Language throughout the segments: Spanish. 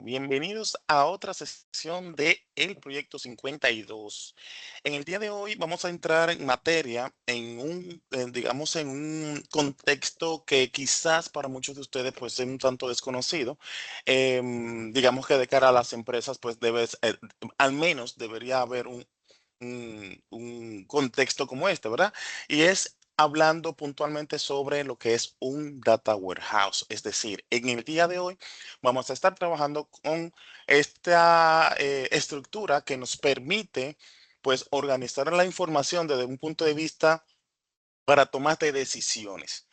Bienvenidos a otra sesión de el Proyecto 52. En el día de hoy vamos a entrar en materia digamos, en un contexto que quizás para muchos de ustedes pues es un tanto desconocido. Digamos que de cara a las empresas pues al menos debería haber un contexto como este, ¿verdad? Y es hablando puntualmente sobre lo que es un data warehouse. Es decir, en el día de hoy vamos a estar trabajando con esta estructura que nos permite pues organizar la información desde un punto de vista para tomar de decisiones.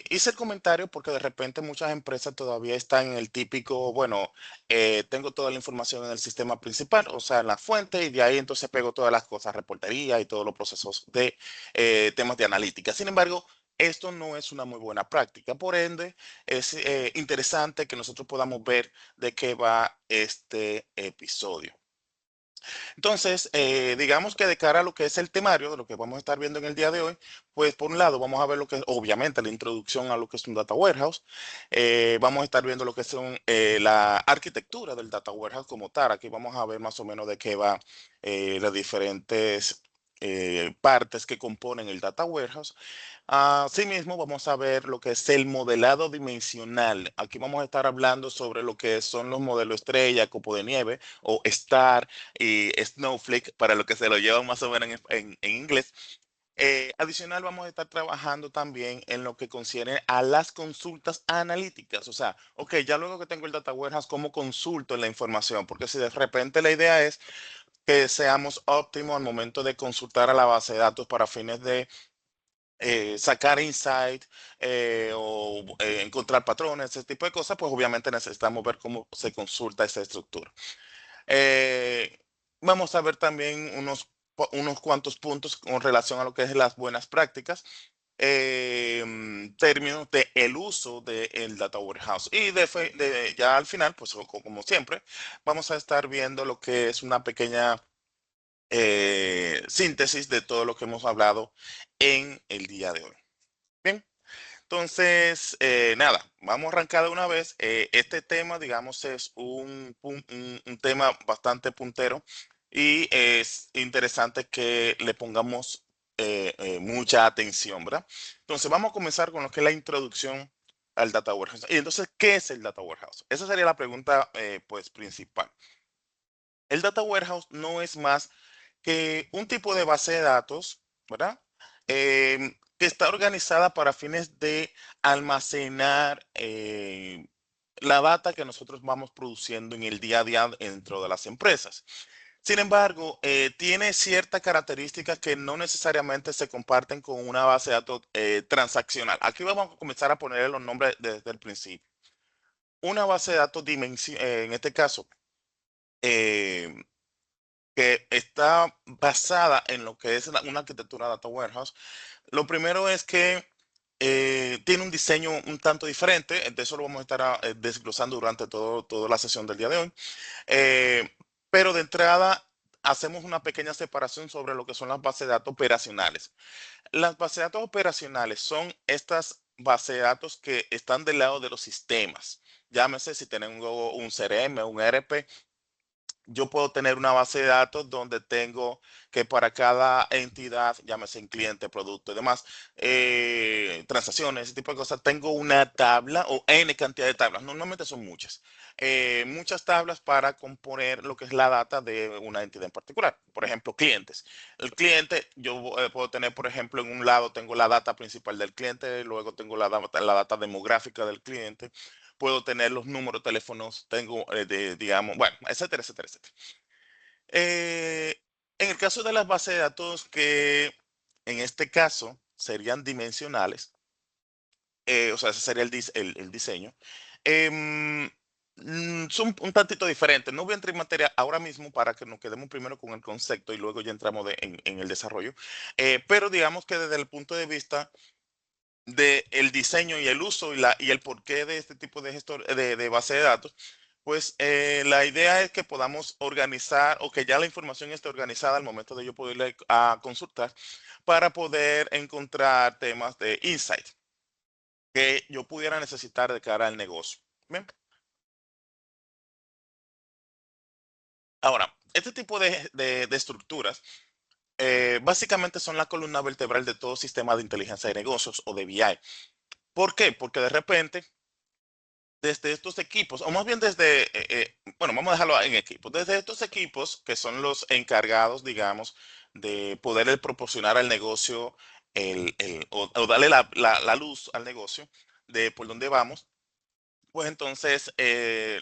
Hice el comentario porque de repente muchas empresas todavía están en el típico, bueno, tengo toda la información en el sistema principal, o sea, en la fuente, y de ahí entonces pego todas las cosas, reportería y todos los procesos de temas de analítica. Sin embargo, esto no es una muy buena práctica. Por ende, es interesante que nosotros podamos ver de qué va este episodio. Entonces, digamos que de cara a lo que es el temario, de lo que vamos a estar viendo en el día de hoy, pues por un lado vamos a ver lo que es, obviamente, la introducción a lo que es un data warehouse. Vamos a estar viendo lo que son la arquitectura del data warehouse como tal. Aquí vamos a ver más o menos de qué va las diferentes partes que componen el data warehouse. Asimismo, vamos a ver lo que es el modelado dimensional. Aquí vamos a estar hablando sobre lo que son los modelos estrella, copo de nieve o star y snowflake, para lo que se lo llevan más o menos en inglés. Adicional, vamos a estar trabajando también en lo que concierne a las consultas analíticas. O sea, ok, ya luego que tengo el data warehouse, ¿cómo consulto la información? Porque si de repente la idea es que seamos óptimos al momento de consultar a la base de datos para fines de sacar insight encontrar patrones, ese tipo de cosas, pues obviamente necesitamos ver cómo se consulta esa estructura. Eh, Vamos a ver también unos cuantos puntos con relación a lo que es las buenas prácticas, términos de el uso del data warehouse. Y ya al final, pues como siempre, vamos a estar viendo lo que es una pequeña síntesis de todo lo que hemos hablado en el día de hoy. Bien, entonces, nada, vamos a arrancar de una vez. Este tema, digamos, es un tema bastante puntero y es interesante que le pongamos mucha atención, ¿verdad? Entonces, vamos a comenzar con lo que es la introducción al Data Warehouse. Y entonces, ¿qué es el Data Warehouse? Esa sería la pregunta, pues, principal. El Data Warehouse no es más que un tipo de base de datos, ¿verdad? Que está organizada para fines de almacenar la data que nosotros vamos produciendo en el día a día dentro de las empresas. Sin embargo, tiene ciertas características que no necesariamente se comparten con una base de datos transaccional. Aquí vamos a comenzar a ponerle los nombres desde el principio. Una base de datos en este caso, eh, que está basada en lo que es una arquitectura data warehouse. Lo primero es que tiene un diseño un tanto diferente, de eso lo vamos a estar desglosando durante toda la sesión del día de hoy. Eh, pero de entrada hacemos una pequeña separación sobre lo que son las bases de datos operacionales. Las bases de datos operacionales son estas bases de datos que están del lado de los sistemas. Llámese si tengo un CRM, un ERP, yo puedo tener una base de datos donde tengo que para cada entidad, llámese en cliente, producto y demás, transacciones, ese tipo de cosas, tengo una tabla o N cantidad de tablas. Normalmente son muchas. Muchas tablas para componer lo que es la data de una entidad en particular. Por ejemplo, clientes. El cliente, yo puedo tener, por ejemplo, en un lado tengo la data principal del cliente, luego tengo la data demográfica del cliente, puedo tener los números de teléfonos, tengo, digamos, bueno, etcétera, etcétera, etcétera. Eh, en el caso de las bases de datos que en este caso serían dimensionales, o sea, ese sería el diseño, em, son un tantito diferentes. No voy a entrar en materia ahora mismo para que nos quedemos primero con el concepto y luego ya entramos en el desarrollo. Pero digamos que desde el punto de vista del diseño y el uso y el porqué de este tipo de base de datos, pues la idea es que podamos organizar o que ya la información esté organizada al momento de yo poderle a consultar para poder encontrar temas de insight que yo pudiera necesitar de cara al negocio. Bien. Ahora, este tipo de estructuras básicamente son la columna vertebral de todo sistema de inteligencia de negocios o de BI. ¿Por qué? Porque de repente, desde estos equipos, o más bien desde, bueno, vamos a dejarlo en equipos, desde estos equipos que son los encargados, digamos, de poder proporcionar al negocio o darle la luz al negocio de por dónde vamos, pues entonces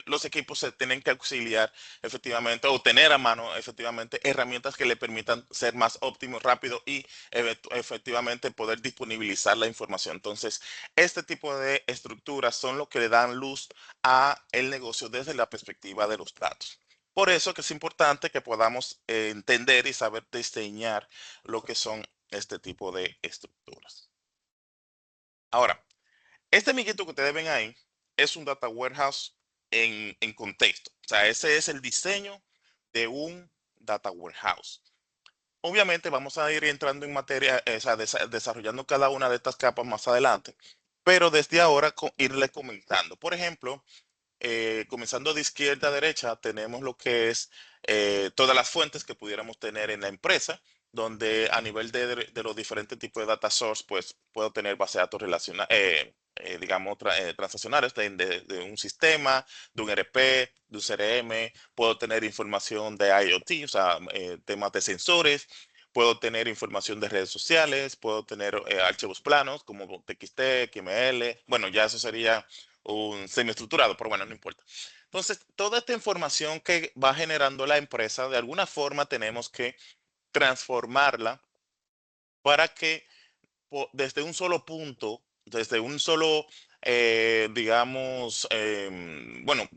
los equipos se tienen que auxiliar efectivamente o tener a mano efectivamente herramientas que le permitan ser más óptimos, rápido y efectivamente poder disponibilizar la información. Entonces, este tipo de estructuras son lo que le dan luz a el negocio desde la perspectiva de los datos. Por eso que es importante que podamos entender y saber diseñar lo que son este tipo de estructuras. Ahora, este amiguito que ustedes ven ahí es un data warehouse en contexto. O sea, ese es el diseño de un data warehouse. Obviamente vamos a ir entrando en materia, o sea, desarrollando cada una de estas capas más adelante, pero desde ahora irle comentando. Por ejemplo, comenzando de izquierda a derecha, tenemos lo que es todas las fuentes que pudiéramos tener en la empresa, donde a nivel de los diferentes tipos de data source, pues puedo tener base de datos relacionados, digamos, transaccionales de un sistema, de un ERP, de un CRM, puedo tener información de IoT, o sea, temas de sensores. Puedo tener información de redes sociales, puedo tener archivos planos como TXT, XML. Bueno, ya eso sería un semiestructurado, pero bueno, no importa. Entonces, toda esta información que va generando la empresa, de alguna forma tenemos que transformarla para que desde un solo punto, desde un solo, digamos, bueno,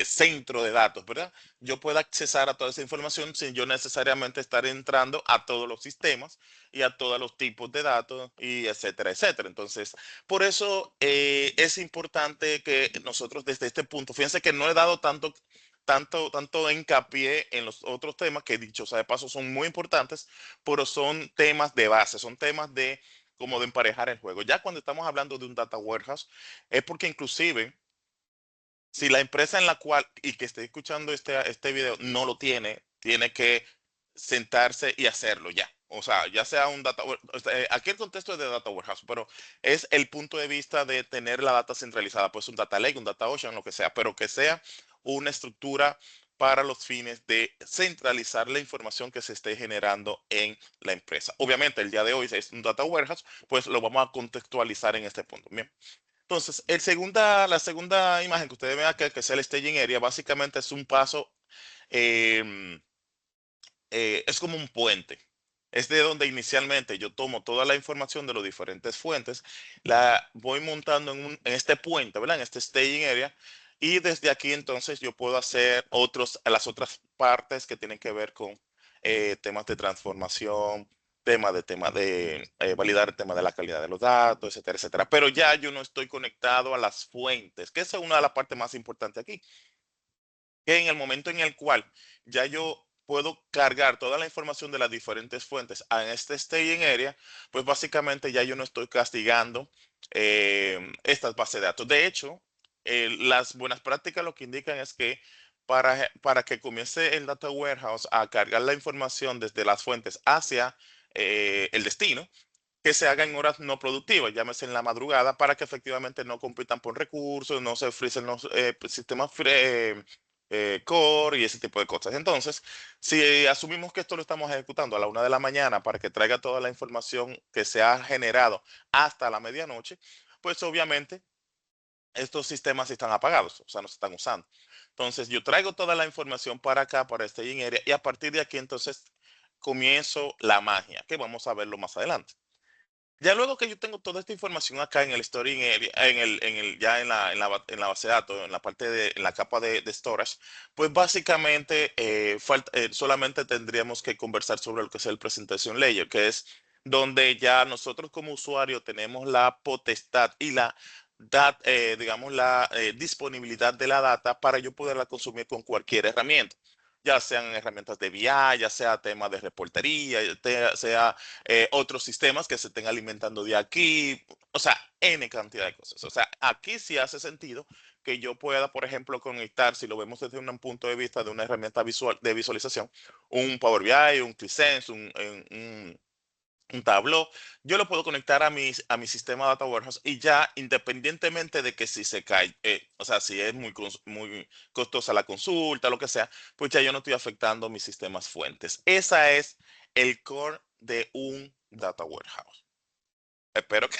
centro de datos, ¿verdad? Yo pueda accesar a toda esa información sin yo necesariamente estar entrando a todos los sistemas y a todos los tipos de datos y etcétera, etcétera. Entonces, por eso es importante que nosotros desde este punto, fíjense que no he dado tanto hincapié en los otros temas que dicho sea de paso son muy importantes, pero son temas de base, son temas de como de emparejar el juego. Ya cuando estamos hablando de un data warehouse, es porque inclusive si la empresa en la cual, y que esté escuchando este video, no lo tiene, tiene que sentarse y hacerlo ya. O sea, ya sea un data, aquí el contexto es de data warehouse, pero es el punto de vista de tener la data centralizada, pues un data lake, un data ocean, lo que sea, pero que sea una estructura para los fines de centralizar la información que se esté generando en la empresa. Obviamente, el día de hoy es un data warehouse, pues lo vamos a contextualizar en este punto. Bien. Entonces, la segunda imagen que ustedes ven acá, que es el staging area, básicamente es un paso, em, es como un puente. Es de donde inicialmente yo tomo toda la información de las diferentes fuentes, la voy montando en este puente, ¿verdad? En este staging area. Y desde aquí entonces yo puedo hacer las otras partes que tienen que ver con temas de transformación, temas de validar el tema de la calidad de los datos, etcétera, etcétera. Pero ya yo no estoy conectado a las fuentes, que esa es una de las partes más importantes aquí, que en el momento en el cual ya yo puedo cargar toda la información de las diferentes fuentes a este staging area, pues básicamente ya yo no estoy castigando estas bases de datos. De hecho, las buenas prácticas lo que indican es que para que comience el data warehouse a cargar la información desde las fuentes hacia el destino, que se haga en horas no productivas, llámese en la madrugada, para que efectivamente no compitan por recursos, no se frisen los sistemas core y ese tipo de cosas. Entonces, si asumimos que esto lo estamos ejecutando a la 1 de la mañana para que traiga toda la información que se ha generado hasta la medianoche, pues obviamente estos sistemas están apagados, o sea, no se están usando. Entonces, yo traigo toda la información para acá, para este area, y a partir de aquí, entonces, comienzo la magia, que vamos a verlo más adelante. Ya luego que yo tengo toda esta información acá en el storing area, ya en la base de datos, en la parte en la capa de storage, pues básicamente solamente tendríamos que conversar sobre lo que es el presentation layer, que es donde ya nosotros como usuario tenemos la potestad y digamos, la disponibilidad de la data para yo poderla consumir con cualquier herramienta, ya sean herramientas de BI, ya sea temas de reportería, sea otros sistemas que se estén alimentando de aquí, o sea, N cantidad de cosas. O sea, aquí sí hace sentido que yo pueda, por ejemplo, conectar, si lo vemos desde un punto de vista de una herramienta visual de visualización, un Power BI, un ClickSense, un Tableau, yo lo puedo conectar a mi sistema Data Warehouse y ya independientemente de que si se cae, o sea, si es muy costosa la consulta, lo que sea, pues ya yo no estoy afectando mis sistemas fuentes. Esa es el core de un Data Warehouse. Espero que,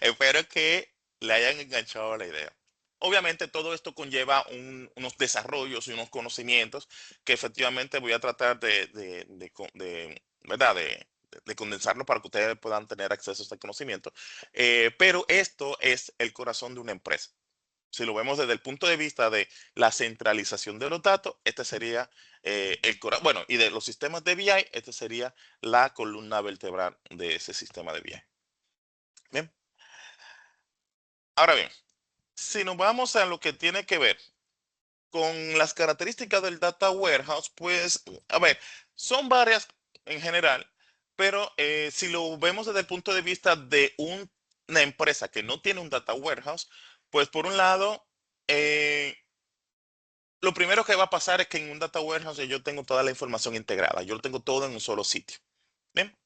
espero que le hayan enganchado la idea. Obviamente todo esto conlleva unos desarrollos y unos conocimientos que efectivamente voy a tratar ¿verdad? De condensarlo para que ustedes puedan tener acceso a este conocimiento. Pero esto es el corazón de una empresa. Si lo vemos desde el punto de vista de la centralización de los datos, este sería el corazón, bueno, y de los sistemas de BI, este sería la columna vertebral de ese sistema de BI. Bien, ahora bien, si nos vamos a lo que tiene que ver con las características del data warehouse, pues, a ver, son varias en general, pero si lo vemos desde el punto de vista de una empresa que no tiene un data warehouse, pues por un lado, eh, lo primero que va a pasar es que en un data warehouse yo tengo toda la información integrada, yo lo tengo todo en un solo sitio. Bien,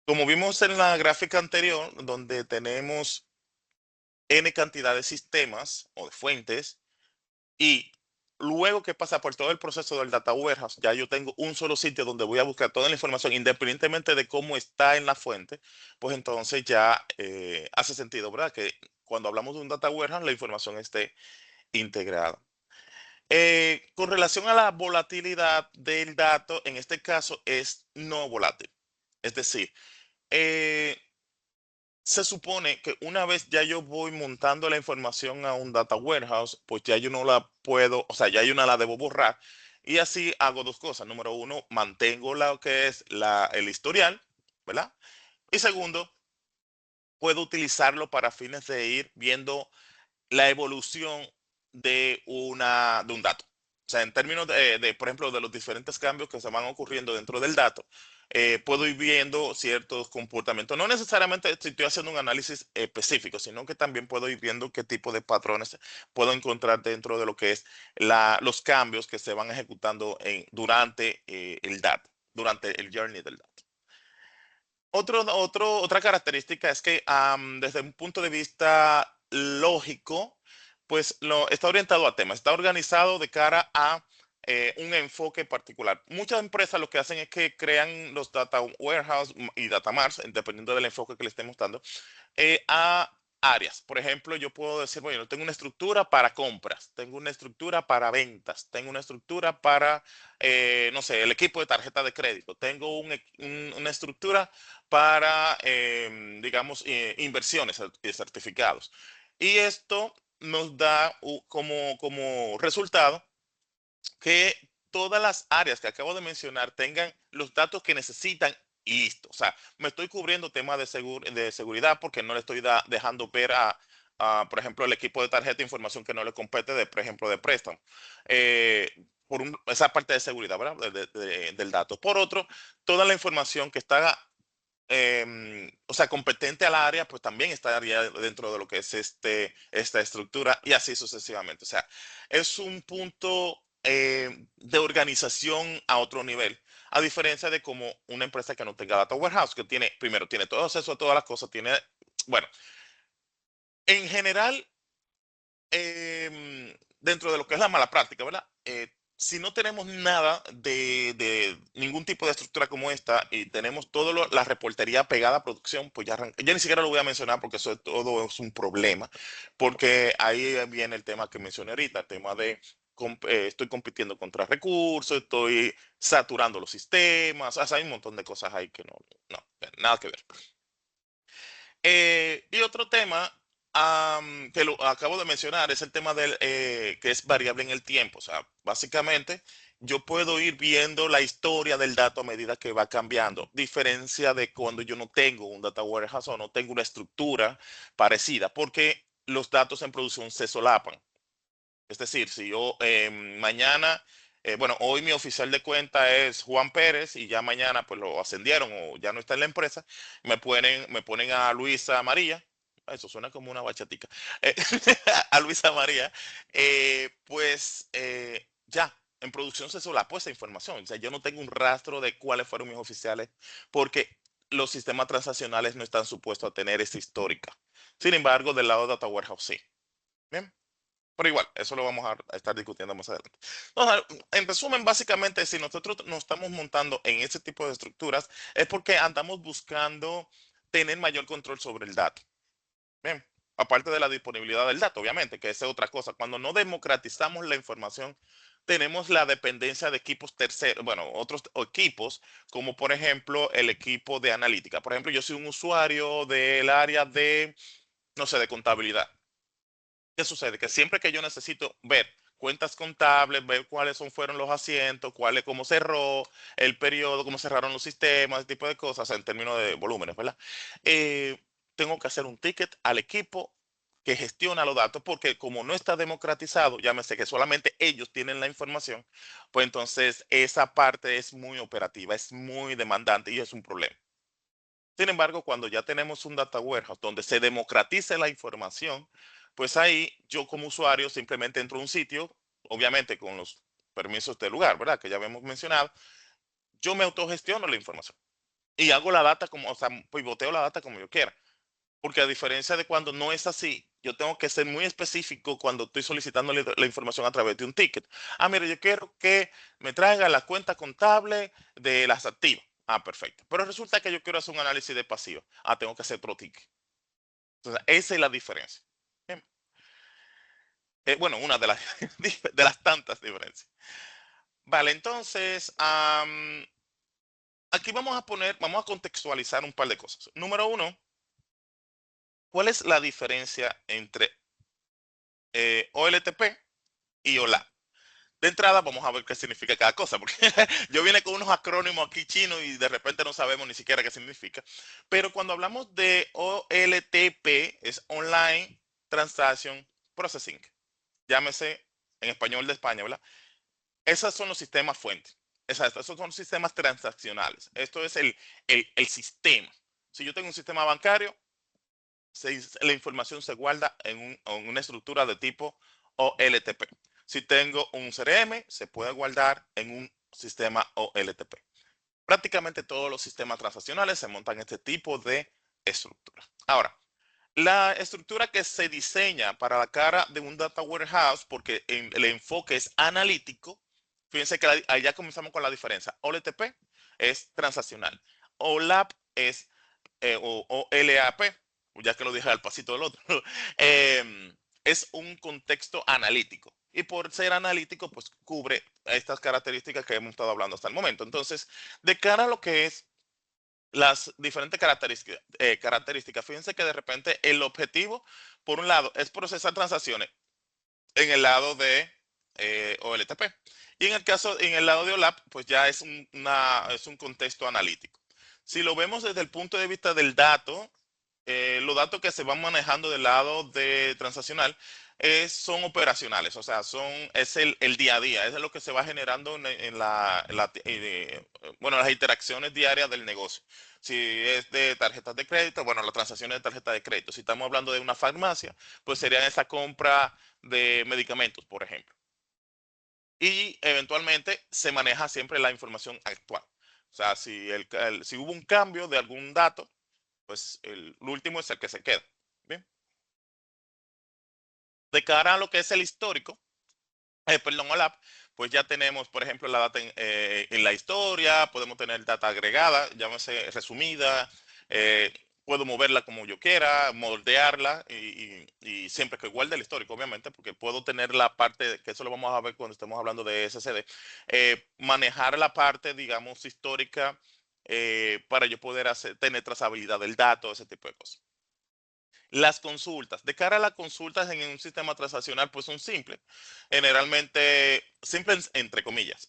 como vimos en la gráfica anterior, donde tenemos N cantidad de sistemas o de fuentes, y luego que pasa por todo el proceso del data warehouse, ya yo tengo un solo sitio donde voy a buscar toda la información, independientemente de cómo está en la fuente, pues entonces ya hace sentido, ¿verdad? Que cuando hablamos de un data warehouse, la información esté integrada. Con relación a la volatilidad del dato, en este caso es no volátil. Es decir, eh, se supone que una vez ya yo voy montando la información a un data warehouse, pues ya yo no la puedo, o sea, ya yo no la debo borrar. Y así hago dos cosas. Número uno, mantengo lo que es el historial, ¿verdad? Y segundo, puedo utilizarlo para fines de ir viendo la evolución de un dato. O sea, en términos por ejemplo, de los diferentes cambios que se van ocurriendo dentro del dato, puedo ir viendo ciertos comportamientos. No necesariamente estoy haciendo un análisis específico, sino que también puedo ir viendo qué tipo de patrones puedo encontrar dentro de lo que es los cambios que se van ejecutando durante el dato, durante el journey del dato. Otra característica es que desde un punto de vista lógico, pues está orientado a temas, está organizado de cara a un enfoque particular. Muchas empresas lo que hacen es que crean los data warehouse y data marts, dependiendo del enfoque que le estemos dando, a áreas. Por ejemplo, yo puedo decir, bueno, yo tengo una estructura para compras, tengo una estructura para ventas, tengo una estructura para, no sé, el equipo de tarjeta de crédito, tengo una estructura para, digamos, inversiones y certificados. Y esto nos da como resultado que todas las áreas que acabo de mencionar tengan los datos que necesitan y listo. O sea, me estoy cubriendo temas de seguridad porque no le estoy dejando ver por ejemplo, el equipo de tarjeta información que no le compete, por ejemplo, de préstamo. Eh, esa parte de seguridad, ¿verdad? Del dato. Por otro, toda la información que está o sea, competente al área, pues también estaría dentro de lo que es esta estructura y así sucesivamente. O sea, es un punto de organización a otro nivel, a diferencia de como una empresa que no tenga data warehouse, que tiene, primero, tiene todo acceso a todas las cosas, tiene, bueno, en general, dentro de lo que es la mala práctica, ¿verdad? Si no tenemos nada de ningún tipo de estructura como esta y tenemos toda la reportería pegada a producción, pues ya ni siquiera lo voy a mencionar porque eso todo es un problema, porque ahí viene el tema que mencioné ahorita, el tema de estoy compitiendo contra recursos, estoy saturando los sistemas, o sea, hay un montón de cosas ahí que no, nada que ver. Y otro tema que lo acabo de mencionar es el tema del que es variable en el tiempo. O sea, básicamente yo puedo ir viendo la historia del dato a medida que va cambiando. Diferencia de cuando yo no tengo un data warehouse o no tengo una estructura parecida, porque los datos en producción se solapan. Es decir, si yo mañana, bueno, hoy mi oficial de cuenta es Juan Pérez y ya mañana pues lo ascendieron o ya no está en la empresa, me ponen a Luisa María. eso suena como una bachatica, eh, a Luisa María, pues ya, en producción se solapó esa información. O sea, yo no tengo un rastro de cuáles fueron mis oficiales, porque los sistemas transaccionales no están supuestos a tener esa histórica. Sin embargo, del lado de Data Warehouse sí. Bien. Pero igual, eso lo vamos a estar discutiendo más adelante. Entonces, en resumen, básicamente, si nosotros nos estamos montando en ese tipo de estructuras, es porque andamos buscando tener mayor control sobre el dato. Bien, aparte de la disponibilidad del dato, obviamente, que esa es otra cosa. Cuando no democratizamos la información, tenemos la dependencia de equipos terceros, bueno, otros equipos, como por ejemplo el equipo de analítica. Por ejemplo, yo soy un usuario del área de, no sé, de contabilidad. ¿Qué sucede? Que siempre que yo necesito ver cuentas contables, ver cuáles fueron los asientos, cómo cerró el periodo, cómo cerraron los sistemas, ese tipo de cosas en términos de volúmenes, ¿verdad? Eh, Tengo que hacer un ticket al equipo que gestiona los datos, porque como no está democratizado, llámese que solamente ellos tienen la información, pues entonces esa parte es muy operativa, es muy demandante y es un problema. Sin embargo, cuando ya tenemos un data warehouse donde se democratice la información, pues ahí yo como usuario simplemente entro a un sitio, obviamente con los permisos del lugar, ¿verdad? Que ya habíamos mencionado, yo me autogestiono la información y hago la data como, o sea, pivoteo la data como yo quiera. Porque a diferencia de cuando no es así, yo tengo que ser muy específico cuando estoy solicitando la información a través de un ticket. Ah, mire, yo quiero que me traiga la cuenta contable de las activas. Ah, perfecto. Pero resulta que yo quiero hacer un análisis de pasivo. Ah, tengo que hacer otro ticket. Entonces, esa es la diferencia. Bien. Bueno, una de las, de las tantas diferencias. Vale, entonces, aquí vamos a contextualizar un par de cosas. Número uno, ¿cuál es la diferencia entre OLTP y OLAP? De entrada, vamos a ver qué significa cada cosa, porque yo vine con unos acrónimos aquí chinos y de repente no sabemos ni siquiera qué significa. Pero cuando hablamos de OLTP, es Online Transaction Processing, llámese en español de España, ¿verdad? Esos son los sistemas fuentes. Exacto, esos son sistemas transaccionales. Esto es el sistema. Si yo tengo un sistema bancario, la información se guarda en una estructura de tipo OLTP. Si tengo un CRM, se puede guardar en un sistema OLTP. Prácticamente todos los sistemas transaccionales se montan en este tipo de estructura. Ahora, la estructura que se diseña para la cara de un data warehouse, porque el enfoque es analítico, fíjense que ahí ya comenzamos con la diferencia. OLTP es transaccional. OLAP es o LAP, ya que lo dije al pasito del otro, es un contexto analítico. Y por ser analítico, pues cubre estas características que hemos estado hablando hasta el momento. Entonces, de cara a lo que es las diferentes características, fíjense que de repente el objetivo, por un lado, es procesar transacciones en el lado de OLTP. Y en el lado de OLAP, pues ya es un contexto analítico. Si lo vemos desde el punto de vista del dato, los datos que se van manejando del lado de transaccional son operacionales, o sea, es el día a día, es lo que se va generando bueno, las interacciones diarias del negocio. Si es de tarjetas de crédito, bueno, las transacciones de tarjeta de crédito. Si estamos hablando de una farmacia, pues sería esa compra de medicamentos, por ejemplo. Y eventualmente se maneja siempre la información actual. O sea, si hubo un cambio de algún dato, pues el último es el que se queda. Bien. De cara a lo que es el histórico, perdón, OLAP, pues ya tenemos, por ejemplo, la data en la historia, podemos tener data agregada, llámese resumida, puedo moverla como yo quiera, moldearla y siempre que guarde el histórico, obviamente, porque puedo tener la parte, que eso lo vamos a ver cuando estemos hablando de SSD, manejar la parte, digamos, histórica para yo poder tener trazabilidad del dato, ese tipo de cosas. Las consultas. De cara a las consultas en un sistema transaccional, pues son simples. Generalmente, simples entre comillas.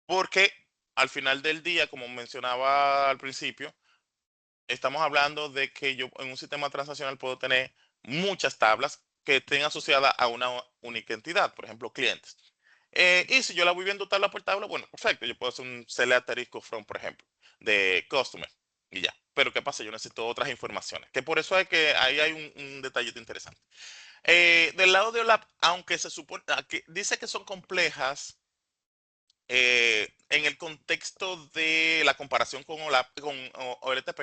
Porque al final del día, como mencionaba al principio, estamos hablando de que yo en un sistema transaccional puedo tener muchas tablas que estén asociadas a una única entidad, por ejemplo, clientes. Y si yo la voy viendo tabla por tabla, bueno, perfecto. Yo puedo hacer un select asterisco from, por ejemplo, de customer y ya. pero ¿qué pasa? Yo necesito otras informaciones, que por eso es que ahí hay un detallito interesante. Del lado de OLAP, aunque se supone, que dice que son complejas, en el contexto de la comparación con OLAP, con OLTP,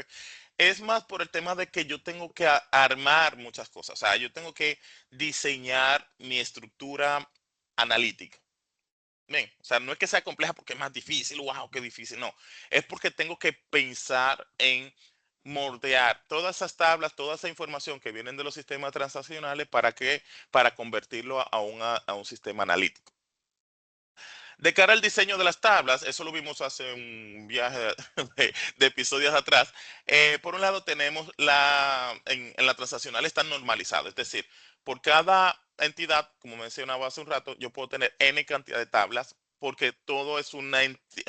es más por el tema de que yo tengo que armar muchas cosas. O sea, yo tengo que diseñar mi estructura analítica. Bien, o sea, no es que sea compleja porque es más difícil, wow, qué difícil, no. Es porque tengo que pensar en moldear todas esas tablas, toda esa información que vienen de los sistemas transaccionales para convertirlo a un sistema analítico. De cara al diseño de las tablas, eso lo vimos hace un viaje de episodios atrás. Por un lado tenemos en la transaccional está normalizado, es decir, por cada entidad, como mencionaba hace un rato, yo puedo tener n cantidad de tablas porque todo es o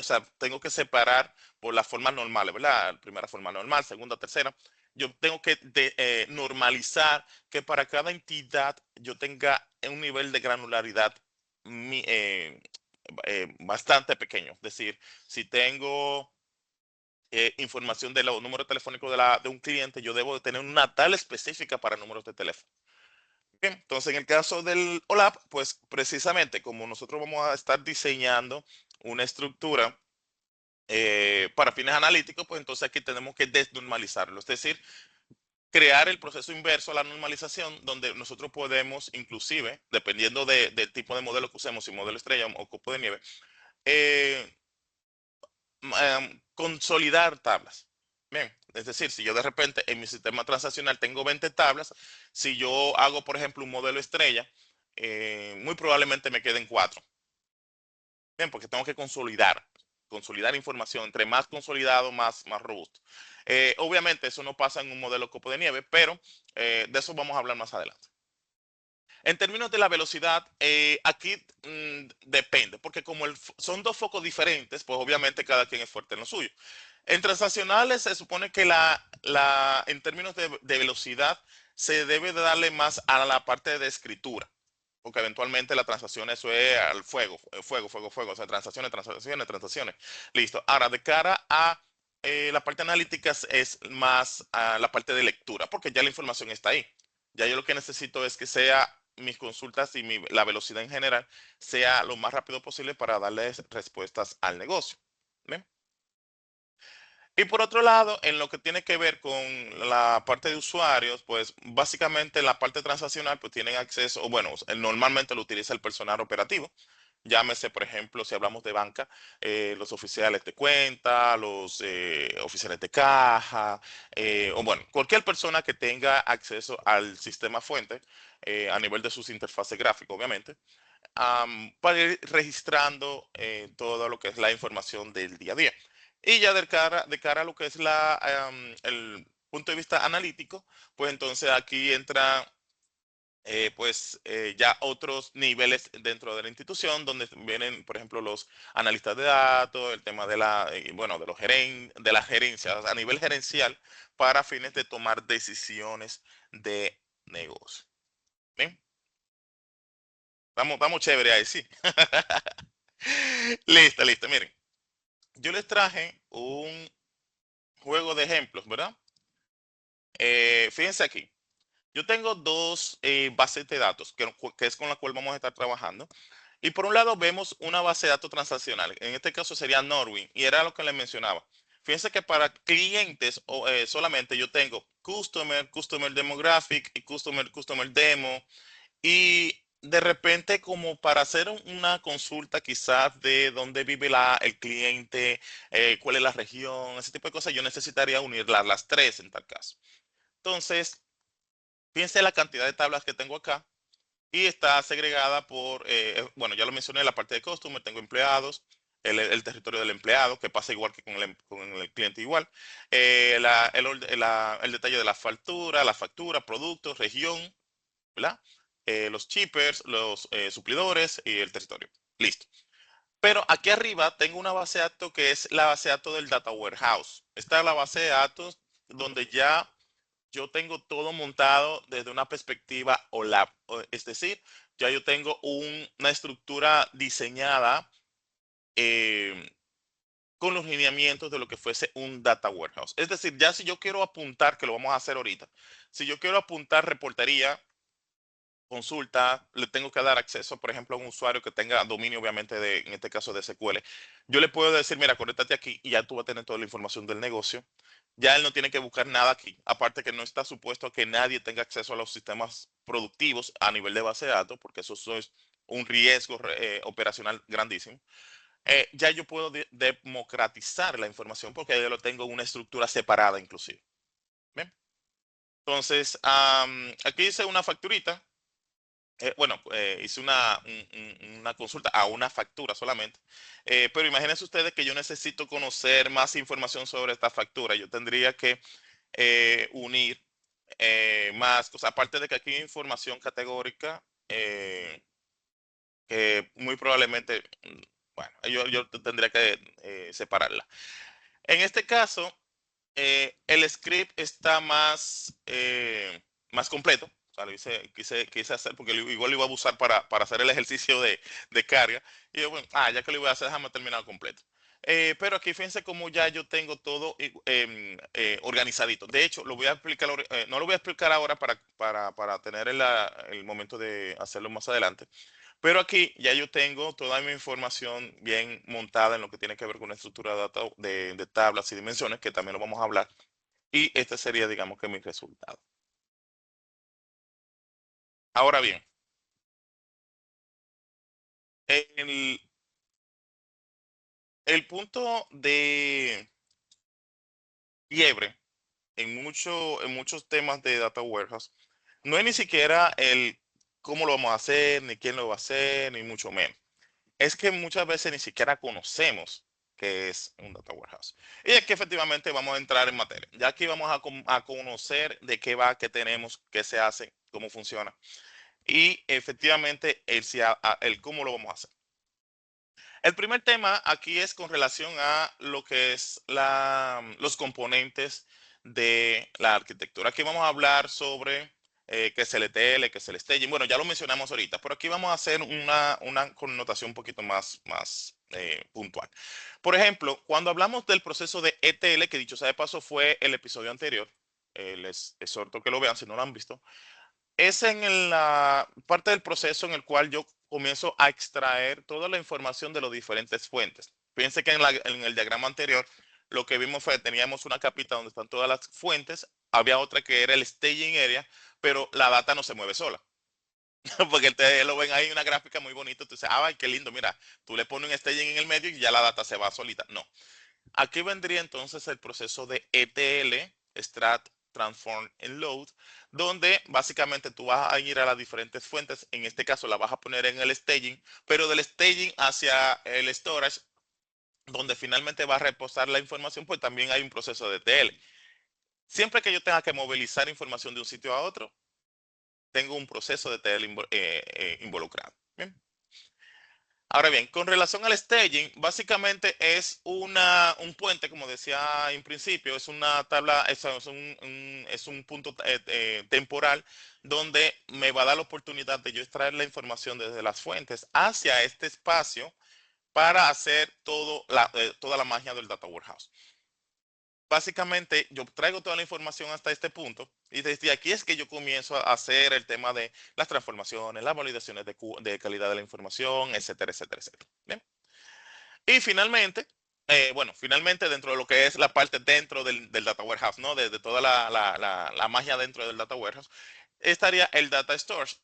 sea, tengo que separar por las formas normales, ¿verdad? Primera forma normal, segunda, tercera. Yo tengo que normalizar que para cada entidad yo tenga un nivel de granularidad bastante pequeño. Es decir, si tengo información de los números telefónicos de un cliente, yo debo de tener una tabla específica para números de teléfono. Bien, entonces, en el caso del OLAP, pues precisamente como nosotros vamos a estar diseñando una estructura para fines analíticos, pues entonces aquí tenemos que desnormalizarlo. Es decir, crear el proceso inverso a la normalización, donde nosotros podemos, inclusive, dependiendo del tipo de modelo que usemos, si modelo estrella o copo de nieve, eh, consolidar tablas. Bien, es decir, si yo de repente en mi sistema transaccional tengo 20 tablas, si yo hago, por ejemplo, un modelo estrella, muy probablemente me queden 4. Bien, porque tengo que consolidar información. Entre más consolidado, más robusto. Obviamente, eso no pasa en un modelo copo de nieve, pero de eso vamos a hablar más adelante. En términos de la velocidad, aquí depende, porque como son dos focos diferentes, pues obviamente cada quien es fuerte en lo suyo. En transaccionales se supone que en términos de velocidad se debe de darle más a la parte de escritura, porque eventualmente la transacción eso es al fuego, fuego, fuego, fuego, o sea, transacciones, transacciones, transacciones. Listo. Ahora, de cara a la parte analítica es más a la parte de lectura, porque ya la información está ahí. Ya yo lo que necesito es que sea mis consultas y la velocidad en general sea lo más rápido posible para darles respuestas al negocio. ¿Bien? Y por otro lado, en lo que tiene que ver con la parte de usuarios, pues básicamente en la parte transaccional, pues tienen acceso, o bueno, normalmente lo utiliza el personal operativo. Llámese, por ejemplo, si hablamos de banca, los oficiales de cuenta, los oficiales de caja, o bueno, cualquier persona que tenga acceso al sistema fuente a nivel de sus interfaces gráficas, obviamente, para ir registrando todo lo que es la información del día a día. Y ya de cara a lo que es el punto de vista analítico, pues entonces aquí entra ya otros niveles dentro de la institución donde vienen, por ejemplo, los analistas de datos, el tema bueno, de la gerencia, a nivel gerencial, para fines de tomar decisiones de negocio. ¿Bien? Vamos chévere ahí, sí. Listo, listo. Miren, yo les traje un juego de ejemplos, ¿verdad? Fíjense aquí. Yo tengo dos bases de datos, que es con la cual vamos a estar trabajando. Y por un lado vemos una base de datos transaccional. En este caso sería Norwin. Y era lo que les mencionaba. Fíjense que para clientes solamente yo tengo Customer Demographic y Customer Demo. Y de repente, como para hacer una consulta quizás de dónde vive el cliente, cuál es la región, ese tipo de cosas, yo necesitaría unir las tres en tal caso. Entonces, fíjense la cantidad de tablas que tengo acá y está segregada bueno, ya lo mencioné, la parte de customer, tengo empleados, el territorio del empleado, que pasa igual que con el cliente igual, el detalle de la factura, productos, región, ¿verdad? Los shippers, los suplidores y el territorio. Listo. Pero aquí arriba tengo una base de datos que es la base de datos del Data Warehouse. Esta es la base de datos donde ya yo tengo todo montado desde una perspectiva OLAP. Es decir, ya yo tengo una estructura diseñada, eh, con los lineamientos de lo que fuese un data warehouse. Es decir, ya si yo quiero apuntar, que lo vamos a hacer ahorita, si yo quiero apuntar reportería, consulta, le tengo que dar acceso, por ejemplo, a un usuario que tenga dominio, obviamente, en este caso de SQL. Yo le puedo decir, mira, conéctate aquí y ya tú vas a tener toda la información del negocio. Ya él no tiene que buscar nada aquí. Aparte que no está supuesto a que nadie tenga acceso a los sistemas productivos a nivel de base de datos, porque eso es un riesgo operacional grandísimo. Ya yo puedo democratizar la información porque ya yo lo tengo en una estructura separada inclusive. ¿Bien? Entonces, aquí hice una facturita. Bueno, hice una consulta a una factura solamente. Pero imagínense ustedes que yo necesito conocer más información sobre esta factura. Yo tendría que unir más cosas. Aparte de que aquí hay información categórica que muy probablemente, bueno, yo tendría que separarla. En este caso, el script está más completo. O sea, quise hacer, porque igual lo iba a usar para hacer el ejercicio de carga. Y yo, bueno, ya que lo voy a hacer, déjame terminar completo. Pero aquí fíjense cómo ya yo tengo todo organizadito. De hecho, lo voy a explicar, no lo voy a explicar ahora para tener el momento de hacerlo más adelante. Pero aquí ya yo tengo toda mi información bien montada en lo que tiene que ver con la estructura de tablas y dimensiones, que también lo vamos a hablar. Y este sería, digamos, que mi resultado. Ahora bien, el, el punto de quiebre en muchos temas de data warehouse no es ni siquiera el cómo lo vamos a hacer, ni quién lo va a hacer, ni mucho menos. Es que muchas veces ni siquiera conocemos qué es un data warehouse. Y es que efectivamente vamos a entrar en materia. Ya aquí vamos a conocer de qué va, qué tenemos, qué se hace, cómo funciona. Y efectivamente el cómo lo vamos a hacer. El primer tema aquí es con relación a lo que es los componentes de la arquitectura. Aquí vamos a hablar sobre qué es el ETL, qué es el staging. Bueno, ya lo mencionamos ahorita, pero aquí vamos a hacer una connotación un poquito más puntual. Por ejemplo, cuando hablamos del proceso de ETL, que dicho sea de paso fue el episodio anterior, les exhorto que lo vean si no lo han visto, es en la parte del proceso en el cual yo comienzo a extraer toda la información de las diferentes fuentes. Fíjense que en el diagrama anterior lo que vimos fue, teníamos una capita donde están todas las fuentes, había otra que era el staging area, pero la data no se mueve sola. Porque ustedes lo ven ahí en una gráfica muy bonita, tú dices, ay, qué lindo, mira, tú le pones un staging en el medio y ya la data se va solita. No, aquí vendría entonces el proceso de ETL, Extract, Transform and Load, donde básicamente tú vas a ir a las diferentes fuentes, en este caso la vas a poner en el staging, pero del staging hacia el storage, donde finalmente va a reposar la información, pues también hay un proceso de ETL. Siempre que yo tenga que movilizar información de un sitio a otro, tengo un proceso de ETL involucrado. Bien. Ahora bien, con relación al staging, básicamente es un puente, como decía en principio, es una tabla, es un punto temporal donde me va a dar la oportunidad de yo extraer la información desde las fuentes hacia este espacio para hacer toda la magia del data warehouse. Básicamente, yo traigo toda la información hasta este punto y desde aquí es que yo comienzo a hacer el tema de las transformaciones, las validaciones de calidad de la información, etcétera, etcétera, etcétera. Bien. Y finalmente, bueno, finalmente dentro de lo que es la parte dentro del data warehouse, ¿no? De toda la magia dentro del data warehouse, estaría el data storage,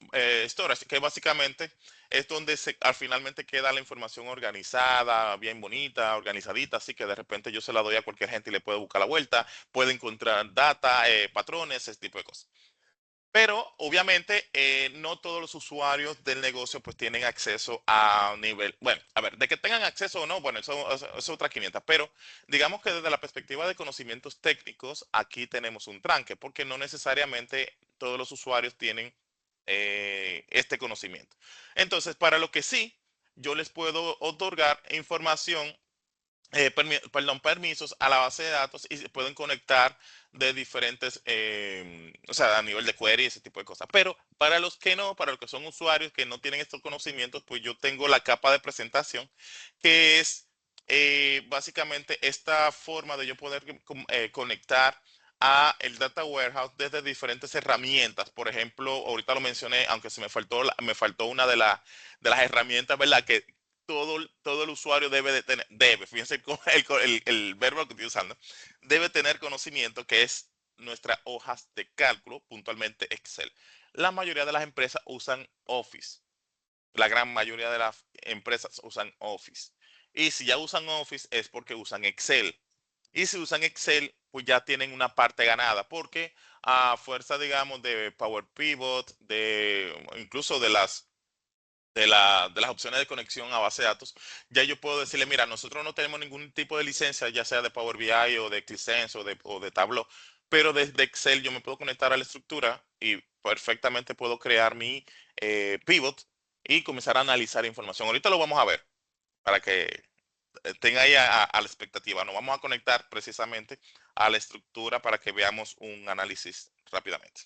que básicamente es donde finalmente queda la información organizada, bien bonita, organizadita, así que de repente yo se la doy a cualquier gente y le puede buscar la vuelta, puede encontrar data, patrones, ese tipo de cosas. Pero obviamente no todos los usuarios del negocio pues tienen acceso a nivel, bueno, a ver, de que tengan acceso o no, bueno, eso es otra 500, pero digamos que desde la perspectiva de conocimientos técnicos, aquí tenemos un tranque, porque no necesariamente todos los usuarios tienen este conocimiento. Entonces, para lo que sí, yo les puedo otorgar información perdón, permisos a la base de datos y se pueden conectar de diferentes, o sea, a nivel de query y ese tipo de cosas. Pero para los que no, para los que son usuarios que no tienen estos conocimientos, pues yo tengo la capa de presentación, que es básicamente esta forma de yo poder conectar a el data warehouse desde diferentes herramientas. Por ejemplo, ahorita lo mencioné, aunque se me faltó, me faltó una de las herramientas, ¿verdad? Que todo el usuario debe de tener, fíjense el verbo que estoy usando, debe tener conocimiento, que es nuestras hojas de cálculo, puntualmente Excel. La mayoría de las empresas usan Office. La gran mayoría de las empresas usan Office. Y si ya usan Office es porque usan Excel. Y si usan Excel, pues ya tienen una parte ganada, porque a fuerza, digamos, de Power Pivot, incluso de las opciones de conexión a base de datos, ya yo puedo decirle, mira, nosotros no tenemos ningún tipo de licencia, ya sea de Power BI o de ClickSense o de Tableau, pero desde Excel yo me puedo conectar a la estructura y perfectamente puedo crear mi pivot y comenzar a analizar información. Ahorita lo vamos a ver para que tenga ahí a la expectativa. Nos vamos a conectar precisamente a la estructura para que veamos un análisis rápidamente.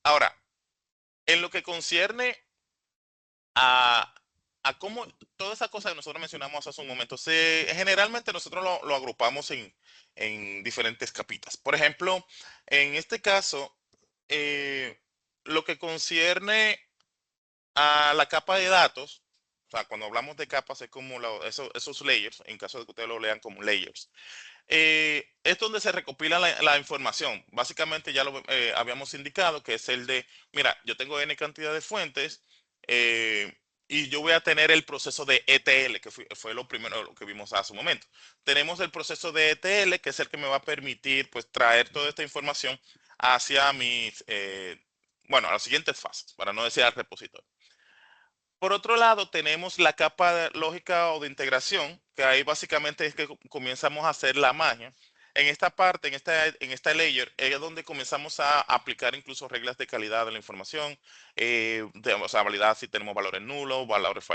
Ahora, en lo que concierne a, a cómo toda esa cosa que nosotros mencionamos hace un momento, generalmente nosotros lo agrupamos en diferentes capitas. Por ejemplo, en este caso, lo que concierne a la capa de datos, o sea, cuando hablamos de capas es como esos layers, en caso de que ustedes lo lean como layers, es donde se recopila la información. Básicamente ya lo habíamos indicado que es el de, mira, yo tengo N cantidad de fuentes eh, y yo voy a tener el proceso de ETL, que fue lo primero que vimos hace un momento. Tenemos el proceso de ETL, que es el que me va a permitir pues traer toda esta información hacia bueno, a las siguientes fases, para no decir al repositorio. Por otro lado, tenemos la capa lógica o de integración, que ahí básicamente es que comenzamos a hacer la magia. En esta parte, en esta layer, es donde comenzamos a aplicar incluso reglas de calidad de la información, o sea, validar si tenemos valores nulos, valores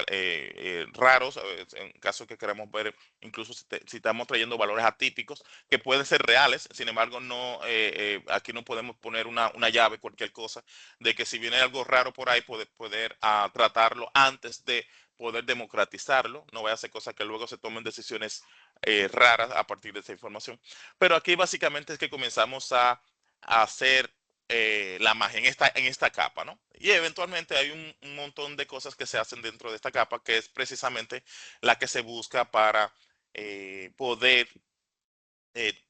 raros, en caso que queramos ver, incluso si estamos trayendo valores atípicos, que pueden ser reales, sin embargo, no, aquí no podemos poner una llave, cualquier cosa, de que si viene algo raro por ahí, poder tratarlo antes de poder democratizarlo. No vaya a ser cosa que luego se tomen decisiones raras a partir de esa información. Pero aquí básicamente es que comenzamos a hacer la magia en esta capa, ¿no? Y eventualmente hay un montón de cosas que se hacen dentro de esta capa, que es precisamente la que se busca para poder eh,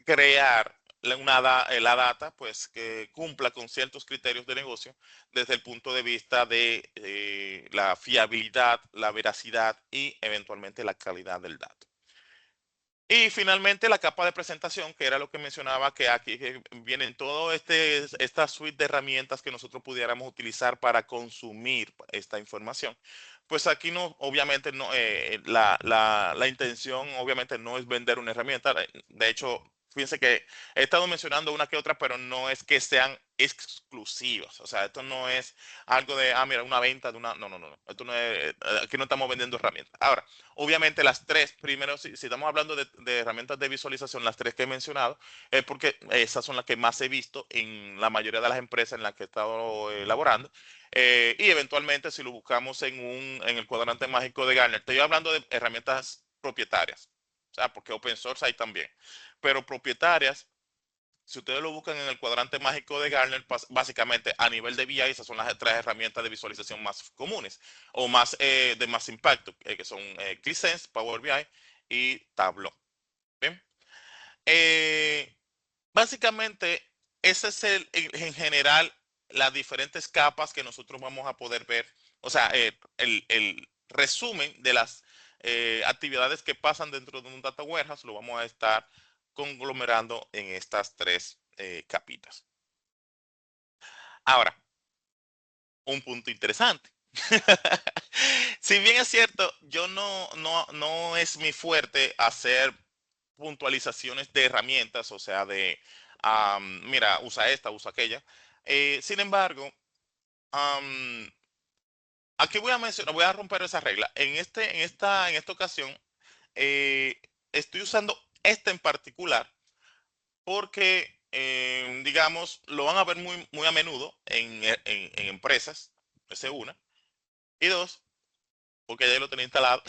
crear la data, pues que cumpla con ciertos criterios de negocio desde el punto de vista de la fiabilidad, la veracidad y eventualmente la calidad del dato. Y finalmente la capa de presentación, que era lo que mencionaba, que aquí vienen todo esta suite de herramientas que nosotros pudiéramos utilizar para consumir esta información. Pues aquí no, obviamente no, la intención obviamente no es vender una herramienta. De hecho, fíjense que he estado mencionando una que otra, pero no es que sean exclusivas. O sea, esto no es algo de, mira, una venta de una, no, no, no, no. Esto no es, aquí no estamos vendiendo herramientas. Ahora, obviamente las tres, primero, si estamos hablando de herramientas de visualización, las tres que he mencionado, es porque esas son las que más he visto en la mayoría de las empresas en las que he estado elaborando. Y eventualmente si lo buscamos en el cuadrante mágico de Gartner, estoy hablando de herramientas propietarias, o sea, porque open source hay también, pero propietarias, si ustedes lo buscan en el cuadrante mágico de Gartner, básicamente a nivel de BI, esas son las tres herramientas de visualización más comunes o más de más impacto, que son ClickSense, Power BI y Tableau. ¿Bien? Eh, Básicamente, ese es en general las diferentes capas que nosotros vamos a poder ver. O sea, el resumen de las actividades que pasan dentro de un data warehouse lo vamos a estar conglomerando en estas tres capitas. Ahora, un punto interesante. Si bien es cierto, yo no es mi fuerte hacer puntualizaciones de herramientas, o sea, mira, usa esta, usa aquella. Sin embargo, am, aquí voy a mencionar, voy a romper esa regla. En esta ocasión, eh, estoy usando esta en particular porque, digamos, lo van a ver muy a menudo en empresas, esa es una. Y dos, porque ya lo tenía instalado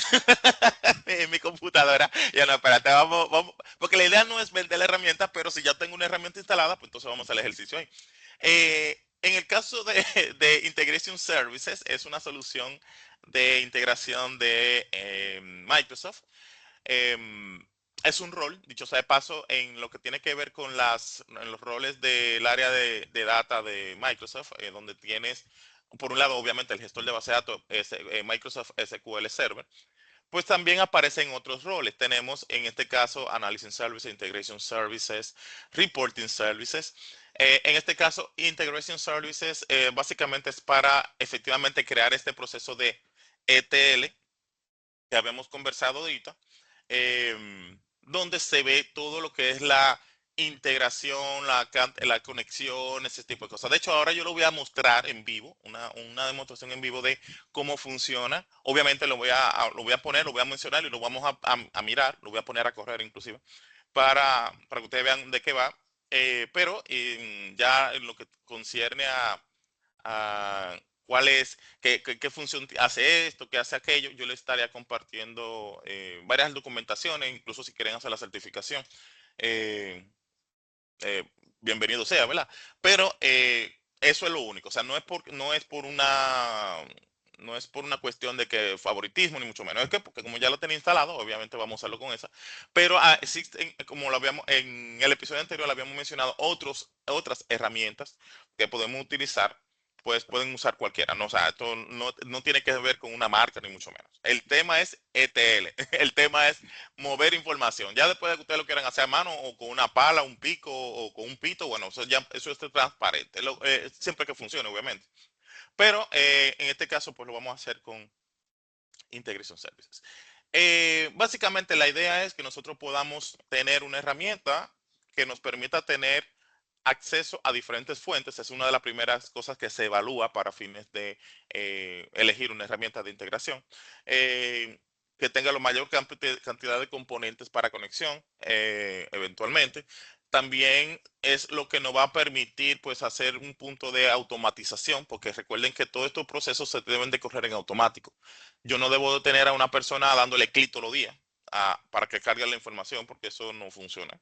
en mi computadora. Ya no, espérate, vamos, porque la idea no es vender la herramienta, pero si ya tengo una herramienta instalada, pues entonces vamos a hacer el ejercicio ahí. En el caso de Integration Services, es una solución de integración de Microsoft. Em, es un rol, dicho sea de paso, en lo que tiene que ver con en los roles del área de data de Microsoft, donde tienes, por un lado, obviamente, el gestor de base de datos, Microsoft SQL Server, pues también aparecen otros roles. Tenemos, en este caso, Analysis Services, Integration Services, Reporting Services. En este caso, Integration Services básicamente es para efectivamente crear este proceso de ETL que habíamos conversado ahorita, donde se ve todo lo que es la integración, la conexión, ese tipo de cosas. De hecho, ahora yo lo voy a mostrar en vivo, una demostración en vivo de cómo funciona. Obviamente lo voy a poner, lo voy a mencionar y lo vamos a mirar, lo voy a poner a correr inclusive, para que ustedes vean de qué va. Pero ya en lo que concierne a cuál es, qué función hace esto, qué hace aquello. Yo les estaría compartiendo varias documentaciones, incluso si quieren hacer la certificación. eh, eh, Bienvenido sea, ¿verdad? Pero eso es lo único, o sea, no es por una cuestión de que favoritismo, ni mucho menos, es que porque como ya lo tenía instalado, obviamente vamos a hacerlo con esa, pero existen, como lo habíamos, en el episodio anterior, lo habíamos mencionado, otras herramientas que podemos utilizar, pues pueden usar cualquiera, ¿no? O sea, esto no tiene que ver con una marca, ni mucho menos. El tema es ETL, el tema es mover información. Ya después de que ustedes lo quieran hacer a mano o con una pala, un pico o con un pito, bueno, eso es transparente, siempre que funcione, obviamente. Pero en este caso, pues lo vamos a hacer con Integration Services. Básicamente la idea es que nosotros podamos tener una herramienta que nos permita tener acceso a diferentes fuentes. Es una de las primeras cosas que se evalúa para fines de elegir una herramienta de integración. Que tenga la mayor cantidad de componentes para conexión, eventualmente. También es lo que nos va a permitir pues hacer un punto de automatización, porque recuerden que todos estos procesos se deben de correr en automático. Yo no debo de tener a una persona dándole clic todos los días para que cargue la información, porque eso no funciona.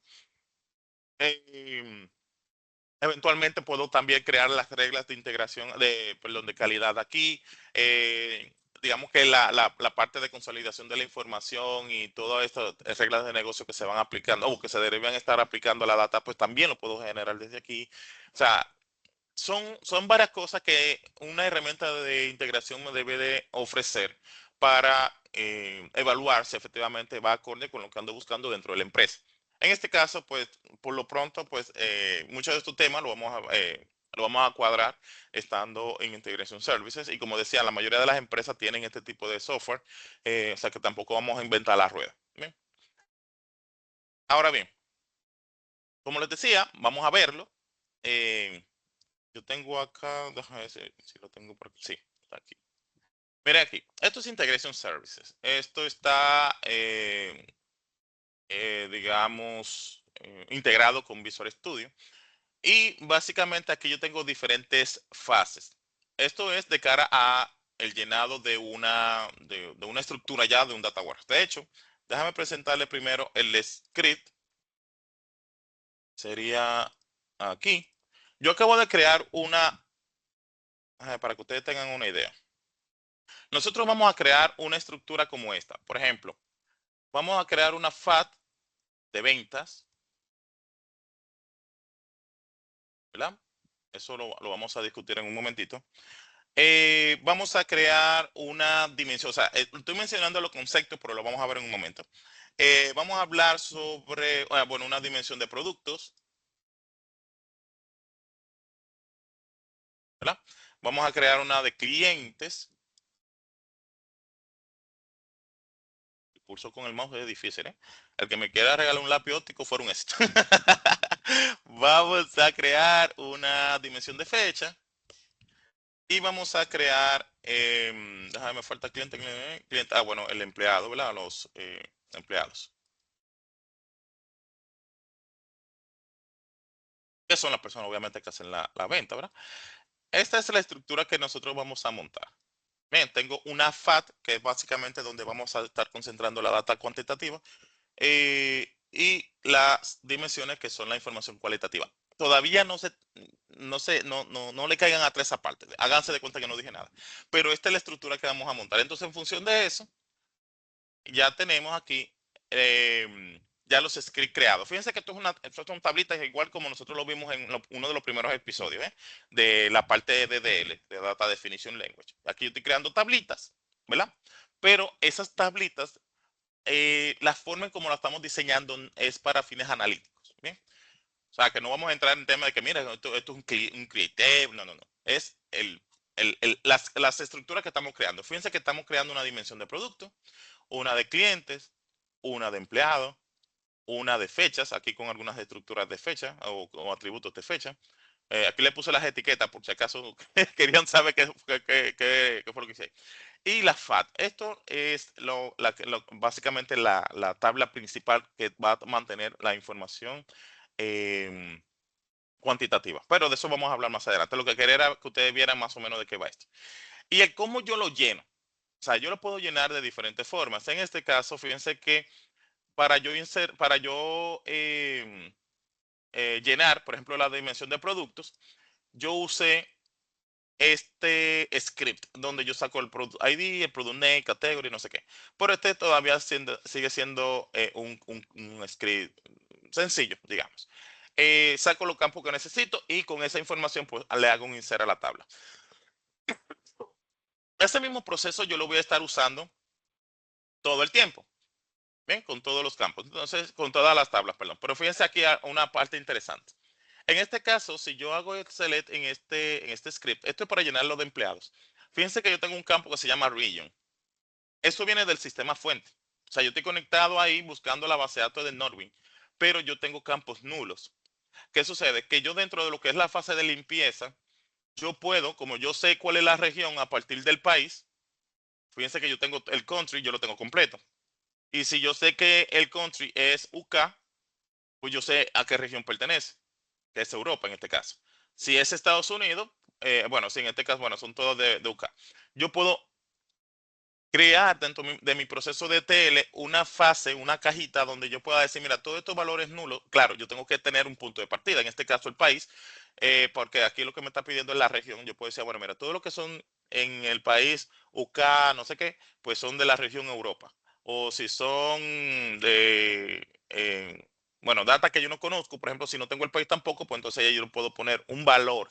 Eh, Eventualmente puedo también crear las reglas de integración, perdón, de calidad aquí. Digamos que la parte de consolidación de la información y todas estas reglas de negocio que se van aplicando o que se deben estar aplicando a la data, pues también lo puedo generar desde aquí. O sea, son varias cosas que una herramienta de integración me debe de ofrecer para evaluar si efectivamente va acorde con lo que ando buscando dentro de la empresa. En este caso, pues, por lo pronto, pues, muchos de estos temas lo vamos a cuadrar estando en Integration Services. Y como decía, la mayoría de las empresas tienen este tipo de software, o sea que tampoco vamos a inventar la rueda. Bien. Ahora bien, como les decía, vamos a verlo. Eh, yo tengo acá, déjame ver si lo tengo por aquí. Sí, está aquí. Mira aquí, esto es Integration Services. Esto está, digamos, integrado con Visual Studio. Y básicamente aquí yo tengo diferentes fases. Esto es de cara a el llenado de una estructura ya de un data warehouse. De hecho, déjame presentarle primero el script. Sería aquí. Yo acabo de crear para que ustedes tengan una idea. Nosotros vamos a crear una estructura como esta. Por ejemplo, vamos a crear una FAT de ventas, ¿verdad? Eso lo vamos a discutir en un momentito. Vamos a crear una dimensión, o sea, estoy mencionando los conceptos, pero lo vamos a ver en un momento. Vamos a hablar sobre, bueno, una dimensión de productos, ¿verdad? Vamos a crear una de clientes. El curso con el mouse es difícil, ¿eh? El que me quiera regalar un lápiz óptico fuera un éxito. Vamos a crear una dimensión de fecha. Y vamos a crear, déjame, me falta cliente, bueno, el empleado, ¿verdad? Los empleados. Que son las personas, obviamente, que hacen la venta, ¿verdad? Esta es la estructura que nosotros vamos a montar. Bien, tengo una FAT, que es básicamente donde vamos a estar concentrando la data cuantitativa, y las dimensiones que son la información cualitativa. Todavía no le caigan atrás esa parte. Háganse de cuenta que no dije nada. Pero esta es la estructura que vamos a montar. Entonces, en función de eso, ya tenemos aquí ya los scripts creados. Fíjense que esto son tablitas igual como nosotros lo vimos en uno de los primeros episodios, de la parte de DDL, de Data Definition Language. Aquí yo estoy creando tablitas, ¿verdad? Pero esas tablitas, la forma en como la estamos diseñando es para fines analíticos, ¿bien? O sea, que no vamos a entrar en tema de que, mira, esto es un creative, no, no, no. Es las estructuras que estamos creando. Fíjense que estamos creando una dimensión de producto, una de clientes, una de empleados, una de fechas, aquí con algunas estructuras de fecha o atributos de fecha. Aquí le puse las etiquetas por si acaso querían saber qué fue lo que hice. Y la FAT. Esto es básicamente la tabla principal que va a mantener la información eh, cuantitativa. Pero de eso vamos a hablar más adelante. Lo que quería era que ustedes vieran más o menos de qué va esto. Y el cómo yo lo lleno. O sea, yo lo puedo llenar de diferentes formas. En este caso, fíjense que para yo llenar, por ejemplo, la dimensión de productos, yo usé este script donde yo saco el product ID, el product name, category, no sé qué. Pero este todavía sigue siendo un script sencillo, digamos. Saco los campos que necesito y con esa información pues le hago un insert a la tabla. Ese mismo proceso yo lo voy a estar usando todo el tiempo. Bien, con todos los campos. Entonces, con todas las tablas, perdón. Pero fíjense aquí a una parte interesante. En este caso, si yo hago el select en este script, esto es para llenarlo de empleados. Fíjense que yo tengo un campo que se llama region. Eso viene del sistema fuente. O sea, yo estoy conectado ahí buscando la base de datos de Norwin, pero yo tengo campos nulos. ¿Qué sucede? Que yo dentro de lo que es la fase de limpieza, yo puedo, como yo sé cuál es la región a partir del país, fíjense que yo tengo el country, yo lo tengo completo. Y si yo sé que el country es UK, pues yo sé a qué región pertenece, que es Europa en este caso. Si es Estados Unidos, bueno, sí, en este caso, bueno, son todos de UK. Yo puedo crear dentro de mi proceso de TL una fase, una cajita donde yo pueda decir, mira, todos estos valores nulos, claro, yo tengo que tener un punto de partida, en este caso el país, porque aquí lo que me está pidiendo es la región. Yo puedo decir, bueno, mira, todo lo que son en el país UK, no sé qué, pues son de la región Europa. O si son bueno, data que yo no conozco, por ejemplo, si no tengo el país tampoco, pues entonces yo puedo poner un valor,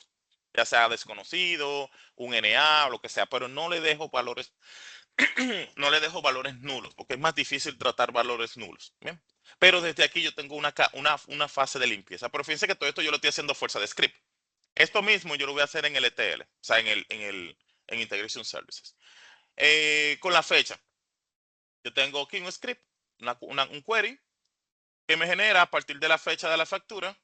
ya sea desconocido, un NA o lo que sea, pero no le dejo valores no le dejo valores nulos, porque es más difícil tratar valores nulos. ¿Bien? Pero desde aquí yo tengo una fase de limpieza. Pero fíjense que todo esto yo lo estoy haciendo a fuerza de script. Esto mismo yo lo voy a hacer en el ETL, o sea, en Integration Services. Con la fecha, yo tengo aquí un script, un query, que me genera a partir de la fecha de la factura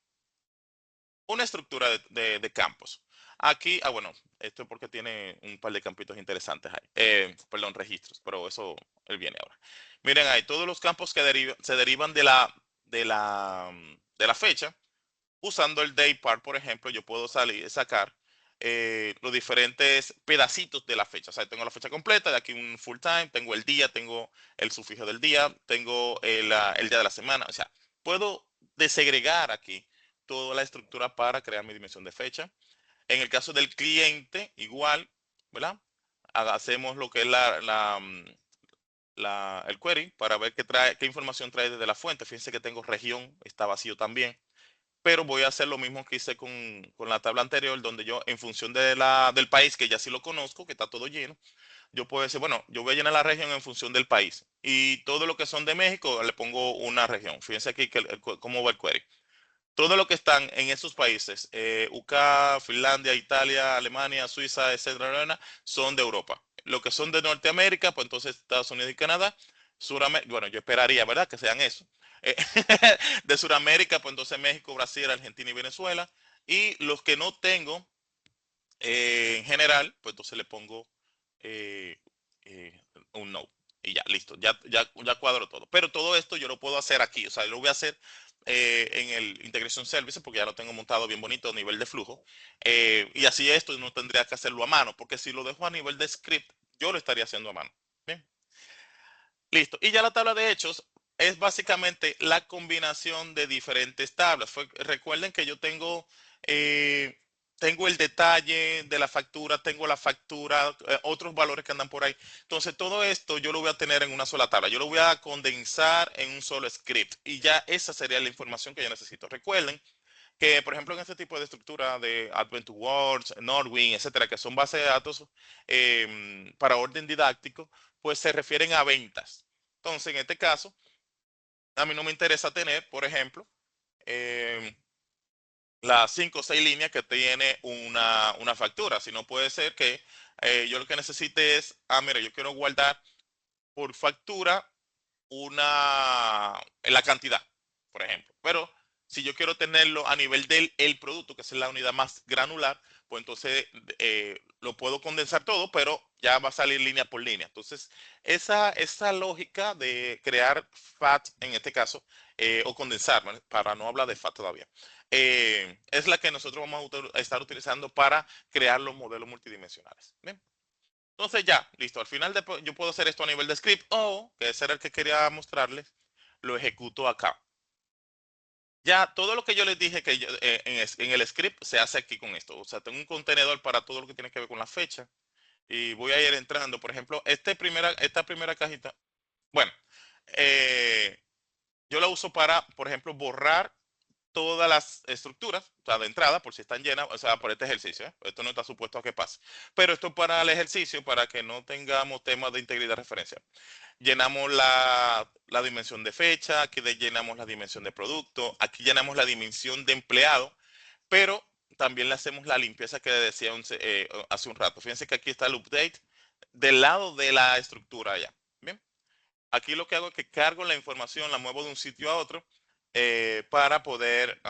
una estructura de campos. Aquí, bueno, esto es porque tiene un par de campitos interesantes ahí. Perdón, registros, pero eso él viene ahora. Miren ahí, todos los campos que se derivan de la fecha, usando el day part, por ejemplo, yo puedo sacar los diferentes pedacitos de la fecha. O sea, tengo la fecha completa, de aquí un full time, tengo el día, tengo el sufijo del día, tengo el día de la semana. O sea, puedo desegregar aquí toda la estructura para crear mi dimensión de fecha. En el caso del cliente, igual, ¿verdad? Hacemos lo que es el query para ver qué información trae desde la fuente. Fíjense que tengo región, está vacío también, pero voy a hacer lo mismo que hice con la tabla anterior, donde yo, en función del país, que ya sí lo conozco, que está todo lleno, yo puedo decir, bueno, yo voy a llenar la región en función del país. Y todo lo que son de México, le pongo una región. Fíjense aquí cómo va el query. Todo lo que están en esos países, UK, Finlandia, Italia, Alemania, Suiza, etcétera, son de Europa. Lo que son de Norteamérica, pues entonces Estados Unidos y Canadá. Suramérica, bueno, yo esperaría, ¿verdad? Que sean eso. Eh, de Sudamérica, pues entonces México, Brasil, Argentina y Venezuela. Y los que no tengo, en general, pues entonces le pongo eh, un no. Y ya, listo, ya cuadro todo. Pero todo esto yo lo puedo hacer aquí, o sea, yo lo voy a hacer en el Integration Services porque ya lo tengo montado bien bonito a nivel de flujo. Y así esto no tendría que hacerlo a mano, porque si lo dejo a nivel de script, yo lo estaría haciendo a mano. Bien, listo. Y ya la tabla de hechos es básicamente la combinación de diferentes tablas. Recuerden que yo eh, tengo el detalle de la factura, tengo la factura, otros valores que andan por ahí. Entonces, todo esto yo lo voy a tener en una sola tabla. Yo lo voy a condensar en un solo script. Y ya esa sería la información que yo necesito. Recuerden que, por ejemplo, en este tipo de estructura de Advent to Words, Nordwing, etcétera, que son bases de datos para orden didáctico, pues se refieren a ventas. Entonces, en este caso, a mí no me interesa tener, por ejemplo, em, las 5 o 6 líneas que tiene una factura, sino puede ser que yo lo que necesite es, mira, yo quiero guardar por factura la cantidad, por ejemplo. Pero si yo quiero tenerlo a nivel del el producto, que es la unidad más granular, pues entonces lo puedo condensar todo, pero ya va a salir línea por línea. Entonces, esa lógica de crear FAT en este caso, o condensar, ¿vale? Para no hablar de FAT todavía, es la que nosotros vamos a estar utilizando para crear los modelos multidimensionales. ¿Bien? Entonces ya, listo. Al final yo puedo hacer esto a nivel de script o, que ese era el que quería mostrarles, lo ejecuto acá. Ya todo lo que yo les dije que en el script se hace aquí con esto. O sea, tengo un contenedor para todo lo que tiene que ver con la fecha. Y voy a ir entrando. Por ejemplo, esta primera cajita. Bueno, eh, yo la uso para, por ejemplo, borrar todas las estructuras, o sea, de entrada, por si están llenas, o sea, por este ejercicio, ¿eh? Esto no está supuesto a que pase. Pero esto para el ejercicio, para que no tengamos temas de integridad de referencia. Llenamos la dimensión de fecha, aquí llenamos la dimensión de producto, aquí llenamos la dimensión de empleado, pero también le hacemos la limpieza que decía hace un rato. Fíjense que aquí está el update del lado de la estructura allá. Bien. Aquí lo que hago es que cargo la información, la muevo de un sitio a otro para poder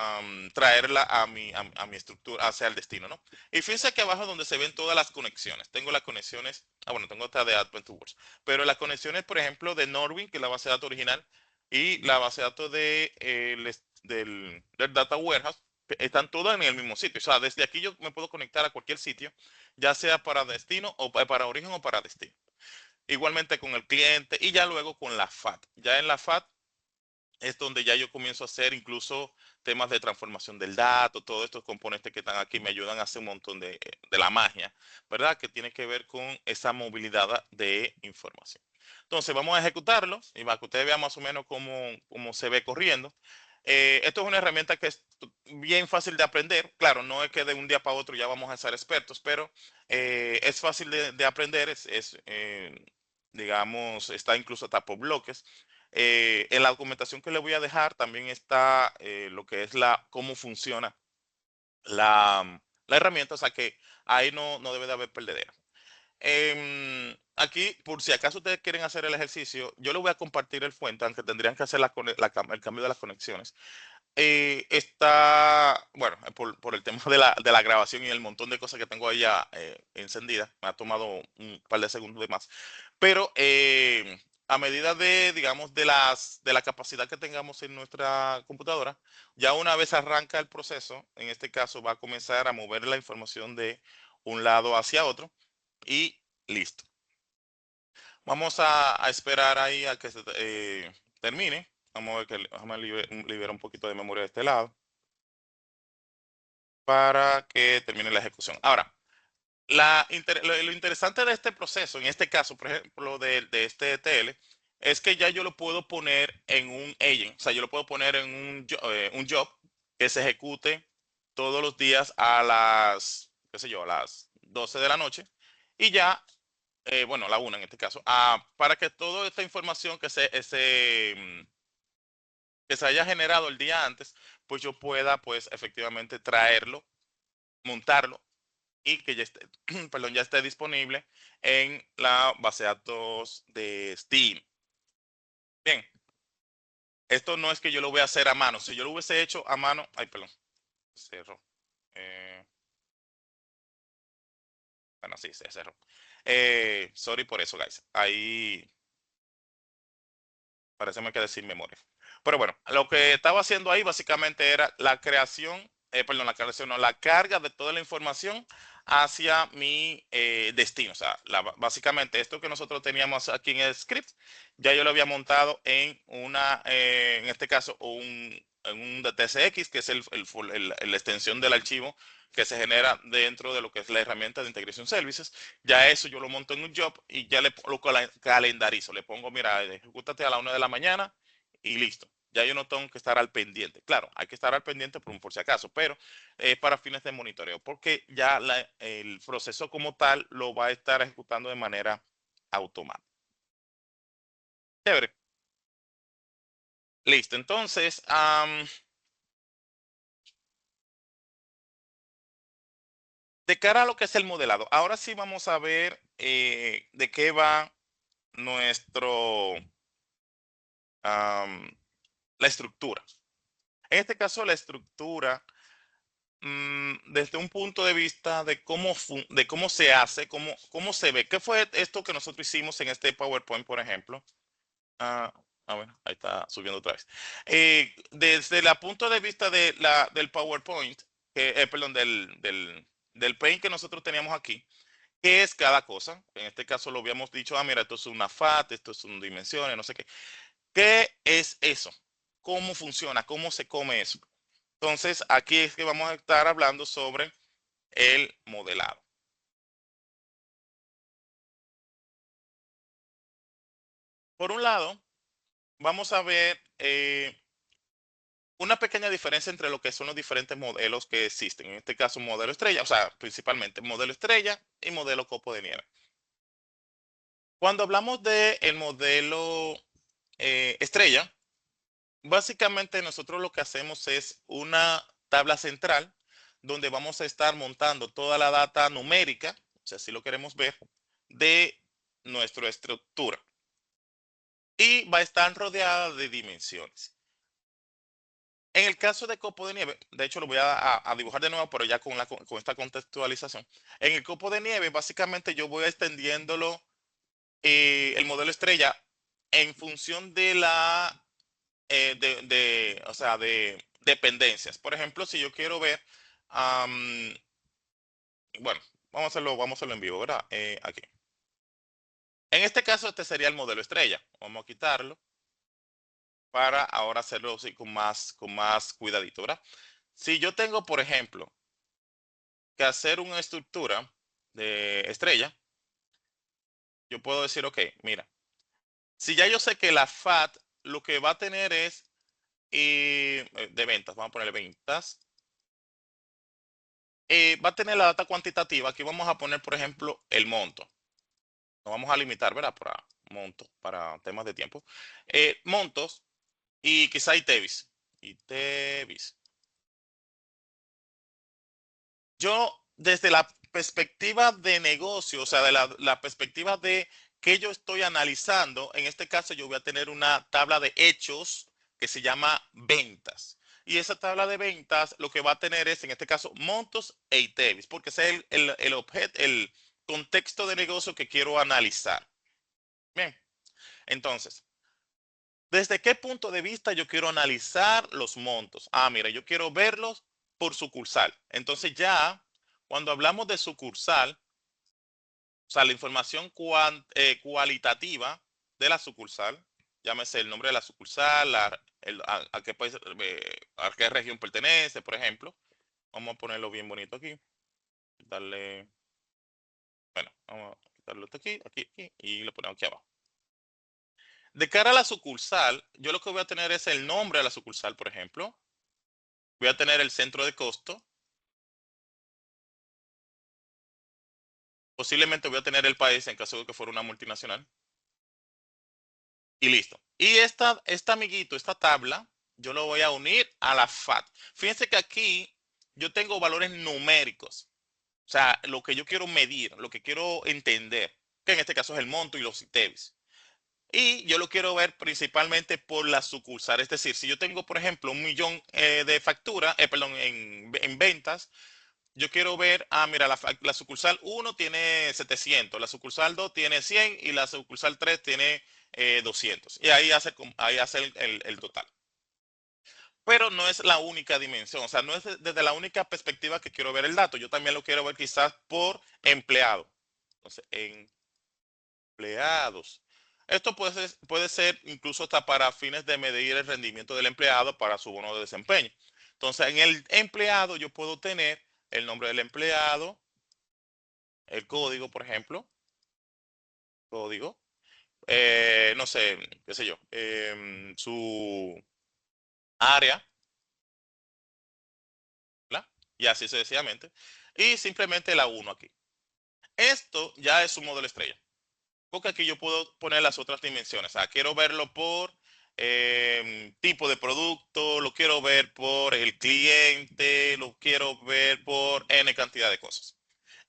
traerla a mi estructura hacia el destino, ¿no? Y fíjense que abajo donde se ven todas las conexiones. Tengo las conexiones, bueno, tengo esta de Advent to Words, pero las conexiones, por ejemplo, de Norwin, que es la base de datos original, y la base de datos del Data Warehouse, están todas en el mismo sitio. O sea, desde aquí yo me puedo conectar a cualquier sitio, ya sea para destino o para origen o para destino. Igualmente con el cliente y ya luego con la FAT. Ya en la FAT es donde ya yo comienzo a hacer incluso temas de transformación del dato, todos estos componentes que están aquí me ayudan a hacer un montón de la magia, ¿verdad? Que tiene que ver con esa movilidad de información. Entonces vamos a ejecutarlo y para que ustedes vean más o menos cómo se ve corriendo. Esto es una herramienta que es bien fácil de aprender. Claro, no es que de un día para otro ya vamos a ser expertos, pero es fácil de aprender, digamos, está incluso hasta por bloques. En la documentación que le voy a dejar también está lo que es cómo funciona la herramienta, o sea que ahí no debe de haber perdedera. Aquí, por si acaso ustedes quieren hacer el ejercicio, yo les voy a compartir el fuente, aunque tendrían que hacer el cambio de las conexiones. Bueno, por el tema de la grabación y el montón de cosas que tengo ahí ya encendidas, me ha tomado un par de segundos de más. Pero a medida digamos, de la capacidad que tengamos en nuestra computadora, ya una vez arranca el proceso, en este caso va a comenzar a mover la información de un lado hacia otro y listo. Vamos a esperar ahí a que se termine. Vamos a ver que déjame liberar un poquito de memoria de este lado para que termine la ejecución. Ahora, lo interesante de este proceso, en este caso, por ejemplo, de este ETL, es que ya yo lo puedo poner en un agent, o sea, yo lo puedo poner en un job que se ejecute todos los días a qué sé yo, a las 12 de la noche y ya, bueno, a la 1 en este caso, para que toda esta información que se haya generado el día antes, pues yo pueda, pues, efectivamente traerlo, montarlo y que ya esté, perdón, ya esté disponible en la base de datos de Steam. Bien, esto no es que yo lo voy a hacer a mano. Si yo lo hubiese hecho a mano, ay, perdón, cerró. Eh, bueno, sí, se cerró. Sorry por eso, guys. Ahí parece me quedé sin memoria. Pero bueno, lo que estaba haciendo ahí básicamente era la creación, perdón, la creación, no, la carga de toda la información hacia mi destino. O sea, básicamente esto que nosotros teníamos aquí en el script, ya yo lo había montado en en este caso, en un DTSX, que es la extensión del archivo que se genera dentro de lo que es la herramienta de Integration Services. Ya eso yo lo monto en un job y ya lo calendarizo. Le pongo, mira, ejecútate a la 1 de la mañana y listo. Ya yo no tengo que estar al pendiente. Claro, hay que estar al pendiente por si acaso, pero para fines de monitoreo, porque ya el proceso como tal lo va a estar ejecutando de manera automática. Chévere. Listo. Entonces, de cara a lo que es el modelado, ahora sí vamos a ver de qué va nuestro, la estructura. En este caso, la estructura, desde un punto de vista de de cómo se hace, cómo se ve. ¿Qué fue esto que nosotros hicimos en este PowerPoint, por ejemplo? Ah, bueno, ahí está subiendo otra vez. Desde el punto de vista del PowerPoint, perdón, del Paint que nosotros teníamos aquí, ¿qué es cada cosa? En este caso lo habíamos dicho, mira, esto es una FAT, esto es un dimensiones, no sé qué. ¿Qué es eso? ¿Cómo funciona? ¿Cómo se come eso? Entonces, aquí es que vamos a estar hablando sobre el modelado. Por un lado, vamos a ver una pequeña diferencia entre lo que son los diferentes modelos que existen. En este caso, modelo estrella, o sea, principalmente modelo estrella y modelo copo de nieve. Cuando hablamos de el modelo estrella, básicamente nosotros lo que hacemos es una tabla central donde vamos a estar montando toda la data numérica, si así lo queremos ver, de nuestra estructura. Y va a estar rodeada de dimensiones. En el caso de copo de nieve, de hecho lo voy a dibujar de nuevo, pero ya con esta contextualización. En el copo de nieve, básicamente yo voy extendiéndolo, el modelo estrella, en función de o sea, de dependencias. Por ejemplo, si yo quiero ver, am, bueno, vamos a hacerlo en vivo, ¿verdad? Aquí. En este caso, este sería el modelo estrella. Vamos a quitarlo para ahora hacerlo así con más cuidadito, ¿verdad? Si yo tengo, por ejemplo, que hacer una estructura de estrella, yo puedo decir, ok, mira, si ya yo sé que la FAT lo que va a tener es de ventas, vamos a ponerle ventas, va a tener la data cuantitativa, aquí vamos a poner, por ejemplo, el monto. Nos vamos a limitar, ¿verdad? Para monto, para temas de tiempo. Montos y quizá ITEVIS. ITEVIS. Yo, desde la perspectiva de negocio, o sea, de la perspectiva de que yo estoy analizando, en este caso yo voy a tener una tabla de hechos que se llama ventas. Y esa tabla de ventas lo que va a tener es, en este caso, montos e ITEVIS, porque ese es el objeto, el contexto de negocio que quiero analizar. Bien, entonces, ¿desde qué punto de vista yo quiero analizar los montos? Mira, yo quiero verlos por sucursal. Entonces ya, cuando hablamos de sucursal, o sea, la información cualitativa de la sucursal, llámese el nombre de la sucursal, a qué país, a qué región pertenece, por ejemplo. Vamos a ponerlo bien bonito aquí. Darle, bueno, vamos a quitarlo aquí, aquí, y lo ponemos aquí abajo. De cara a la sucursal, yo lo que voy a tener es el nombre de la sucursal, por ejemplo. Voy a tener el centro de costo. Posiblemente voy a tener el país en caso de que fuera una multinacional. Y listo. Y esta amiguito, esta tabla, yo lo voy a unir a la FAT. Fíjense que aquí yo tengo valores numéricos. O sea, lo que yo quiero medir, lo que quiero entender, que en este caso es el monto y los ITEVIS. Y yo lo quiero ver principalmente por la sucursal. Es decir, si yo tengo, por ejemplo, 1 millón de factura, perdón, en ventas, yo quiero ver, mira, la sucursal 1 tiene 700, la sucursal 2 tiene 100 y la sucursal 3 tiene 200. Y ahí hace el total. pero no es la única dimensión, o sea, no es desde la única perspectiva que quiero ver el dato, yo también lo quiero ver quizás por empleado. Entonces, empleados. Esto puede ser incluso hasta para fines de medir el rendimiento del empleado para su bono de desempeño. Entonces, en el empleado yo puedo tener el nombre del empleado, el código, por ejemplo, código, no sé, qué sé yo, su área, ¿verdad? Y así sucesivamente. Y simplemente la uno aquí. Esto ya es un modelo estrella. Porque aquí yo puedo poner las otras dimensiones. O sea, quiero verlo por tipo de producto, lo quiero ver por el cliente, lo quiero ver por N cantidad de cosas.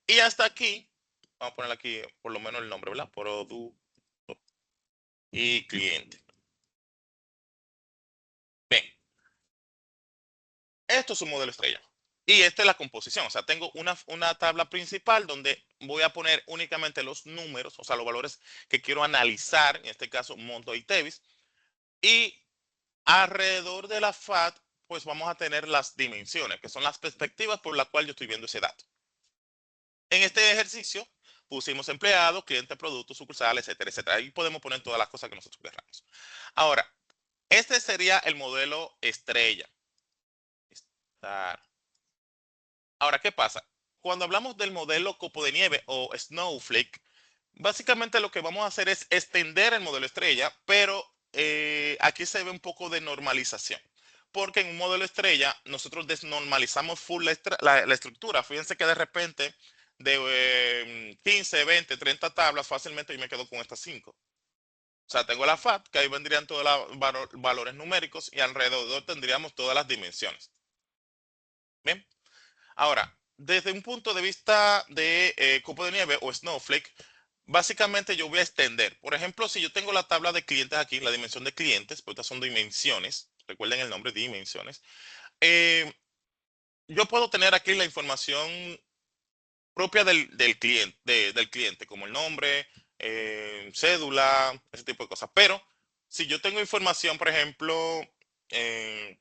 Y hasta aquí, vamos a poner aquí por lo menos el nombre, ¿verdad? Producto y cliente. Bien, esto es un modelo estrella. Y esta es la composición. O sea, tengo una tabla principal donde voy a poner únicamente los números, o sea, los valores que quiero analizar, en este caso, monto y Tevis. Y alrededor de la FAT, pues vamos a tener las dimensiones, que son las perspectivas por las cuales yo estoy viendo ese dato. En este ejercicio pusimos empleado, cliente, producto, sucursal, etcétera, etcétera. Ahí podemos poner todas las cosas que nosotros queramos. Ahora, este sería el modelo estrella. Ahora, ¿qué pasa? Cuando hablamos del modelo copo de nieve o snowflake, básicamente lo que vamos a hacer es extender el modelo estrella, pero aquí se ve un poco de normalización. Porque en un modelo estrella nosotros desnormalizamos full la estructura. Fíjense que de repente de 15, 20, 30 tablas, fácilmente yo me quedo con estas 5. O sea, tengo la FAT, que ahí vendrían todos los valores numéricos y alrededor tendríamos todas las dimensiones. Bien. Ahora, desde un punto de vista de copo de nieve o snowflake, básicamente yo voy a extender. Por ejemplo, si yo tengo la tabla de clientes aquí, la dimensión de clientes, pues estas son dimensiones, recuerden el nombre, dimensiones. eh, yo puedo tener aquí la información propia del cliente, como el nombre, cédula, ese tipo de cosas. Pero si yo tengo información, por ejemplo, eh,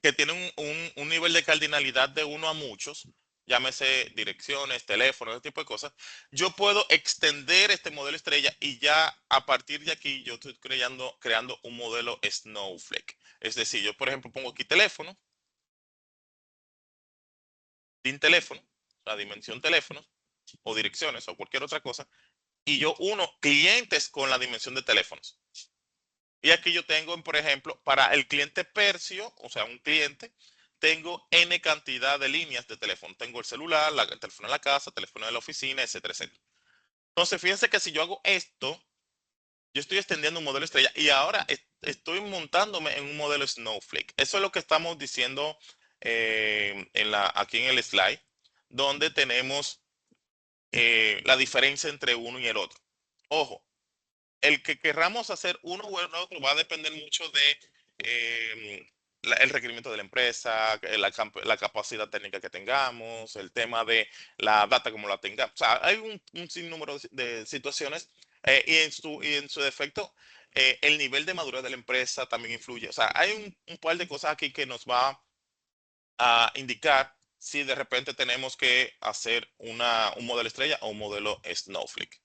que tiene un nivel de cardinalidad de uno a muchos, llámese direcciones, teléfonos, ese tipo de cosas, yo puedo extender este modelo estrella y ya a partir de aquí yo estoy creando un modelo Snowflake. Es decir, yo por ejemplo pongo aquí teléfono, sin teléfono, la dimensión teléfonos o direcciones o cualquier otra cosa, y yo uno clientes con la dimensión de teléfonos. Y aquí yo tengo, por ejemplo, para el cliente Percio, o sea, un cliente, tengo N cantidad de líneas de teléfono. Tengo el celular, el teléfono en la casa, teléfono de la oficina, etcétera, etcétera. Entonces, fíjense que si yo hago esto, yo estoy extendiendo un modelo estrella y ahora estoy montándome en un modelo Snowflake. Eso es lo que estamos diciendo aquí en el slide, donde tenemos la diferencia entre uno y el otro. Ojo, el que querramos hacer uno o el otro va a depender mucho de el requerimiento de la empresa, la capacidad técnica que tengamos, el tema de la data como la tengamos. O sea, hay un sinnúmero de situaciones y en su defecto, el nivel de madurez de la empresa también influye. O sea, hay un par de cosas aquí que nos va a indicar si de repente tenemos que hacer un modelo estrella o un modelo Snowflake.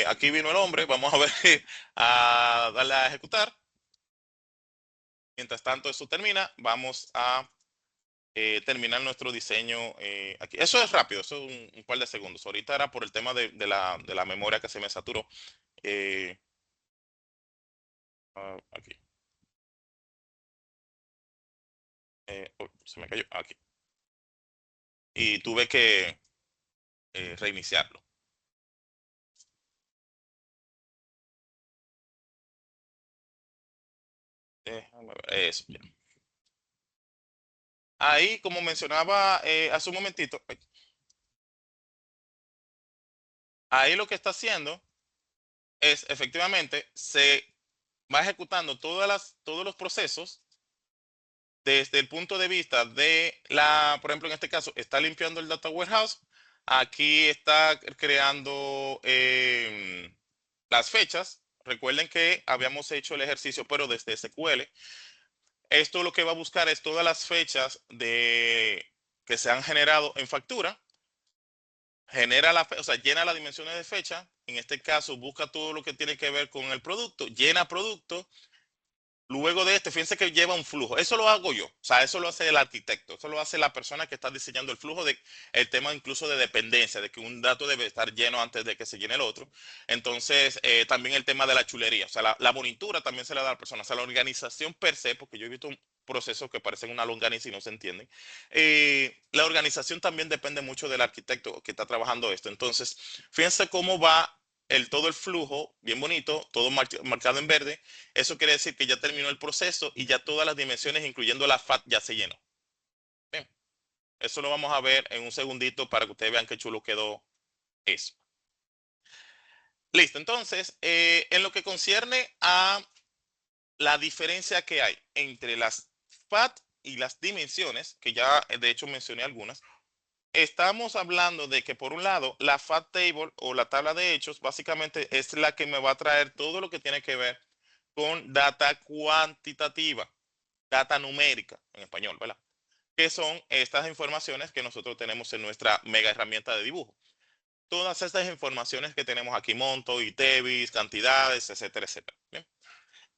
Aquí vino el hombre, vamos a ver, a darle a ejecutar. Mientras tanto eso termina, vamos a terminar nuestro diseño aquí. Eso es rápido, eso es un par de segundos. Ahorita era por el tema de la memoria que se me saturó. Eh, aquí. Se me cayó. Aquí. Y tuve que reiniciarlo. Déjame ver, eso, ya. Ahí, como mencionaba hace un momentito, ahí lo que está haciendo es efectivamente se va ejecutando todos los procesos desde el punto de vista por ejemplo, en este caso, está limpiando el data warehouse, aquí está creando las fechas. Recuerden que habíamos hecho el ejercicio, pero desde SQL. Esto lo que va a buscar es todas las fechas que se han generado en factura, o sea, llena las dimensiones de fecha. En este caso, busca todo lo que tiene que ver con el producto, llena producto. Luego de este, fíjense que lleva un flujo. Eso lo hago yo. O sea, eso lo hace el arquitecto. Eso lo hace la persona que está diseñando el flujo de el tema incluso de dependencia, de que un dato debe estar lleno antes de que se llene el otro. Entonces, también el tema de la chulería. O sea, la bonitura también se le da a la persona. O sea, la organización per se, porque yo he visto un proceso que parecen una longaniza y no se entienden. La organización también depende mucho del arquitecto que está trabajando esto. Entonces, fíjense cómo va todo el flujo, bien bonito, todo marcado en verde. Eso quiere decir que ya terminó el proceso y ya todas las dimensiones, incluyendo la FAT, ya se llenó. Bien, eso lo vamos a ver en un segundito para que ustedes vean qué chulo quedó eso. Listo, entonces, en lo que concierne a la diferencia que hay entre las FAT y las dimensiones, que ya de hecho mencioné algunas, estamos hablando de que por un lado, la FAT table o la tabla de hechos básicamente es la que me va a traer todo lo que tiene que ver con data cuantitativa, data numérica en español, ¿verdad? Que son estas informaciones que nosotros tenemos en nuestra mega herramienta de dibujo. Todas estas informaciones que tenemos aquí, monto, ITEVIS, cantidades, etcétera, etcétera. ¿Bien?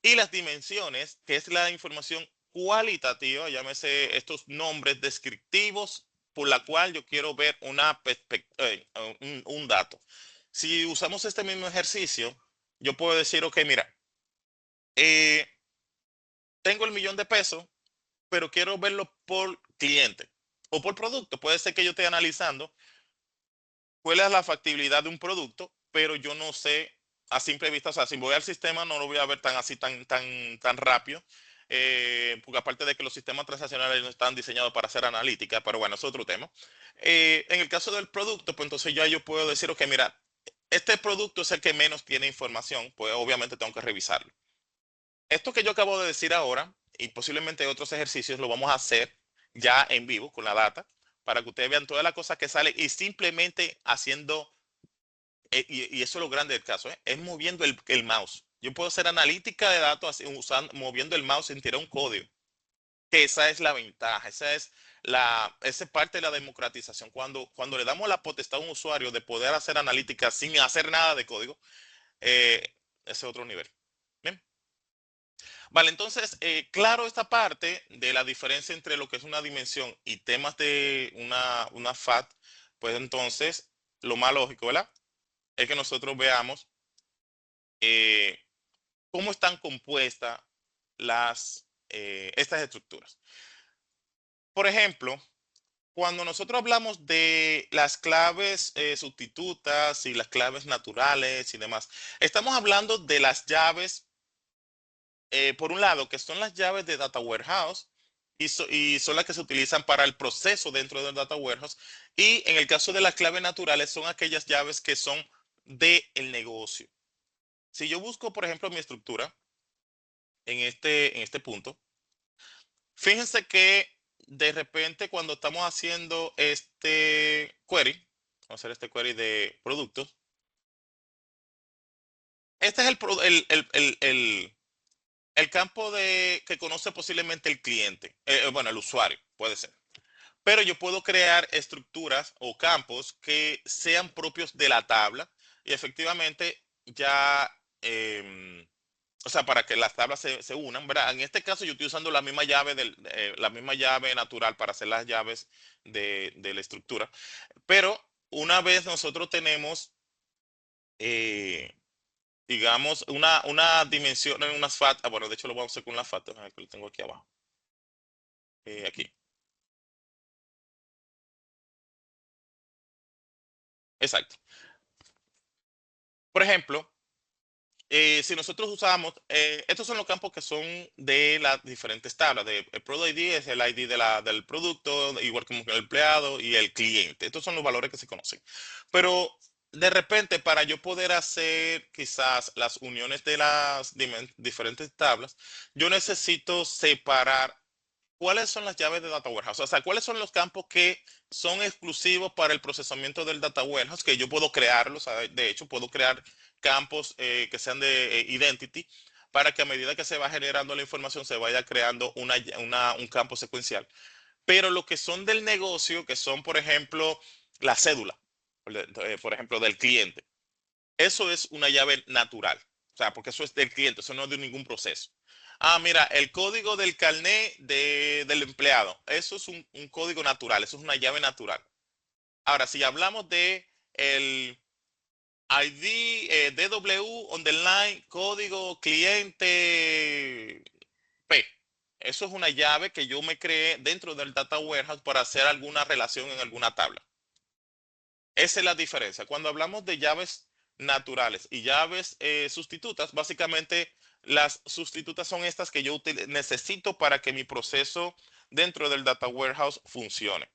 Y las dimensiones, que es la información cualitativa, llámese estos nombres descriptivos por la cual yo quiero ver un dato. Si usamos este mismo ejercicio, yo puedo decir, ok, mira, eh, tengo el millón de pesos, pero quiero verlo por cliente o por producto. Puede ser que yo esté analizando cuál es la factibilidad de un producto, pero yo no sé a simple vista, o sea, si voy al sistema no lo voy a ver tan así, tan rápido, porque aparte de que los sistemas transaccionales no están diseñados para hacer analítica, pero bueno, es otro tema. En el caso del producto, pues entonces ya yo puedo decir, ok, mira, este producto es el que menos tiene información, pues obviamente tengo que revisarlo. Esto que yo acabo de decir ahora y posiblemente otros ejercicios lo vamos a hacer ya en vivo con la data para que ustedes vean todas las cosas que salen y simplemente haciendo, y eso es lo grande del caso, es moviendo el mouse. Yo puedo hacer analítica de datos moviendo el mouse sin tirar un código. Que esa es la ventaja, esa es parte de la democratización. Cuando le damos la potestad a un usuario de poder hacer analítica sin hacer nada de código, ese es otro nivel. Bien. Vale, entonces, claro esta parte de la diferencia entre lo que es una dimensión y temas de una FAT, pues entonces lo más lógico, ¿verdad? Es que nosotros veamos eh, cómo están compuestas estas estructuras. Por ejemplo, cuando nosotros hablamos de las claves sustitutas y las claves naturales y demás, estamos hablando de las llaves por un lado, que son las llaves de Data Warehouse y son las que se utilizan para el proceso dentro del Data Warehouse. Y en el caso de las claves naturales, son aquellas llaves que son del negocio. Si yo busco, por ejemplo, mi estructura en este punto, fíjense que de repente cuando estamos haciendo este query, vamos a hacer este query de productos, este es el campo que conoce posiblemente el cliente, bueno, el usuario, puede ser. Pero yo puedo crear estructuras o campos que sean propios de la tabla y efectivamente ya, o sea, para que las tablas se unan, ¿verdad? En este caso yo estoy usando la misma llave natural para hacer las llaves de la estructura. Pero una vez nosotros tenemos, eh, digamos, una dimensión en unas FAT, bueno, de hecho lo vamos a hacer con la FAT, que lo tengo aquí abajo, aquí, exacto. Por ejemplo, si nosotros usamos, estos son los campos que son de las diferentes tablas. El Product ID es el ID del producto, igual como el empleado y el cliente. Estos son los valores que se conocen. Pero de repente, para yo poder hacer quizás las uniones de las diferentes tablas, yo necesito separar cuáles son las llaves de Data Warehouse. O sea, cuáles son los campos que son exclusivos para el procesamiento del Data Warehouse, que yo puedo crearlos. De hecho, puedo crear campos que sean de identity, para que a medida que se va generando la información se vaya creando un campo secuencial. Pero lo que son del negocio, que son, por ejemplo, la cédula, por ejemplo, del cliente, eso es una llave natural. O sea, porque eso es del cliente, eso no es de ningún proceso. Ah, mira, el código del carnet del empleado, eso es un código natural, eso es una llave natural. Ahora, si hablamos de el ID, DW, underline, código cliente P. Eso es una llave que yo me creé dentro del Data Warehouse para hacer alguna relación en alguna tabla. Esa es la diferencia. Cuando hablamos de llaves naturales y llaves sustitutas, básicamente las sustitutas son estas que yo necesito para que mi proceso dentro del Data Warehouse funcione.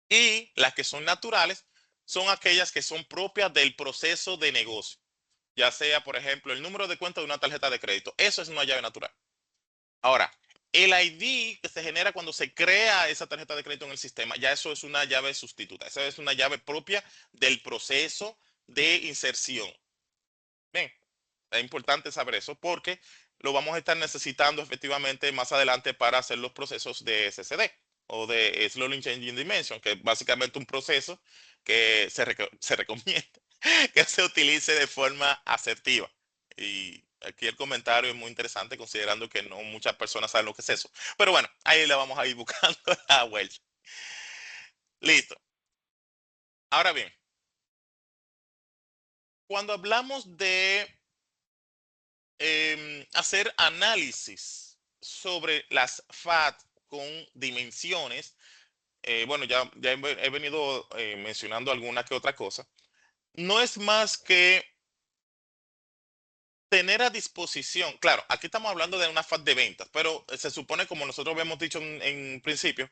Y las que son naturales son aquellas que son propias del proceso de negocio. Ya sea, por ejemplo, el número de cuenta de una tarjeta de crédito. Eso es una llave natural. Ahora, el ID que se genera cuando se crea esa tarjeta de crédito en el sistema, ya eso es una llave sustituta. Esa es una llave propia del proceso de inserción. Bien, es importante saber eso porque lo vamos a estar necesitando efectivamente más adelante para hacer los procesos de SSD o de Slowly Changing Dimension, que es básicamente un proceso que se recomienda que se utilice de forma asertiva. Y aquí el comentario es muy interesante considerando que no muchas personas saben lo que es eso. Pero bueno, ahí le vamos a ir buscando la vuelta. Listo. Ahora bien, cuando hablamos de hacer análisis sobre las FAT con dimensiones, bueno, ya he venido mencionando alguna que otra cosa, no es más que tener a disposición, claro, aquí estamos hablando de una FAT de ventas, pero se supone, como nosotros habíamos dicho en principio,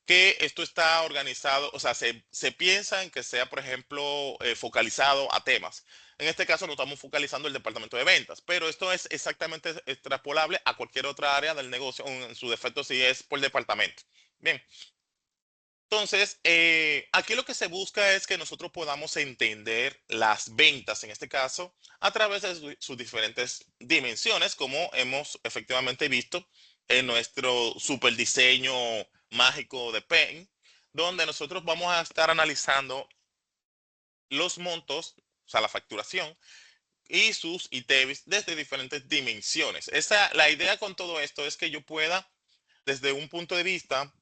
que esto está organizado, o sea, se piensa en que sea, por ejemplo, focalizado a temas. En este caso no estamos focalizando el departamento de ventas, pero esto es exactamente extrapolable a cualquier otra área del negocio, o en su defecto si es por departamento. Bien, entonces, aquí lo que se busca es que nosotros podamos entender las ventas, en este caso, a través de sus diferentes dimensiones, como hemos efectivamente visto en nuestro super diseño mágico de Paint, donde nosotros vamos a estar analizando los montos, o sea, la facturación y sus ITEVIS desde diferentes dimensiones. La idea con todo esto es que yo pueda, desde un punto de vista,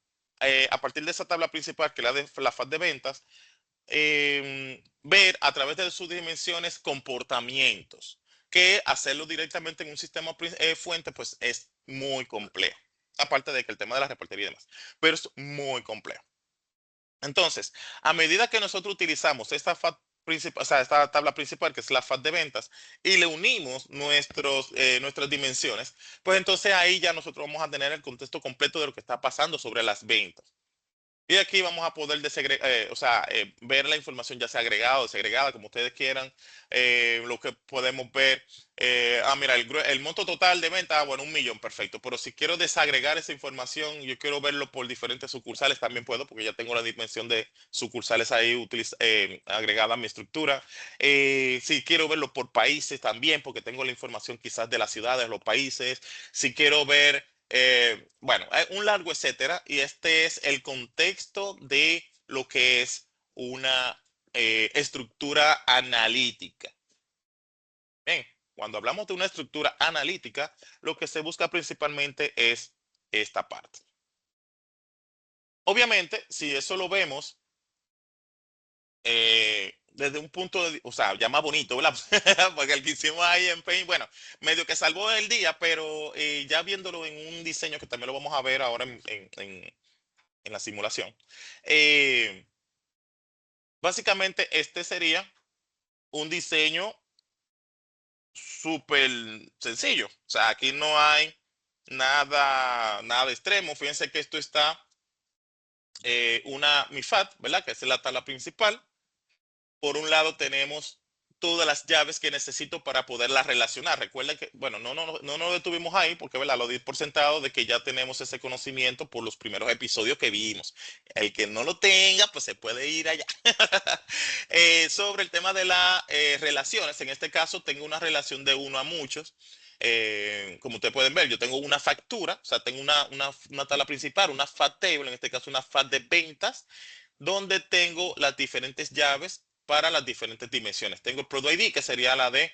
a partir de esa tabla principal, que es la FAT de ventas, ver a través de sus dimensiones comportamientos, que hacerlo directamente en un sistema fuente, pues es muy complejo. Aparte de que el tema de la reportería y demás, pero es muy complejo. Entonces, a medida que nosotros utilizamos esta FAT principal, o sea, esta tabla principal, que es la FAT de ventas, y le unimos nuestras dimensiones, pues entonces ahí ya nosotros vamos a tener el contexto completo de lo que está pasando sobre las ventas. Y aquí vamos a poder o sea, ver la información ya sea agregada o desagregada, como ustedes quieran. Lo que podemos ver, mira, el monto total de venta, bueno, 1 millón, perfecto. Pero si quiero desagregar esa información, yo quiero verlo por diferentes sucursales, también puedo, porque ya tengo la dimensión de sucursales ahí agregada a mi estructura. Si quiero verlo por países también, porque tengo la información quizás de las ciudades, los países. Si quiero ver bueno, un largo etcétera, y este es el contexto de lo que es una estructura analítica. Bien, cuando hablamos de una estructura analítica, lo que se busca principalmente es esta parte. Obviamente, si eso lo vemos desde un punto de, o sea, ya más bonito, ¿verdad? Porque el que hicimos ahí en Paint, bueno, medio que salvó el día, pero ya viéndolo en un diseño que también lo vamos a ver ahora en la simulación. Eh, Básicamente, este sería un diseño súper sencillo. O sea, aquí no hay nada extremo. Fíjense que esto está una MIFAT, ¿verdad? Que es la tabla principal. Por un lado tenemos todas las llaves que necesito para poderlas relacionar. Recuerden que, bueno, no nos detuvimos ahí porque, ¿verdad? Lo di por sentado de que ya tenemos ese conocimiento por los primeros episodios que vimos. El que no lo tenga, pues se puede ir allá. Sobre el tema de las relaciones, en este caso tengo una relación de uno a muchos. como ustedes pueden ver, yo tengo una factura, o sea, tengo una tabla principal, una FAT table, en este caso una FAT de ventas, donde tengo las diferentes llaves para las diferentes dimensiones. Tengo el Product ID, que sería la de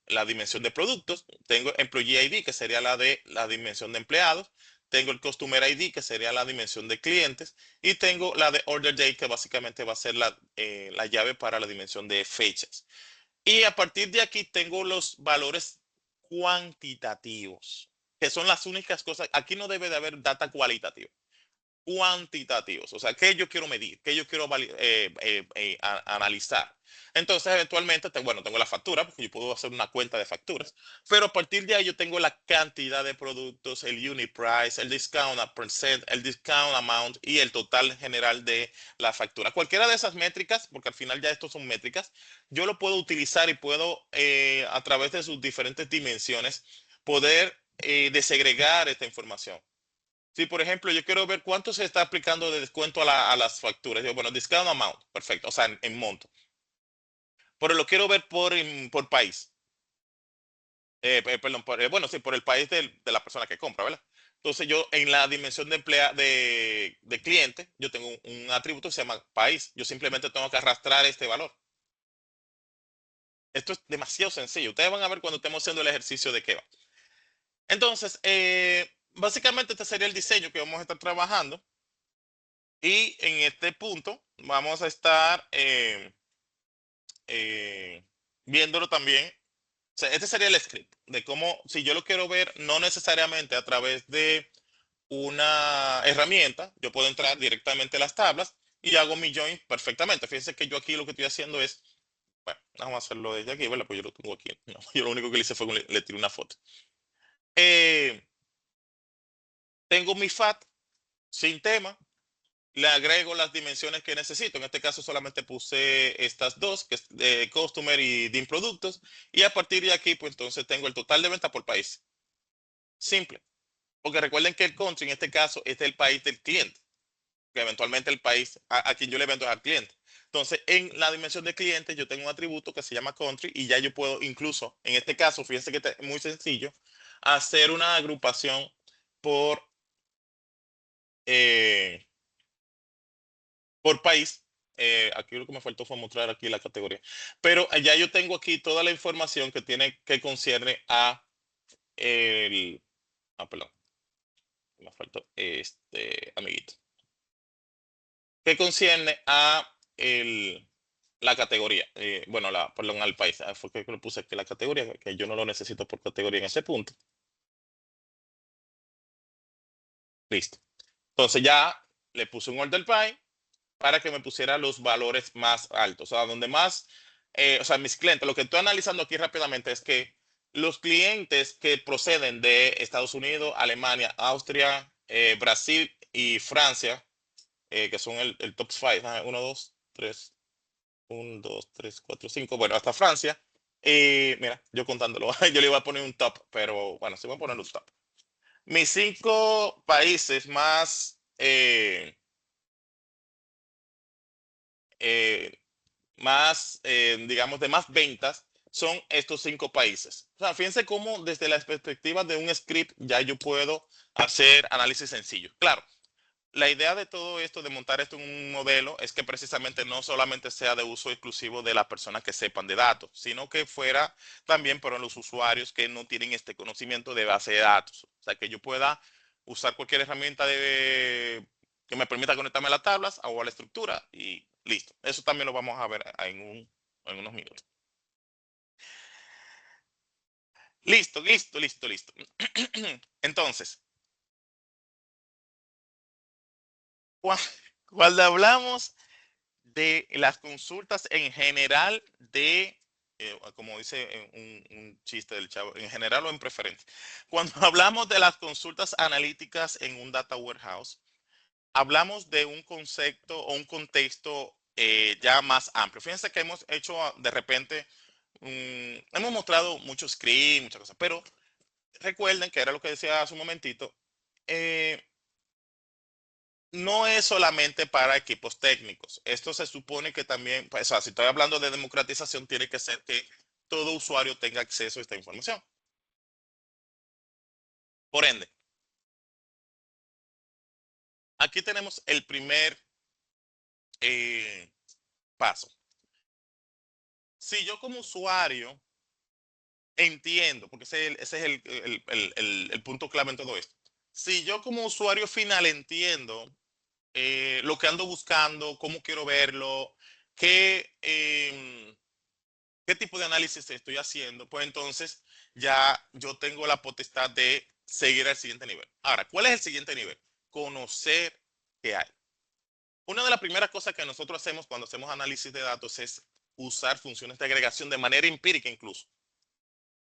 la dimensión de productos. Tengo Employee ID, que sería la de la dimensión de empleados. Tengo el Customer ID, que sería la dimensión de clientes. Y tengo la de Order Date, que básicamente va a ser la llave para la dimensión de fechas. Y a partir de aquí tengo los valores cuantitativos, que son las únicas cosas. Aquí no debe de haber data cualitativa, cuantitativos, o sea, qué yo quiero medir, qué yo quiero analizar. Entonces, eventualmente, bueno, tengo la factura, porque yo puedo hacer una cuenta de facturas, pero a partir de ahí yo tengo la cantidad de productos, el unit price, el discount percent, el discount amount y el total general de la factura. Cualquiera de esas métricas, porque al final ya estos son métricas, yo lo puedo utilizar y puedo, a través de sus diferentes dimensiones, poder desegregar esta información. Si, por ejemplo, yo quiero ver cuánto se está aplicando de descuento a las facturas. Digo, bueno, discount amount, perfecto, o sea, en monto. Pero lo quiero ver por país. Perdón, bueno, sí, por el país de la persona que compra, ¿verdad? Entonces yo en la dimensión de cliente, yo tengo un atributo que se llama país. Yo simplemente tengo que arrastrar este valor. Esto es demasiado sencillo. Ustedes van a ver cuando estemos haciendo el ejercicio de qué va. Entonces, básicamente este sería el diseño que vamos a estar trabajando. Y en este punto vamos a estar eh, viéndolo también. O sea, este sería el script de cómo, si yo lo quiero ver, no necesariamente a través de una herramienta, yo puedo entrar directamente a las tablas y hago mi join perfectamente. Fíjense que yo aquí lo que estoy haciendo es, bueno, vamos a hacerlo desde aquí, ¿verdad? Pues yo lo tengo aquí. No, yo lo único que le hice fue que le tiré una foto. Eh, Tengo mi FAT sin tema. Le agrego las dimensiones que necesito. En este caso solamente puse estas dos, que es de Customer y DIN Productos. Y a partir de aquí, pues entonces tengo el total de venta por país. Simple. Porque recuerden que el country en este caso es el país del cliente. Que eventualmente el país a quien yo le vendo es al cliente. Entonces, en la dimensión de cliente, yo tengo un atributo que se llama country y ya yo puedo incluso, en este caso, fíjense que es muy sencillo, hacer una agrupación por, eh, por país. Aquí lo que me faltó fue mostrar aquí la categoría. Pero ya yo tengo aquí toda la información que concierne a el. Ah, perdón. Me faltó este amiguito. Que concierne a la categoría. Bueno, perdón, al país. Fue que lo puse aquí la categoría, que yo no lo necesito por categoría en ese punto. Listo. Entonces ya le puse un order by para que me pusiera los valores más altos, o sea, donde más, o sea, mis clientes, lo que estoy analizando aquí rápidamente es que los clientes que proceden de Estados Unidos, Alemania, Austria, Brasil y Francia, que son el top 5, 1, 2, 3, 1, 2, 3, 4, 5, bueno, hasta Francia. Mira, yo contándolo, yo le iba a poner un top, pero bueno, sí voy a poner un top. Mis 5 países más, eh, digamos, de más ventas son estos 5 países. O sea, fíjense cómo desde la perspectiva de un script ya yo puedo hacer análisis sencillo. Claro, la idea de todo esto, de montar esto en un modelo, es que precisamente no solamente sea de uso exclusivo de las personas que sepan de datos, sino que fuera también para los usuarios que no tienen este conocimiento de base de datos. O sea, que yo pueda usar cualquier herramienta que me permita conectarme a las tablas o a la estructura y listo. Eso también lo vamos a ver en unos minutos. Listo, listo, listo, listo. Entonces, cuando hablamos de las consultas en general como dice un chiste del chavo, en general o en preferencia. Cuando hablamos de las consultas analíticas en un data warehouse, hablamos de un concepto o un contexto ya más amplio. Fíjense que hemos hecho de repente, hemos mostrado muchos scripts, muchas cosas, pero recuerden que era lo que decía hace un momentito, eh, no es solamente para equipos técnicos. Esto se supone que también, pues, o sea, si estoy hablando de democratización, tiene que ser que todo usuario tenga acceso a esta información. Por ende, aquí tenemos el primer eh, paso. Si yo como usuario entiendo, porque ese es el punto clave en todo esto. Si yo como usuario final entiendo lo que ando buscando, cómo quiero verlo, qué, qué tipo de análisis estoy haciendo, pues entonces ya yo tengo la potestad de seguir al siguiente nivel. Ahora, ¿cuál es el siguiente nivel? Conocer qué hay. Una de las primeras cosas que nosotros hacemos cuando hacemos análisis de datos es usar funciones de agregación de manera empírica incluso.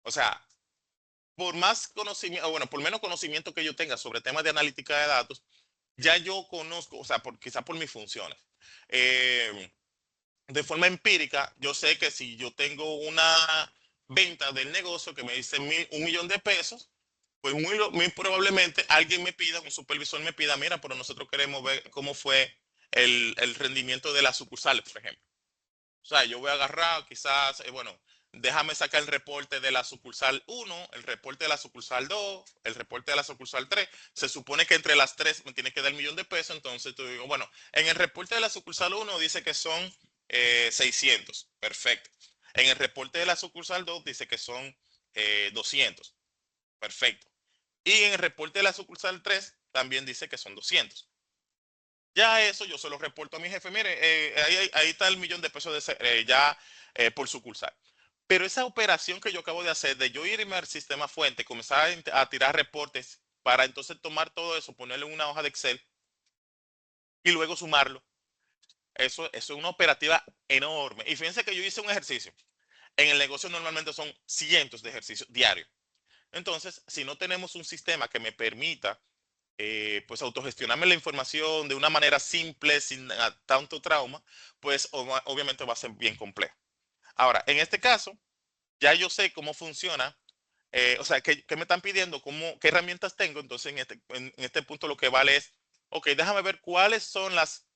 O sea, por más conocimiento, bueno, por menos conocimiento que yo tenga sobre temas de analítica de datos, ya yo conozco, o sea, quizá por mis funciones. Eh, de forma empírica, yo sé que si yo tengo una venta del negocio que me dice 1 millón de pesos, pues muy probablemente alguien me pida, un supervisor me pida, mira, pero nosotros queremos ver cómo fue el rendimiento de las sucursales, por ejemplo. O sea, yo voy a agarrar quizás, bueno, déjame sacar el reporte de la sucursal 1, el reporte de la sucursal 2, el reporte de la sucursal 3. Se supone que entre las tres me tiene que dar 1 millón de pesos, entonces tú digo, bueno, en el reporte de la sucursal 1 dice que son 600, perfecto. En el reporte de la sucursal 2 dice que son 200, perfecto. Y en el reporte de la sucursal 3 también dice que son 200. Ya eso yo se lo reporto a mi jefe. Mire, ahí está el 1 millón de pesos ya por sucursal. Pero esa operación que yo acabo de hacer, de yo irme al sistema fuente, comenzar a tirar reportes para entonces tomar todo eso, ponerlo en una hoja de Excel y luego sumarlo, eso es una operativa enorme. Y fíjense que yo hice un ejercicio. En el negocio normalmente son cientos de ejercicios diarios. Entonces, si no tenemos un sistema que me permita pues autogestionarme la información de una manera simple, sin tanto trauma, pues obviamente va a ser bien complejo. Ahora, en este caso, ya yo sé cómo funciona, o sea, qué me están pidiendo, qué herramientas tengo, entonces en este punto lo que vale es, ok, déjame ver cuáles son las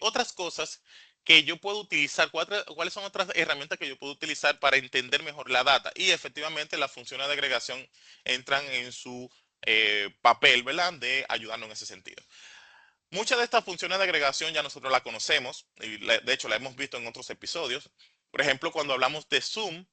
otras cosas que yo puedo utilizar, cuáles son otras herramientas que yo puedo utilizar para entender mejor la data. Y efectivamente las funciones de agregación entran en su papel, ¿verdad? De ayudarnos en ese sentido. Muchas de estas funciones de agregación ya nosotros las conocemos, y de hecho la hemos visto en otros episodios. Por ejemplo, cuando hablamos de sum,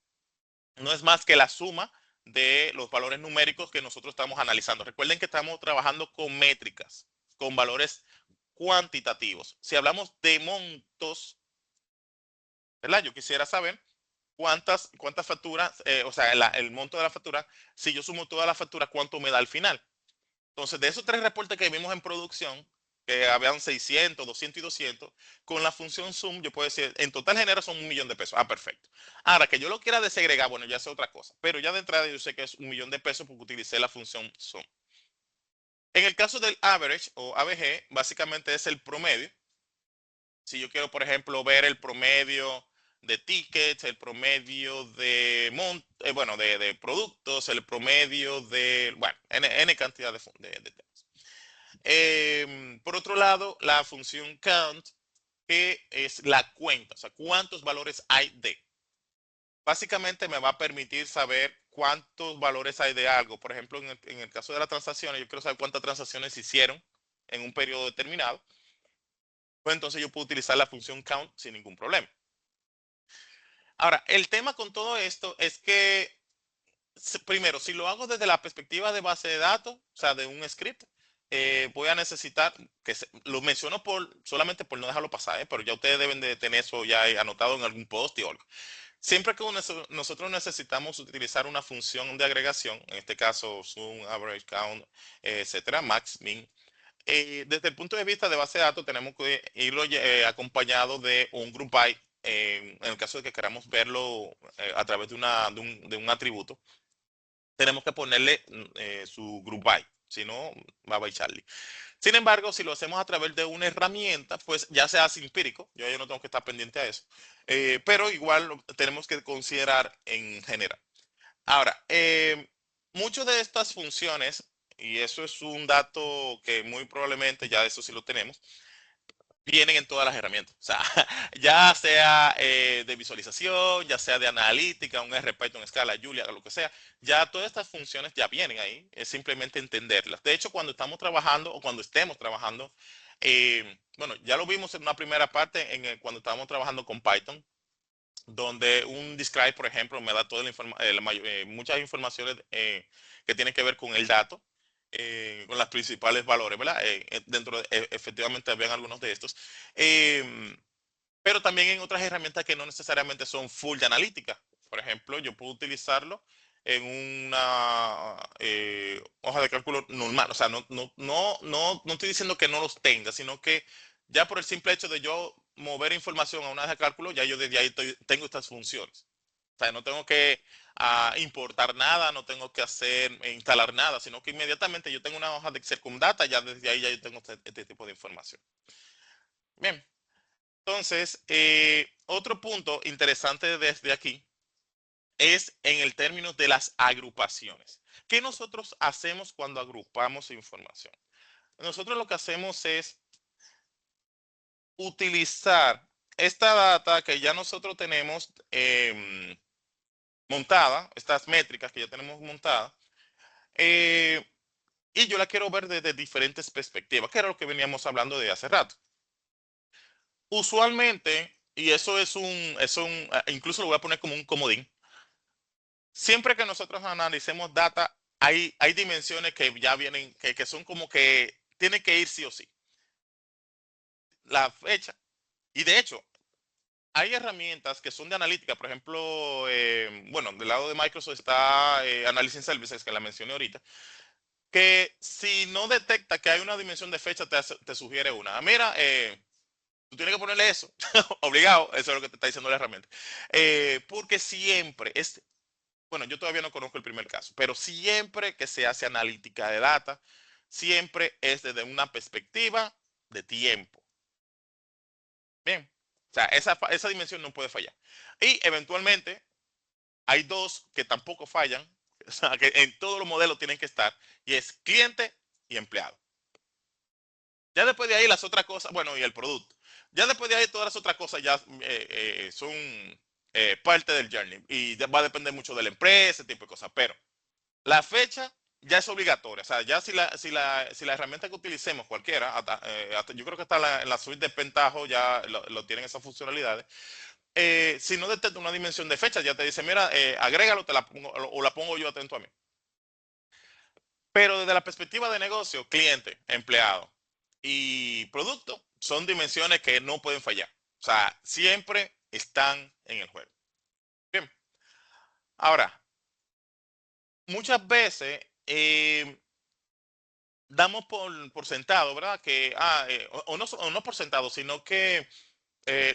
no es más que la suma de los valores numéricos que nosotros estamos analizando. Recuerden que estamos trabajando con métricas, con valores cuantitativos. Si hablamos de montos, ¿verdad? Yo quisiera saber cuántas facturas, o sea, el monto de la factura, si yo sumo toda la factura, ¿cuánto me da al final? Entonces, de esos tres reportes que vimos en producción, que habían 600, 200 y 200, con la función sum, yo puedo decir, en total genera son 1 millón de pesos. Ah, perfecto. Ahora, que yo lo quiera desegregar, bueno, ya es otra cosa. Pero ya de entrada yo sé que es 1 millón de pesos porque utilicé la función sum. En el caso del average o ABG, básicamente es el promedio. Si yo quiero, por ejemplo, ver el promedio de tickets, el promedio de, bueno, de productos, el promedio de, bueno, N cantidad de temas. Por otro lado, la función count, que es la cuenta, o sea, cuántos valores hay de. Básicamente me va a permitir saber cuántos valores hay de algo. Por ejemplo, en el caso de las transacciones, yo quiero saber cuántas transacciones se hicieron en un periodo determinado. Pues entonces yo puedo utilizar la función count sin ningún problema. Ahora, el tema con todo esto es que, primero, si lo hago desde la perspectiva de base de datos, o sea, de un script, voy a necesitar, lo menciono solamente por no dejarlo pasar, pero ya ustedes deben de tener eso ya anotado en algún post o algo. Siempre que nosotros necesitamos utilizar una función de agregación, en este caso sum, average, count, etcétera, max, min, desde el punto de vista de base de datos, tenemos que irlo acompañado de un group by, en el caso de que queramos verlo a través de un atributo, tenemos que ponerle su group by, si no, va by Charlie. Sin embargo, si lo hacemos a través de una herramienta, pues ya se hace empírico, yo no tengo que estar pendiente a eso, pero igual lo tenemos que considerar en general. Ahora, muchas de estas funciones, y eso es un dato que muy probablemente ya eso sí lo tenemos, vienen en todas las herramientas. O sea, ya sea de visualización, ya sea de analítica, un R, Python, Scala, Julia, lo que sea, ya todas estas funciones ya vienen ahí. Es simplemente entenderlas. De hecho, cuando estamos trabajando o cuando estemos trabajando, bueno, ya lo vimos en una primera parte cuando estábamos trabajando con Python, donde un describe, por ejemplo, me da toda muchas informaciones que tienen que ver con el dato, con los principales valores, ¿verdad? Efectivamente, habían algunos de estos. Eh, pero también en otras herramientas que no necesariamente son full de analítica. Por ejemplo, yo puedo utilizarlo en una hoja de cálculo normal. O sea, no estoy diciendo que no los tenga, sino que ya por el simple hecho de yo mover información a una hoja de cálculo, ya yo desde ahí tengo estas funciones. O sea, no tengo que importar nada, no tengo que instalar nada, sino que inmediatamente yo tengo una hoja de Excel con data, ya desde ahí ya yo tengo este tipo de información. Bien. Entonces, otro punto interesante desde aquí es en el término de las agrupaciones. ¿Qué nosotros hacemos cuando agrupamos información? Nosotros lo que hacemos es utilizar esta data que ya nosotros tenemos montada, estas métricas que ya tenemos montadas, eh, y yo la quiero ver desde diferentes perspectivas, que era lo que veníamos hablando de hace rato. Usualmente, y eso incluso lo voy a poner como un comodín. Siempre que nosotros analicemos data, hay dimensiones que ya vienen, que son como que tienen que ir sí o sí. La fecha. Y de hecho, hay herramientas que son de analítica. Por ejemplo, bueno, del lado de Microsoft está Analysis Services, que la mencioné ahorita, que si no detecta que hay una dimensión de fecha, te sugiere una. Mira, tú tienes que ponerle eso, obligado, eso es lo que te está diciendo la herramienta. Porque siempre es bueno, yo todavía no conozco el primer caso, pero siempre que se hace analítica de data, siempre es desde una perspectiva de tiempo. Bien, o sea, esa dimensión no puede fallar. Y eventualmente hay dos que tampoco fallan, o sea, que en todos los modelos tienen que estar, y es cliente y empleado. Ya después de ahí las otras cosas, bueno, y el producto. Ya después de ahí todas las otras cosas ya son parte del journey y va a depender mucho de la empresa, ese tipo de cosas, pero la fecha ya es obligatoria. O sea, ya si la herramienta que utilicemos, cualquiera, yo creo que está en la suite de Pentaho, ya lo tienen esas funcionalidades. Si no detecta una dimensión de fecha, ya te dice, mira, agrégalo, te la pongo, o la pongo yo atento a mí. Pero desde la perspectiva de negocio, cliente, empleado y producto, son dimensiones que no pueden fallar. O sea, siempre están en el juego. Bien. Ahora, muchas veces damos por sentado, ¿verdad? Que, o no por sentado, sino que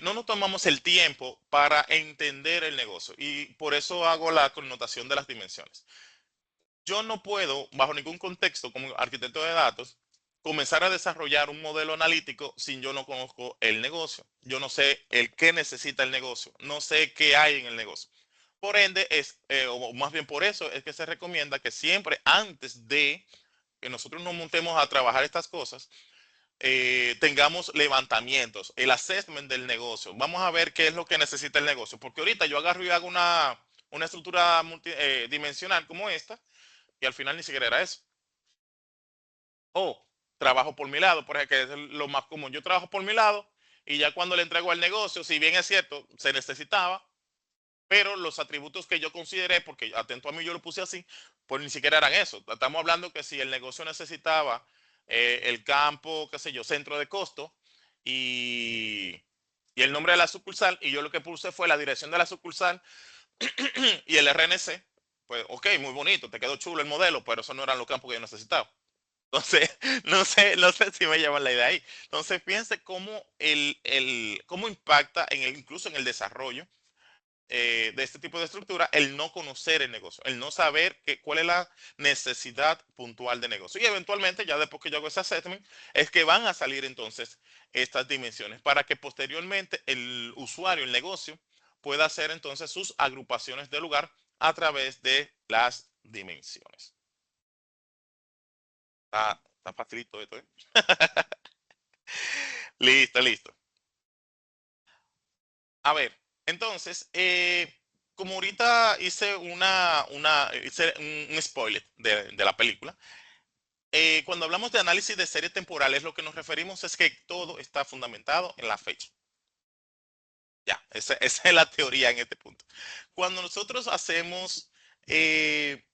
no nos tomamos el tiempo para entender el negocio. Y por eso hago la connotación de las dimensiones. Yo no puedo, bajo ningún contexto, como arquitecto de datos, comenzar a desarrollar un modelo analítico sin yo no conozco el negocio. Yo no sé el qué necesita el negocio, no sé qué hay en el negocio. Por ende, o más bien por eso, es que se recomienda que siempre antes de que nosotros nos montemos a trabajar estas cosas, tengamos levantamientos, el assessment del negocio. Vamos a ver qué es lo que necesita el negocio. Porque ahorita yo agarro y hago una estructura dimensional como esta y al final ni siquiera era eso. O trabajo por mi lado, por ejemplo, que es lo más común. Yo trabajo por mi lado y ya cuando le entrego al negocio, si bien es cierto, se necesitaba, pero los atributos que yo consideré, porque atento a mí yo lo puse así, pues ni siquiera eran eso. Estamos hablando que si el negocio necesitaba el campo, qué sé yo, centro de costo y, y el nombre de la sucursal, y yo lo que puse fue la dirección de la sucursal y el RNC, pues ok, muy bonito, te quedó chulo el modelo, pero eso no eran los campos que yo necesitaba. Entonces, no sé si me llevan la idea ahí. Entonces, fíjense cómo cómo impacta incluso en el desarrollo de este tipo de estructura, el no conocer el negocio, el no saber cuál es la necesidad puntual de negocio. Y eventualmente, ya después que yo hago ese assessment, es que van a salir entonces estas dimensiones para que posteriormente el usuario, el negocio, pueda hacer entonces sus agrupaciones de lugar a través de las dimensiones. Está facilito esto, ¿eh? Listo, listo. A ver, entonces, como ahorita hice hice un spoiler de la película, cuando hablamos de análisis de series temporales, lo que nos referimos es que todo está fundamentado en la fecha. Ya, esa es la teoría en este punto. Cuando nosotros hacemos eh,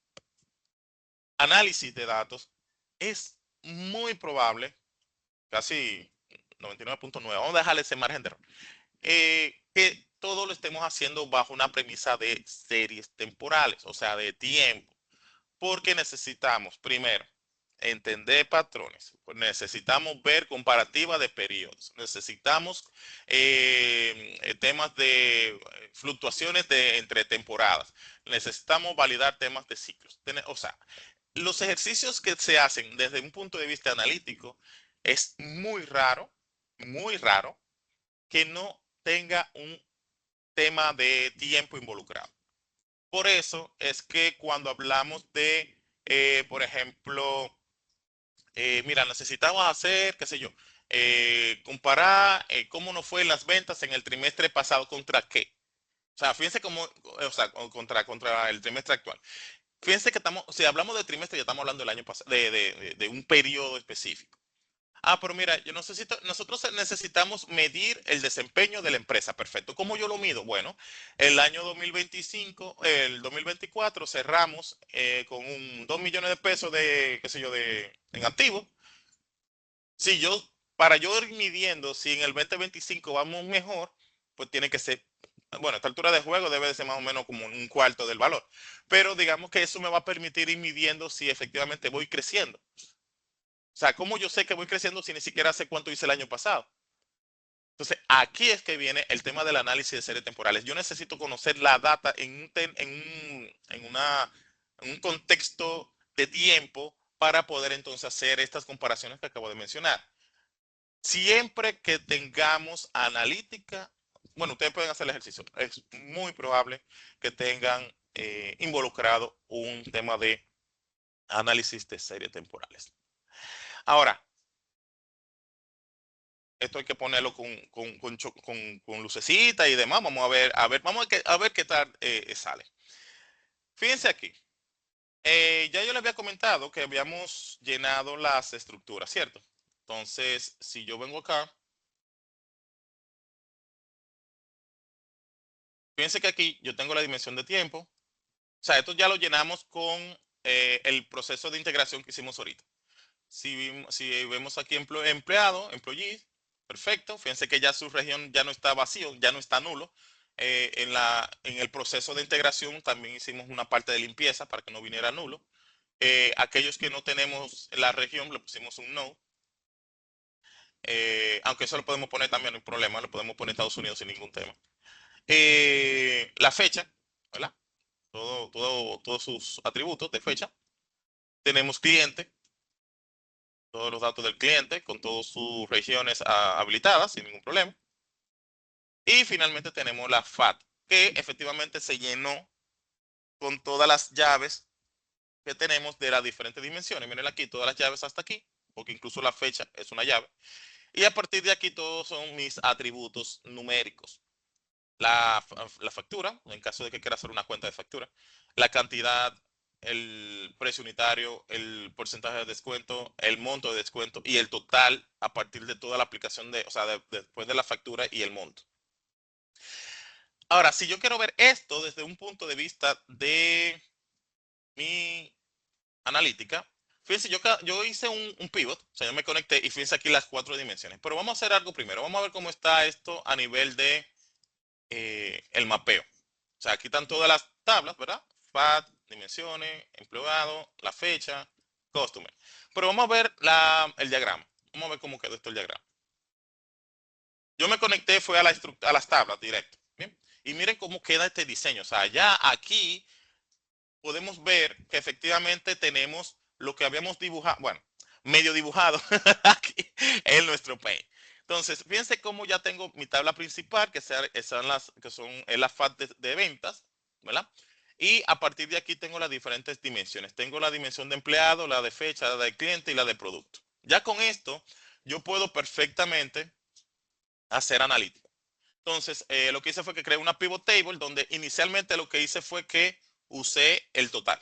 análisis de datos, es muy probable, casi 99.9, vamos a dejarle ese margen de error, que todo lo estemos haciendo bajo una premisa de series temporales, o sea, de tiempo, porque necesitamos, primero, entender patrones, pues necesitamos ver comparativa de periodos, necesitamos temas de fluctuaciones entre temporadas, necesitamos validar temas de ciclos. O sea, los ejercicios que se hacen desde un punto de vista analítico es muy raro que no tenga un tema de tiempo involucrado. Por eso es que cuando hablamos de, por ejemplo, mira, necesitamos hacer, qué sé yo, comparar cómo nos fue las ventas en el trimestre pasado contra qué. O sea, fíjense cómo, o sea, contra el trimestre actual. Fíjense que estamos, si hablamos de trimestre, ya estamos hablando del año pasado, de un periodo específico. Ah, pero mira, nosotros necesitamos medir el desempeño de la empresa. Perfecto. ¿Cómo yo lo mido? Bueno, el año 2025, el 2024 cerramos con 2 millones de pesos de, qué sé yo, en activos. Si yo, para yo ir midiendo si en el 2025 vamos mejor, pues tiene que ser, bueno, a esta altura de juego debe de ser más o menos como un cuarto del valor. Pero digamos que eso me va a permitir ir midiendo si efectivamente voy creciendo. O sea, ¿cómo yo sé que voy creciendo si ni siquiera sé cuánto hice el año pasado? Entonces, aquí es que viene el tema del análisis de series temporales. Yo necesito conocer la data en un contexto de tiempo para poder entonces hacer estas comparaciones que acabo de mencionar. Siempre que tengamos analítica, bueno, ustedes pueden hacer el ejercicio. Es muy probable que tengan involucrado un tema de análisis de series temporales. Ahora, esto hay que ponerlo con lucecita y demás. Vamos vamos a ver qué tal sale. Fíjense aquí. Ya yo les había comentado que habíamos llenado las estructuras, ¿cierto? Entonces, si yo vengo acá, fíjense que aquí yo tengo la dimensión de tiempo. O sea, esto ya lo llenamos con el proceso de integración que hicimos ahorita. Si vemos aquí empleado, employee, perfecto. Fíjense que ya su región ya no está vacío, ya no está nulo. En el proceso de integración también hicimos una parte de limpieza para que no viniera nulo. Aquellos que no tenemos la región le pusimos un no. Aunque eso lo podemos poner también, no hay problema, lo podemos poner Estados Unidos sin ningún tema. La fecha, ¿verdad? Todos sus atributos de fecha. Tenemos cliente, todos los datos del cliente con todas sus regiones habilitadas sin ningún problema. Y finalmente tenemos la FAT, que efectivamente se llenó con todas las llaves que tenemos de las diferentes dimensiones. Miren aquí, todas las llaves hasta aquí, porque incluso la fecha es una llave. Y a partir de aquí todos son mis atributos numéricos. La factura, en caso de que quiera hacer una cuenta de factura, la cantidad, el precio unitario, el porcentaje de descuento, el monto de descuento y el total a partir de toda la aplicación o sea, después de la factura y el monto. Ahora, si yo quiero ver esto desde un punto de vista de mi analítica, fíjense, yo hice un pivot, o sea, yo me conecté y fíjense aquí las 4 dimensiones. Pero vamos a hacer algo primero. Vamos a ver cómo está esto a nivel de el mapeo. O sea, aquí están todas las tablas, ¿verdad? FAT, dimensiones, empleado, la fecha, customer. Pero vamos a ver el diagrama. Vamos a ver cómo quedó esto el diagrama. Yo me conecté, fue a las tablas directo. ¿Bien? Y miren cómo queda este diseño. O sea, ya aquí podemos ver que efectivamente tenemos lo que habíamos dibujado, bueno, medio dibujado aquí en nuestro Paint. Entonces, fíjense cómo ya tengo mi tabla principal, que son la FAT de ventas, ¿verdad? Y a partir de aquí tengo las diferentes dimensiones. Tengo la dimensión de empleado, la de fecha, la de cliente y la de producto. Ya con esto, yo puedo perfectamente hacer analítica. Entonces, lo que hice fue que creé una pivot table donde inicialmente lo que hice fue que usé el total.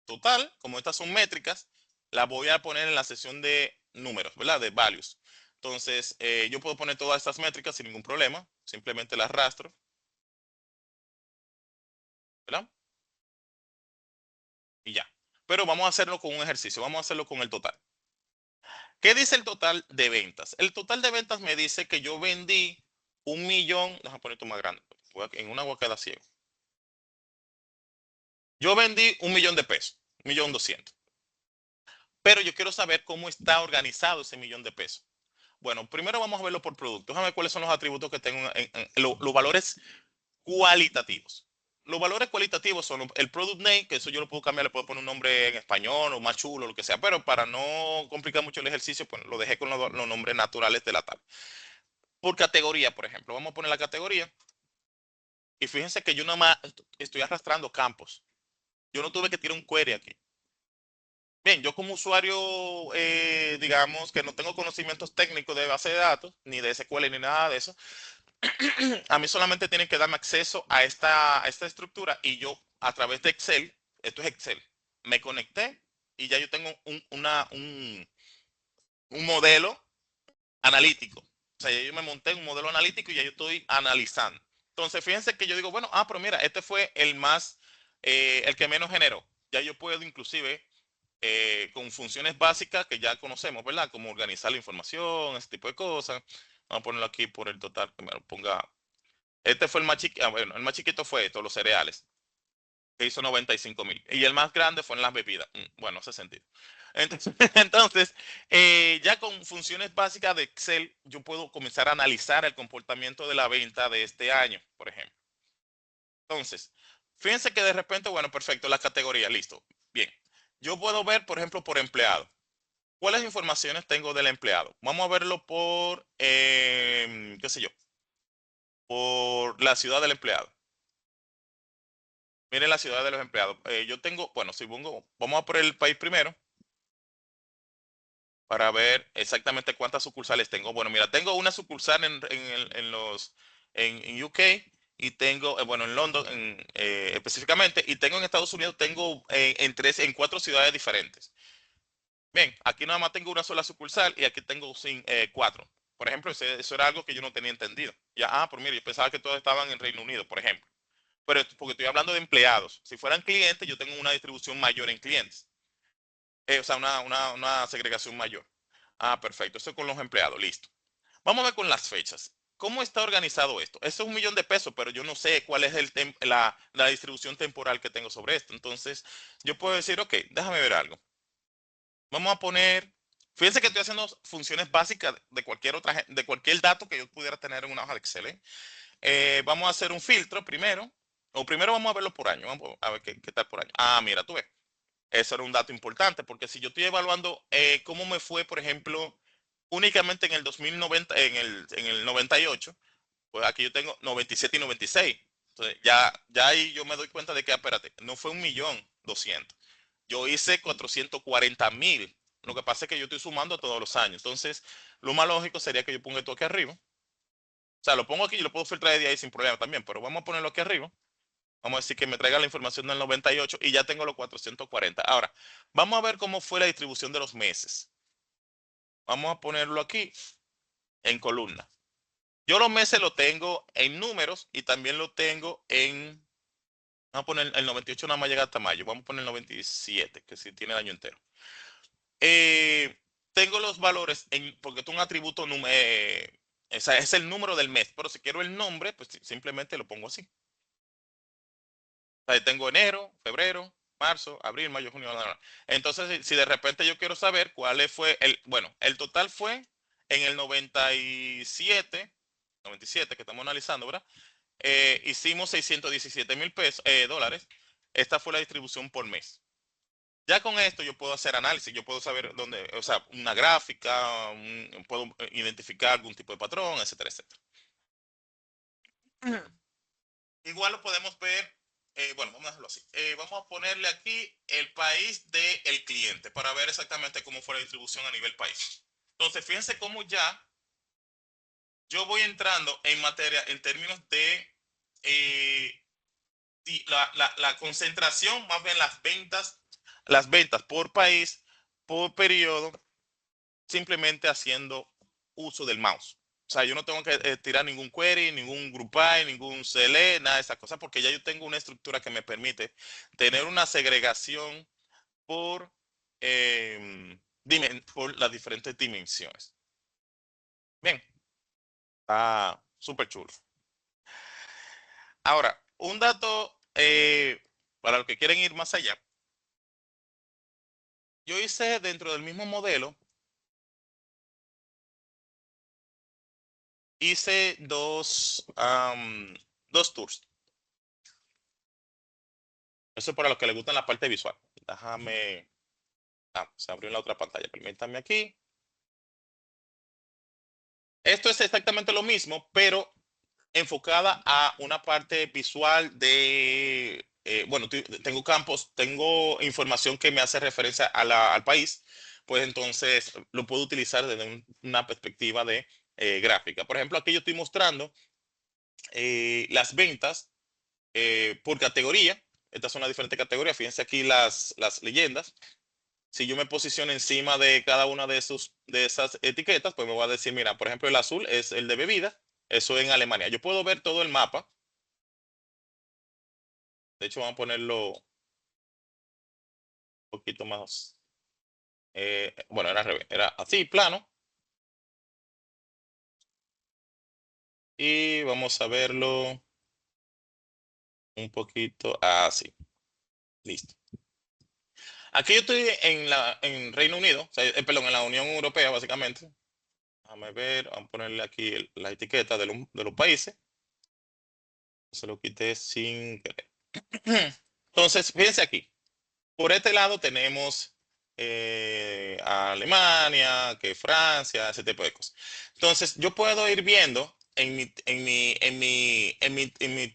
Total, como estas son métricas, las voy a poner en la sección de números, ¿verdad? De values. Entonces, yo puedo poner todas estas métricas sin ningún problema. Simplemente las arrastro, ¿verdad? Y ya. Pero vamos a hacerlo con un ejercicio. Vamos a hacerlo con el total. ¿Qué dice el total de ventas? El total de ventas me dice que yo vendí 1 millón. Déjame poner esto más grande. En una agua queda ciego. Yo vendí 1 millón de pesos. 1.200.000. Pero yo quiero saber cómo está organizado ese millón de pesos. Bueno, primero vamos a verlo por producto. Déjame ver cuáles son los atributos que tengo los valores cualitativos. Los valores cualitativos son el product name, que eso yo lo puedo cambiar, le puedo poner un nombre en español o más chulo, lo que sea, pero para no complicar mucho el ejercicio, pues lo dejé con los nombres naturales de la tabla. Por categoría, por ejemplo, vamos a poner la categoría y fíjense que yo nada más estoy arrastrando campos. Yo no tuve que tirar un query aquí. Bien, yo como usuario, digamos que no tengo conocimientos técnicos de base de datos, ni de SQL, ni nada de eso, a mí solamente tienen que darme acceso a esta estructura y yo a través de Excel, esto es Excel, me conecté y ya yo tengo un modelo analítico. O sea, yo me monté un modelo analítico y ya yo estoy analizando. Entonces, fíjense que yo digo, bueno, pero mira, este fue el que menos generó. Ya yo puedo inclusive con funciones básicas que ya conocemos, ¿verdad? Como organizar la información, ese tipo de cosas. Vamos a ponerlo aquí por el total, que me lo ponga. Este fue el más chiquito, bueno, el más chiquito fue esto, los cereales, que hizo 95.000. Y el más grande fue en las bebidas. Bueno, hace sentido. Entonces, entonces ya con funciones básicas de Excel, yo puedo comenzar a analizar el comportamiento de la venta de este año, por ejemplo. Entonces, fíjense que de repente, bueno, perfecto, la categoría, listo. Bien. Yo puedo ver, por ejemplo, por empleado. ¿Cuáles informaciones tengo del empleado? Vamos a verlo por, qué sé yo, por la ciudad del empleado. Miren la ciudad de los empleados. Yo tengo, bueno, si pongo, vamos a por el país primero para ver exactamente cuántas sucursales tengo. Bueno, mira, tengo una sucursal en UK y tengo, bueno, en London específicamente, y tengo en Estados Unidos, tengo en 4 ciudades diferentes. Bien, aquí nada más tengo una sola sucursal y aquí tengo 4. Por ejemplo, eso era algo que yo no tenía entendido. Ya, pues mire, yo pensaba que todos estaban en Reino Unido, por ejemplo. Pero porque estoy hablando de empleados. Si fueran clientes, yo tengo una distribución mayor en clientes. O sea, una segregación mayor. Perfecto. Esto con los empleados, listo. Vamos a ver con las fechas. ¿Cómo está organizado esto? Esto es 1 millón de pesos, pero yo no sé cuál es la distribución temporal que tengo sobre esto. Entonces, yo puedo decir, ok, déjame ver algo. Vamos a poner, fíjense que estoy haciendo funciones básicas de cualquier dato que yo pudiera tener en una hoja de Excel. Vamos a hacer un filtro primero, o primero vamos a verlo por año, vamos a ver qué tal por año. Mira, tú ves, eso era un dato importante, porque si yo estoy evaluando cómo me fue, por ejemplo, únicamente en el 2090, en el 98, pues aquí yo tengo 97 y 96. Entonces, ya ahí yo me doy cuenta de que, espérate, no fue 1.200.000. Yo hice 440.000. Lo que pasa es que yo estoy sumando todos los años. Entonces, lo más lógico sería que yo ponga esto aquí arriba. O sea, lo pongo aquí y lo puedo filtrar de ahí sin problema también, pero vamos a ponerlo aquí arriba. Vamos a decir que me traiga la información del 98 y ya tengo los 440. Ahora, vamos a ver cómo fue la distribución de los meses. Vamos a ponerlo aquí en columna. Yo los meses lo tengo en números y también lo tengo en. Vamos a poner el 98 nada más llega hasta mayo. Vamos a poner el 97, que sí tiene el año entero. Eh, Tengo los valores porque es un atributo, es el número del mes, pero si quiero el nombre, pues simplemente lo pongo así. O sea, tengo enero, febrero, marzo, abril, mayo, junio. Bla, bla, bla. Entonces, si de repente yo quiero saber cuál fue bueno, el total fue en el 97 que estamos analizando, ¿verdad? Hicimos 617.000 pesos, dólares. Esta fue la distribución por mes. Ya con esto yo puedo hacer análisis, yo puedo saber dónde, o sea, una gráfica, puedo identificar algún tipo de patrón, etcétera, etcétera. Igual lo podemos ver, bueno, vamos a dejarlo así. Vamos a ponerle aquí el país del cliente para ver exactamente cómo fue la distribución a nivel país. Entonces, fíjense cómo ya yo voy entrando en materia en términos de la concentración, más bien las ventas por país, por periodo, simplemente haciendo uso del mouse. O sea, yo no tengo que tirar ningún query, ningún GroupBy, ningún CLE, nada de esas cosas, porque ya yo tengo una estructura que me permite tener una segregación por, por las diferentes dimensiones. Bien, está súper chulo. Ahora, un dato para los que quieren ir más allá. Yo hice dentro del mismo modelo, hice dos tours. Eso es para los que les gustan la parte visual. Déjame. Se abrió en la otra pantalla. Permítanme aquí. Esto es exactamente lo mismo, pero enfocada a una parte visual de, bueno, tengo campos, tengo información que me hace referencia a al país, pues entonces lo puedo utilizar desde una perspectiva de gráfica. Por ejemplo, aquí yo estoy mostrando las ventas por categoría. Estas son las diferentes categorías. Fíjense aquí las leyendas. Si yo me posiciono encima de cada una de esas etiquetas, pues me va a decir, mira, por ejemplo, el azul es el de bebida, eso en Alemania. Yo puedo ver todo el mapa. De hecho, vamos a ponerlo un poquito más. Bueno, era al revés, era así, plano. Y vamos a verlo un poquito así. Listo. Aquí yo estoy en Reino Unido, o sea, perdón, en la Unión Europea, básicamente. Déjame ver, vamos a ponerle aquí la etiqueta de los países. Se lo quité sin querer. Entonces, fíjense aquí. Por este lado tenemos a Alemania, que Francia, ese tipo de cosas. Entonces, yo puedo ir viendo en mi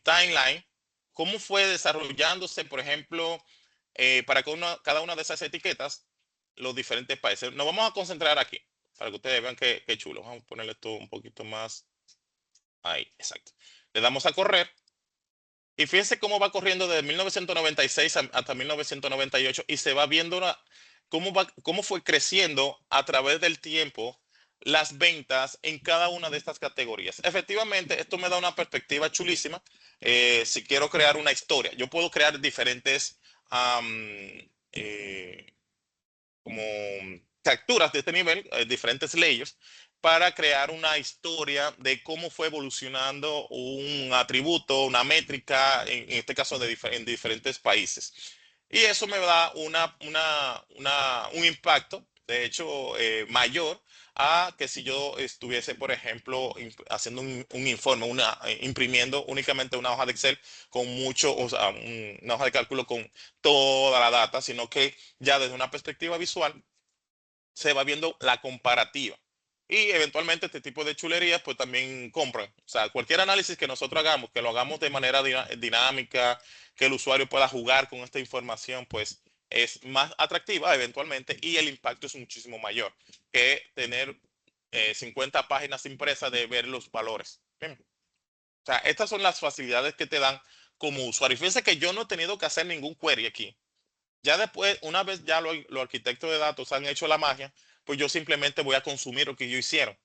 timeline cómo fue desarrollándose, por ejemplo, para cada una de esas etiquetas, los diferentes países. Nos vamos a concentrar aquí, para que ustedes vean qué chulo. Vamos a ponerle esto un poquito más ahí, exacto. Le damos a correr. Y fíjense cómo va corriendo desde 1996 hasta 1998 y se va viendo cómo fue creciendo a través del tiempo las ventas en cada una de estas categorías. Efectivamente, esto me da una perspectiva chulísima. Si quiero crear una historia, yo puedo crear diferentes eh, como capturas de este nivel, diferentes layers, para crear una historia de cómo fue evolucionando un atributo, una métrica, en este caso en diferentes países. Y eso me da un impacto, de hecho, mayor a que si yo estuviese, por ejemplo, haciendo un informe, imprimiendo únicamente una hoja de Excel con mucho, o sea, una hoja de cálculo con toda la data, sino que ya desde una perspectiva visual se va viendo la comparativa. Y eventualmente este tipo de chulerías pues también compran. O sea, cualquier análisis que nosotros hagamos, que lo hagamos de manera dinámica, que el usuario pueda jugar con esta información, pues es más atractiva eventualmente y el impacto es muchísimo mayor que tener 50 páginas impresas de ver los valores. Bien. O sea, estas son las facilidades que te dan como usuario. Fíjense que yo no he tenido que hacer ningún query aquí. Ya después, una vez ya los arquitectos de datos han hecho la magia, pues yo simplemente voy a consumir lo que ellos hicieron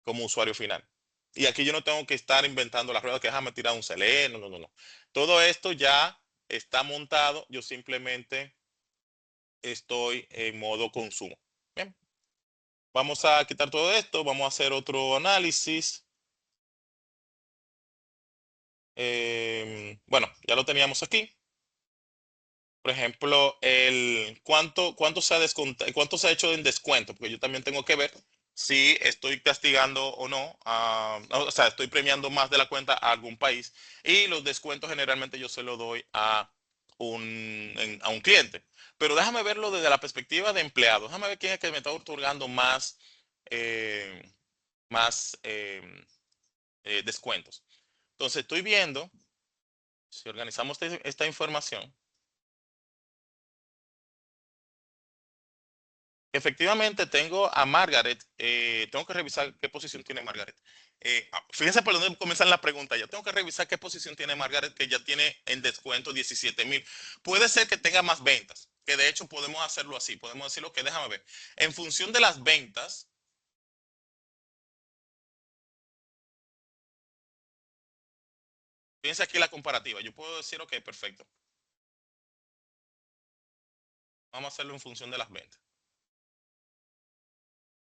como usuario final. Y aquí yo no tengo que estar inventando las ruedas que déjame tirar un CLE, no, no, no, no. Todo esto ya está montado, yo simplemente estoy en modo consumo. Bien, vamos a quitar todo esto, vamos a hacer otro análisis. Bueno, ya lo teníamos aquí. Por ejemplo, cuánto se ha hecho en descuento, porque yo también tengo que ver si estoy castigando o no, o sea, estoy premiando más de la cuenta a algún país. Y los descuentos generalmente yo se los doy a un cliente. Pero déjame verlo desde la perspectiva de empleado. Déjame ver quién es que me está otorgando eh, más descuentos. Entonces, estoy viendo, si organizamos esta información. Efectivamente, tengo a Margaret. Tengo que revisar qué posición tiene Margaret. Fíjense por dónde comienzan la pregunta. Yo tengo que revisar qué posición tiene Margaret, que ya tiene en descuento 17,000. Puede ser que tenga más ventas, que de hecho podemos hacerlo así. Podemos decirlo que déjame ver. En función de las ventas, fíjense aquí la comparativa. Yo puedo decir, ok, perfecto. Vamos a hacerlo en función de las ventas.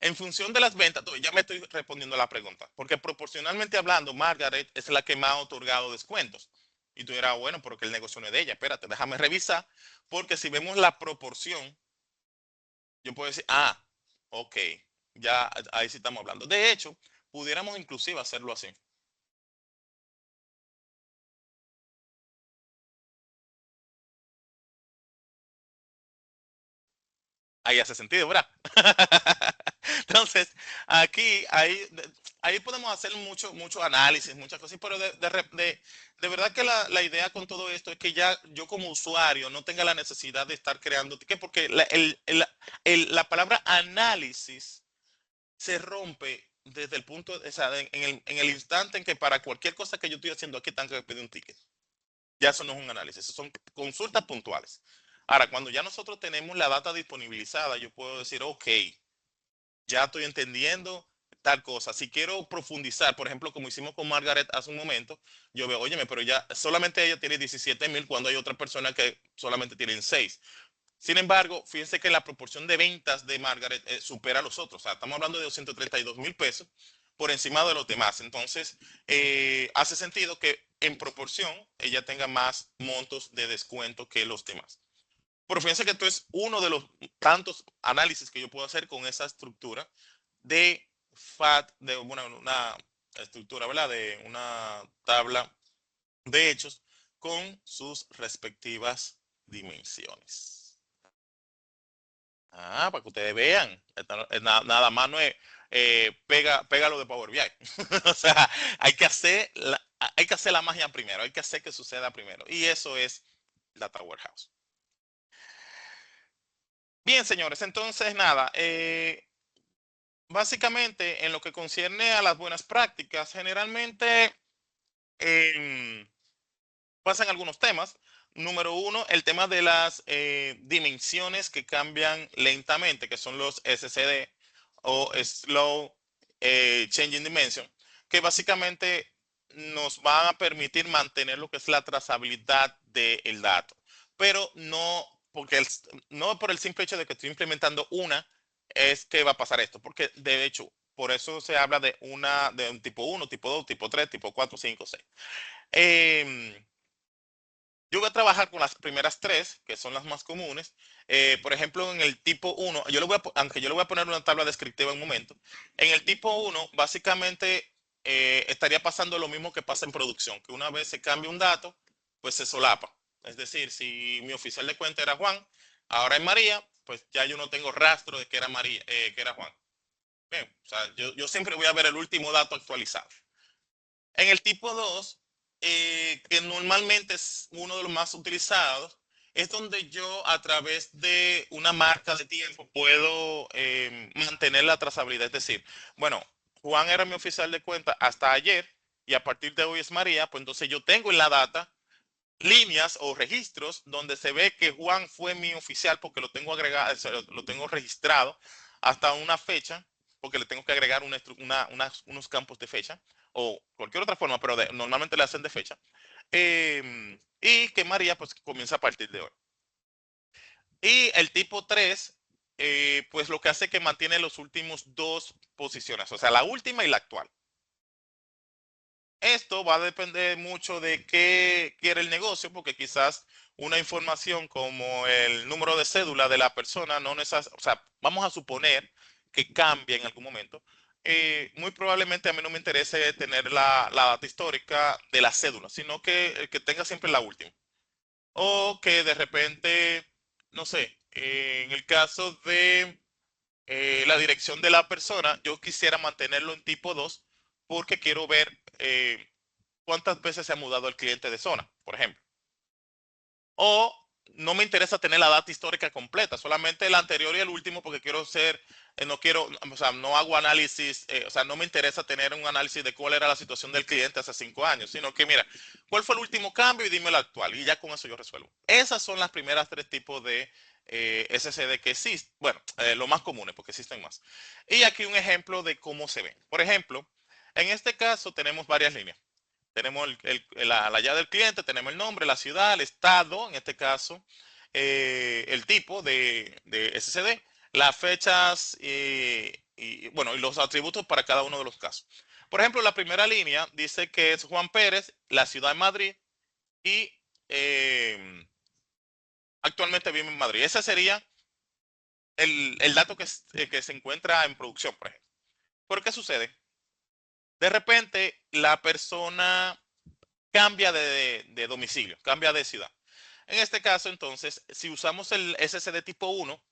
En función de las ventas, ya me estoy respondiendo a la pregunta, porque proporcionalmente hablando, Margaret es la que más ha otorgado descuentos. Y tú dirás, bueno, porque el negocio no es de ella. Espérate, déjame revisar, porque si vemos la proporción, yo puedo decir, ok, ya ahí sí estamos hablando. De hecho, pudiéramos inclusive hacerlo así. Ahí hace sentido, ¿verdad? Entonces, ahí podemos hacer mucho análisis, muchas cosas, pero de verdad que la idea con todo esto es que ya yo como usuario no tenga la necesidad de estar creando tickets, porque la palabra análisis se rompe desde el punto, o sea, en el instante en que para cualquier cosa que yo estoy haciendo aquí tengo que pedir un ticket. Ya eso no es un análisis, eso son consultas puntuales. Ahora, cuando ya nosotros tenemos la data disponibilizada, yo puedo decir, ok, ya estoy entendiendo tal cosa. Si quiero profundizar, por ejemplo, como hicimos con Margaret hace un momento, yo veo, óyeme, pero ya solamente ella tiene 17,000 cuando hay otra persona que solamente tienen 6. Sin embargo, fíjense que la proporción de ventas de Margaret supera a los otros. O sea, estamos hablando de 232,000 pesos por encima de los demás. Entonces, hace sentido que en proporción ella tenga más montos de descuento que los demás. Pero fíjense que esto es uno de los tantos análisis que yo puedo hacer con esa estructura de FAT, de una estructura, ¿verdad? De una tabla de hechos con sus respectivas dimensiones. Para que ustedes vean. Nada más no es pega lo de Power BI. O sea, hay que hacer la magia primero, hay que hacer que suceda primero. Y eso es Data Warehouse. Bien, señores, entonces nada, básicamente en lo que concierne a las buenas prácticas, generalmente em, pasan algunos temas. Número uno, el tema de las dimensiones que cambian lentamente, que son los SCD o Slow Changing Dimension, que básicamente nos van a permitir mantener lo que es la trazabilidad del dato. Pero no, no por el simple hecho de que estoy implementando una, es que va a pasar esto, porque de hecho, por eso se habla de un tipo uno, tipo 2, tipo 3, tipo 4, 5, 6. Yo voy a trabajar con las primeras tres, que son las más comunes. Por ejemplo, en el tipo uno, aunque yo le voy a poner una tabla descriptiva en un momento, en el tipo uno, básicamente estaría pasando lo mismo que pasa en producción, que una vez se cambia un dato, pues se solapa. Es decir, si mi oficial de cuenta era Juan, ahora es María, pues ya yo no tengo rastro de que era María, que era Juan. Bien, o sea, yo siempre voy a ver el último dato actualizado. En el tipo 2, que normalmente es uno de los más utilizados, es donde yo a través de una marca de tiempo puedo mantener la trazabilidad. Es decir, bueno, Juan era mi oficial de cuenta hasta ayer y a partir de hoy es María, pues entonces yo tengo en la data líneas o registros donde se ve que Juan fue mi oficial porque lo tengo agregado, lo tengo registrado hasta una fecha, porque le tengo que agregar unos campos de fecha o cualquier otra forma, pero normalmente le hacen de fecha. Y que María pues comienza a partir de hoy. Y el tipo 3 pues lo que hace es que mantiene los últimos dos posiciones, o sea, la última y la actual. Esto va a depender mucho de qué quiere el negocio, porque quizás una información como el número de cédula de la persona no necesariamente, o sea, vamos a suponer que cambie en algún momento. Muy probablemente a mí no me interese tener la data histórica de la cédula, sino que tenga siempre la última. O que de repente, no sé, en el caso de la dirección de la persona, yo quisiera mantenerlo en tipo 2 porque quiero ver cuántas veces se ha mudado el cliente de zona, por ejemplo. O no me interesa tener la data histórica completa, solamente el anterior y el último porque quiero ser, no quiero, o sea, no hago análisis, o sea, no me interesa tener un análisis de cuál era la situación del cliente hace 5 años, sino que mira, cuál fue el último cambio y dime el actual y ya con eso yo resuelvo. Esas son las primeras tres tipos de SSD que existen, bueno, los más comunes porque existen más. Y aquí un ejemplo de cómo se ven. Por ejemplo, en este caso tenemos varias líneas. Tenemos la llave del cliente, tenemos el nombre, la ciudad, el estado, en este caso, el tipo de SSD, las fechas bueno, y los atributos para cada uno de los casos. Por ejemplo, la primera línea dice que es Juan Pérez, la ciudad de Madrid y actualmente vive en Madrid. Ese sería el dato que se encuentra en producción, por ejemplo. ¿Por qué sucede? De repente, la persona cambia de domicilio, cambia de ciudad. En este caso, entonces, si usamos el SSD tipo 1,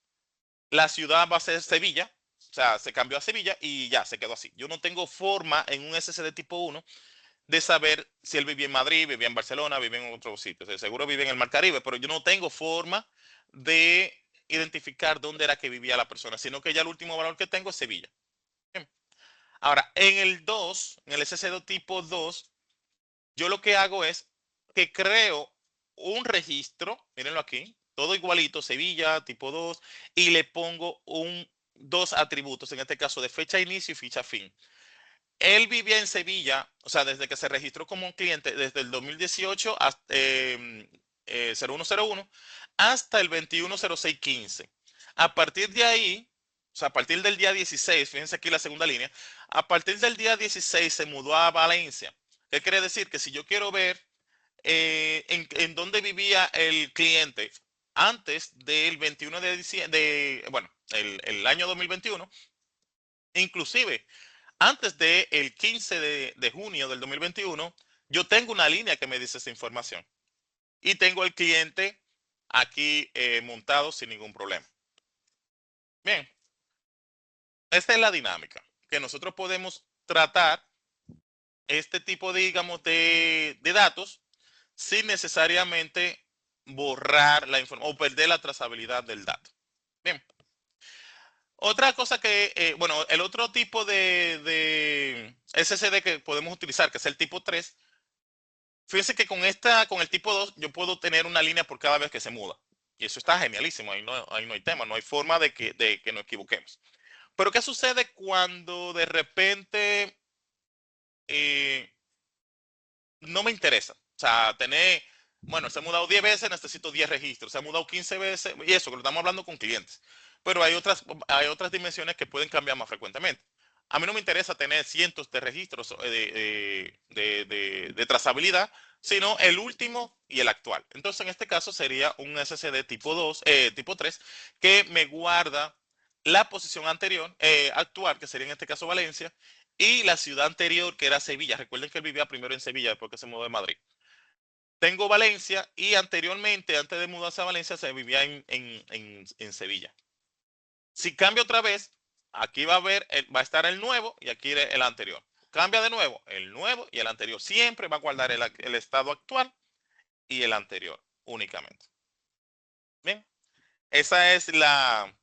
la ciudad va a ser Sevilla, o sea, se cambió a Sevilla y ya, se quedó así. Yo no tengo forma en un SSD tipo 1 de saber si él vivía en Madrid, vivía en Barcelona, vivía en otro sitio. O sea, seguro vive en el Mar Caribe, pero yo no tengo forma de identificar dónde era que vivía la persona, sino que ya el último valor que tengo es Sevilla. Bien. Ahora, en el 2, en el SSD tipo 2, yo lo que hago es que creo un registro, mírenlo aquí, todo igualito, Sevilla, tipo 2, y le pongo dos atributos, en este caso de fecha de inicio y fecha fin. Él vivía en Sevilla, o sea, desde que se registró como un cliente, desde el 2018 hasta 0101 hasta el 210615. A partir de ahí, o sea, a partir del día 16, fíjense aquí la segunda línea, a partir del día 16 se mudó a Valencia. ¿Qué quiere decir? Que si yo quiero ver en dónde vivía el cliente antes del 21 de diciembre, bueno, el año 2021, inclusive antes del 15 de junio del 2021, yo tengo una línea que me dice esa información. Y tengo el cliente aquí montado sin ningún problema. Bien, esta es la dinámica que nosotros podemos tratar este tipo de, digamos, de datos sin necesariamente borrar la información o perder la trazabilidad del dato. Bien. Otra cosa que, bueno, el otro tipo de SSD que podemos utilizar, que es el tipo 3, fíjense que con el tipo 2, yo puedo tener una línea por cada vez que se muda. Y eso está genialísimo, ahí no hay tema, no hay forma de que nos equivoquemos. Pero ¿qué sucede cuando de repente eh, no me interesa? O sea, bueno, se ha mudado 10 veces, necesito 10 registros, se ha mudado 15 veces, y eso, que lo estamos hablando con clientes. Pero hay otras dimensiones que pueden cambiar más frecuentemente. A mí no me interesa tener cientos de registros de trazabilidad, sino el último y el actual. Entonces, en este caso sería un SSD tipo 2, tipo 3, que me guarda la posición anterior, actual, que sería en este caso Valencia, y la ciudad anterior, que era Sevilla. Recuerden que él vivía primero en Sevilla, después que se mudó de Madrid. Tengo Valencia y anteriormente, antes de mudarse a Valencia, se vivía en Sevilla. Si cambio otra vez, aquí va a estar el nuevo y aquí el anterior. Cambia de nuevo, el nuevo y el anterior. Siempre va a guardar el estado actual y el anterior únicamente. Bien, esa es la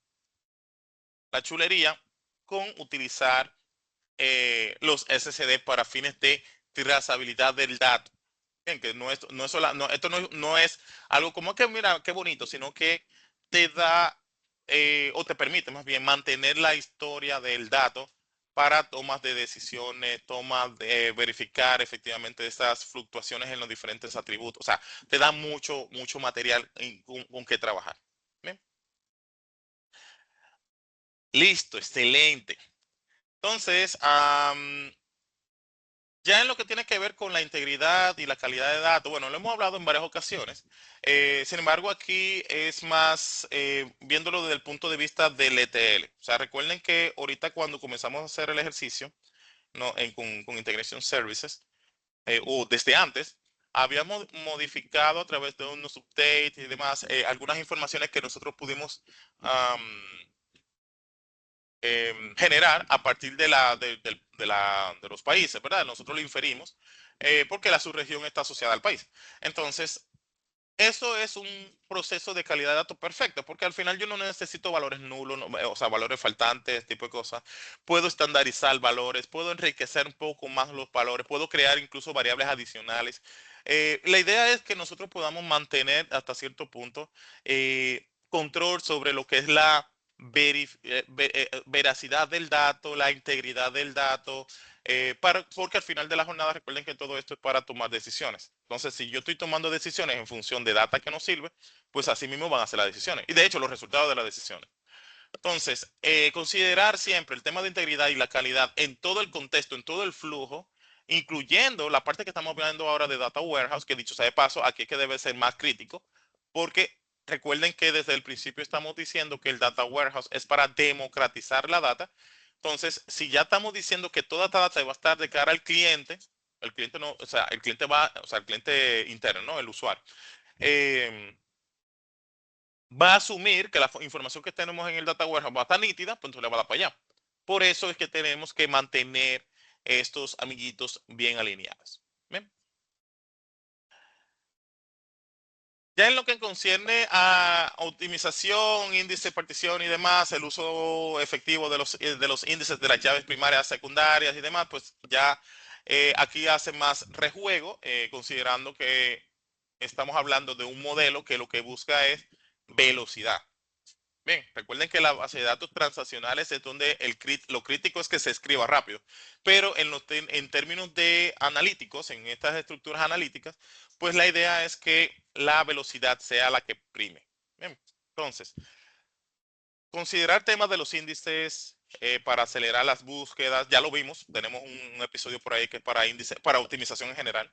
chulería con utilizar los SSD para fines de trazabilidad del dato. Bien, que esto no es algo como que, mira, qué bonito, sino que te da o te permite más bien mantener la historia del dato para tomas de decisiones, tomas de verificar efectivamente esas fluctuaciones en los diferentes atributos. O sea, te da mucho, mucho material con que trabajar. Bien. Listo, excelente. Entonces, ya en lo que tiene que ver con la integridad y la calidad de datos, bueno, lo hemos hablado en varias ocasiones. Sin embargo, aquí es más viéndolo desde el punto de vista del ETL. O sea, recuerden que ahorita cuando comenzamos a hacer el ejercicio, ¿no? Con Integration Services, o desde antes, habíamos modificado a través de unos updates y demás algunas informaciones que nosotros pudimos generar a partir de los países, ¿verdad? Nosotros lo inferimos porque la subregión está asociada al país. Entonces, eso es un proceso de calidad de datos perfecto, porque al final yo no necesito valores nulos, o sea, valores faltantes, tipo de cosas. Puedo estandarizar valores, puedo enriquecer un poco más los valores, puedo crear incluso variables adicionales. La idea es que nosotros podamos mantener hasta cierto punto control sobre lo que es la veracidad del dato, la integridad del dato, porque al final de la jornada recuerden que todo esto es para tomar decisiones. Entonces, si yo estoy tomando decisiones en función de data que nos sirve, pues así mismo van a ser las decisiones. Y de hecho, los resultados de las decisiones. Entonces, considerar siempre el tema de integridad y la calidad en todo el contexto, en todo el flujo, incluyendo la parte que estamos viendo ahora de Data Warehouse, que dicho sea de paso, aquí es que debe ser más crítico, porque recuerden que desde el principio estamos diciendo que el Data Warehouse es para democratizar la data. Entonces, si ya estamos diciendo que toda esta data va a estar de cara al cliente, el cliente no, o sea, el cliente va, o sea, el cliente interno, ¿no? El usuario. Eh, Va a asumir que la información que tenemos en el data warehouse va a estar nítida, pues entonces le va a dar para allá. Por eso es que tenemos que mantener estos amiguitos bien alineados. ¿Bien? Ya en lo que concierne a optimización, índice de partición y demás, el uso efectivo de los índices de las llaves primarias, secundarias y demás, pues ya aquí hace más rejuego, considerando que estamos hablando de un modelo que lo que busca es velocidad. Bien, recuerden que la base de datos transaccionales es donde lo crítico es que se escriba rápido, pero en términos de analíticos, en estas estructuras analíticas, pues la idea es que la velocidad sea la que prime. Bien, entonces, considerar temas de los índices para acelerar las búsquedas, ya lo vimos, tenemos un episodio por ahí que es para índice, para optimización en general,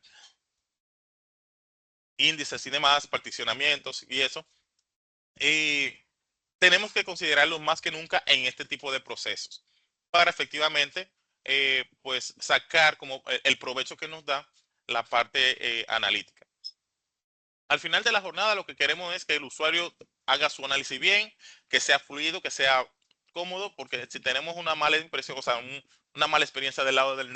índices y demás, particionamientos y eso. Y tenemos que considerarlo más que nunca en este tipo de procesos para efectivamente pues sacar como el provecho que nos da la parte analítica. Al final de la jornada lo que queremos es que el usuario haga su análisis bien, que sea fluido, que sea cómodo, porque si tenemos una mala impresión, o sea, una mala experiencia del lado del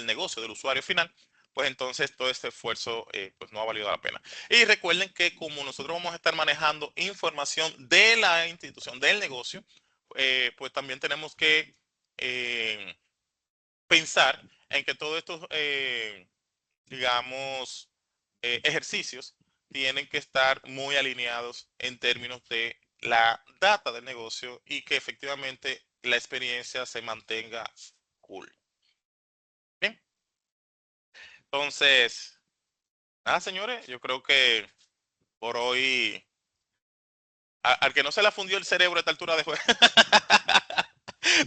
negocio, del usuario final, pues entonces todo este esfuerzo pues no ha valido la pena. Y recuerden que como nosotros vamos a estar manejando información de la institución, del negocio, pues también tenemos que eh, pensar en que todos estos, digamos, ejercicios tienen que estar muy alineados en términos de la data del negocio y que efectivamente la experiencia se mantenga cool. Bien, entonces, nada, señores, yo creo que por hoy, al que no se le fundió el cerebro a esta altura de juego,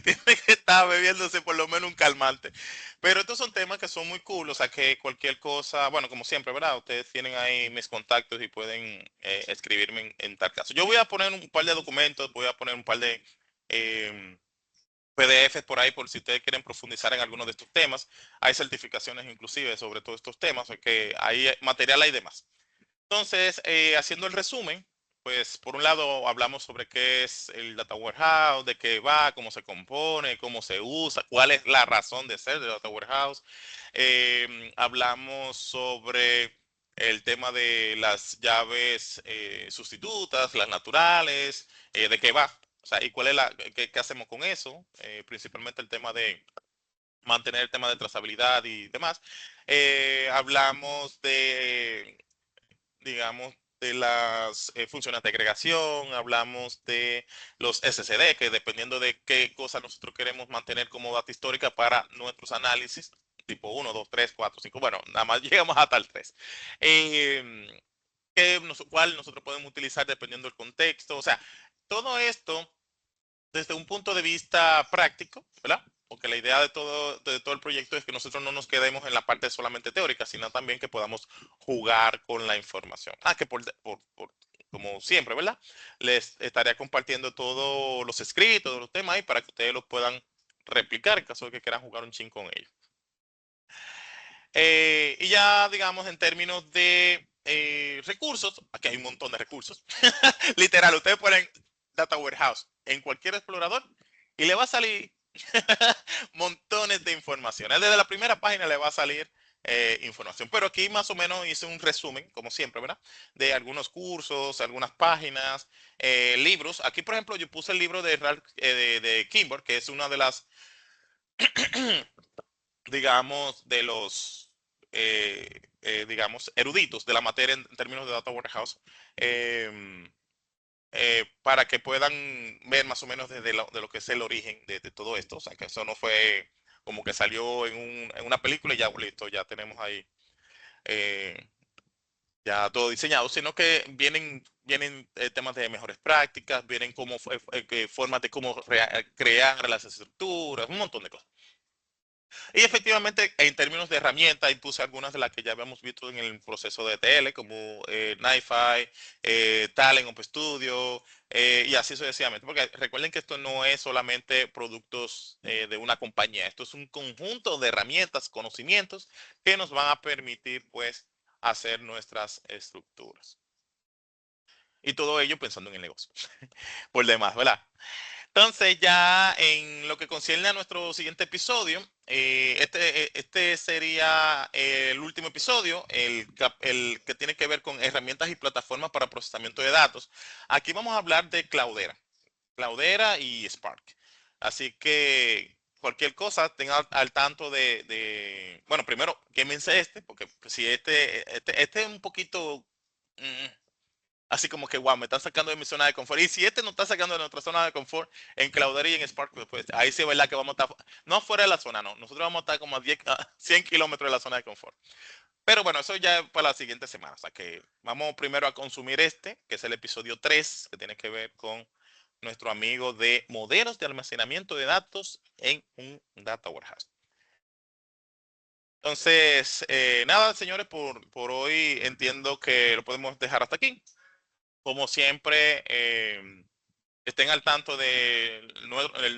tiene que estar bebiéndose por lo menos un calmante. Pero estos son temas que son muy cool, o sea que cualquier cosa, bueno, como siempre, ¿verdad? Ustedes tienen ahí mis contactos y pueden escribirme en tal caso. Yo voy a poner un par de documentos, voy a poner un par de eh, PDFs por ahí por si ustedes quieren profundizar en alguno de estos temas. Hay certificaciones inclusive sobre todos estos temas, o sea que hay material y demás. Entonces, haciendo el resumen, pues por un lado hablamos sobre qué es el Data Warehouse, de qué va, cómo se compone, cómo se usa, cuál es la razón de ser del Data Warehouse. Hablamos sobre el tema de las llaves sustitutas, las naturales, de qué va, o sea, y cuál es qué hacemos con eso, principalmente el tema de mantener el tema de trazabilidad y demás. Hablamos de digamos, de las funciones de agregación, hablamos de los SSD, que dependiendo de qué cosa nosotros queremos mantener como data histórica para nuestros análisis, tipo 1, 2, 3, 4, 5, bueno, nada más llegamos hasta el 3. Cuál nosotros podemos utilizar dependiendo del contexto, o sea, todo esto desde un punto de vista práctico, ¿verdad? Porque la idea de todo el proyecto es que nosotros no nos quedemos en la parte solamente teórica, sino también que podamos jugar con la información. Que como siempre, ¿verdad? Les estaría compartiendo todos los escritos, los temas ahí para que ustedes los puedan replicar en caso de que quieran jugar un chin con ellos. Y ya, digamos, en términos de recursos, aquí hay un montón de recursos. Literal, ustedes ponen Data Warehouse en cualquier explorador y le va a salir montones de información. Desde la primera página le va a salir información. Pero aquí más o menos hice un resumen, como siempre, ¿verdad? De algunos cursos, algunas páginas, libros. Aquí, por ejemplo, yo puse el libro de Ralph, de Kimball, que es una de las, digamos, de los, digamos, eruditos de la materia en términos de Data Warehouse. em, para que puedan ver más o menos desde de lo que es el origen de todo esto. O sea, que eso no fue como que salió en una película y ya listo, ya tenemos ahí eh, ya todo diseñado, sino que vienen temas de mejores prácticas, vienen como formas de cómo crear las estructuras, un montón de cosas. Y efectivamente, en términos de herramientas, ahí puse algunas de las que ya habíamos visto en el proceso de TL, como NiFi, Talent, Open Studio, y así sucesivamente. Porque recuerden que esto no es solamente productos de una compañía, esto es un conjunto de herramientas, conocimientos que nos van a permitir, pues, hacer nuestras estructuras. Y todo ello pensando en el negocio, por demás, ¿verdad? Entonces, ya en lo que concierne a nuestro siguiente episodio, este sería el último episodio, el que tiene que ver con herramientas y plataformas para procesamiento de datos. Aquí vamos a hablar de Cloudera y Spark. Así que cualquier cosa, tenga al tanto bueno, primero, quémense porque si este es un poquito... mm, así como que, wow, me están sacando de mi zona de confort. Y si este no está sacando de nuestra zona de confort en Cloudera y en Spark, pues ahí sí es verdad que vamos a estar, no fuera de la zona, no. Nosotros vamos a estar como a 100 kilómetros de la zona de confort. Pero bueno, eso ya es para la siguiente semana. O sea que vamos primero a consumir que es el episodio 3, que tiene que ver con nuestro amigo de modelos de almacenamiento de datos en un data warehouse. Entonces, nada, señores, por hoy entiendo que lo podemos dejar hasta aquí. Como siempre, estén al tanto del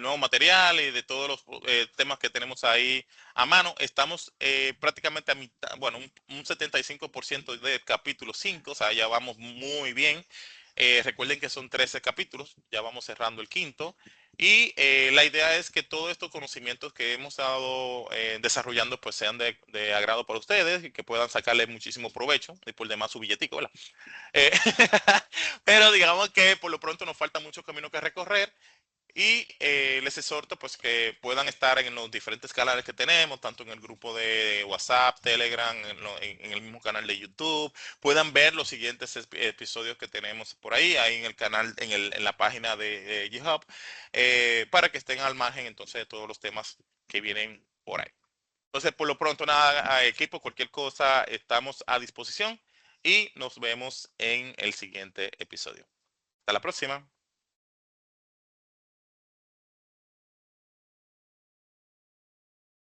nuevo material y de todos los temas que tenemos ahí a mano. Estamos prácticamente a mitad, bueno, un 75% del capítulo 5, o sea, ya vamos muy bien. Recuerden que son 13 capítulos, ya vamos cerrando el quinto. Y la idea es que todos estos conocimientos que hemos estado desarrollando pues sean de agrado para ustedes y que puedan sacarle muchísimo provecho y por demás su billetico, ¿verdad? Eh, pero digamos que por lo pronto nos falta mucho camino que recorrer y les exhorto pues que puedan estar en los diferentes canales que tenemos, tanto en el grupo de WhatsApp, Telegram, en el mismo canal de YouTube, puedan ver los siguientes episodios que tenemos por ahí en el canal, en la página de GitHub, para que estén al margen entonces de todos los temas que vienen por ahí. Entonces, por lo pronto, nada, equipo, cualquier cosa, estamos a disposición y nos vemos en el siguiente episodio. Hasta la próxima.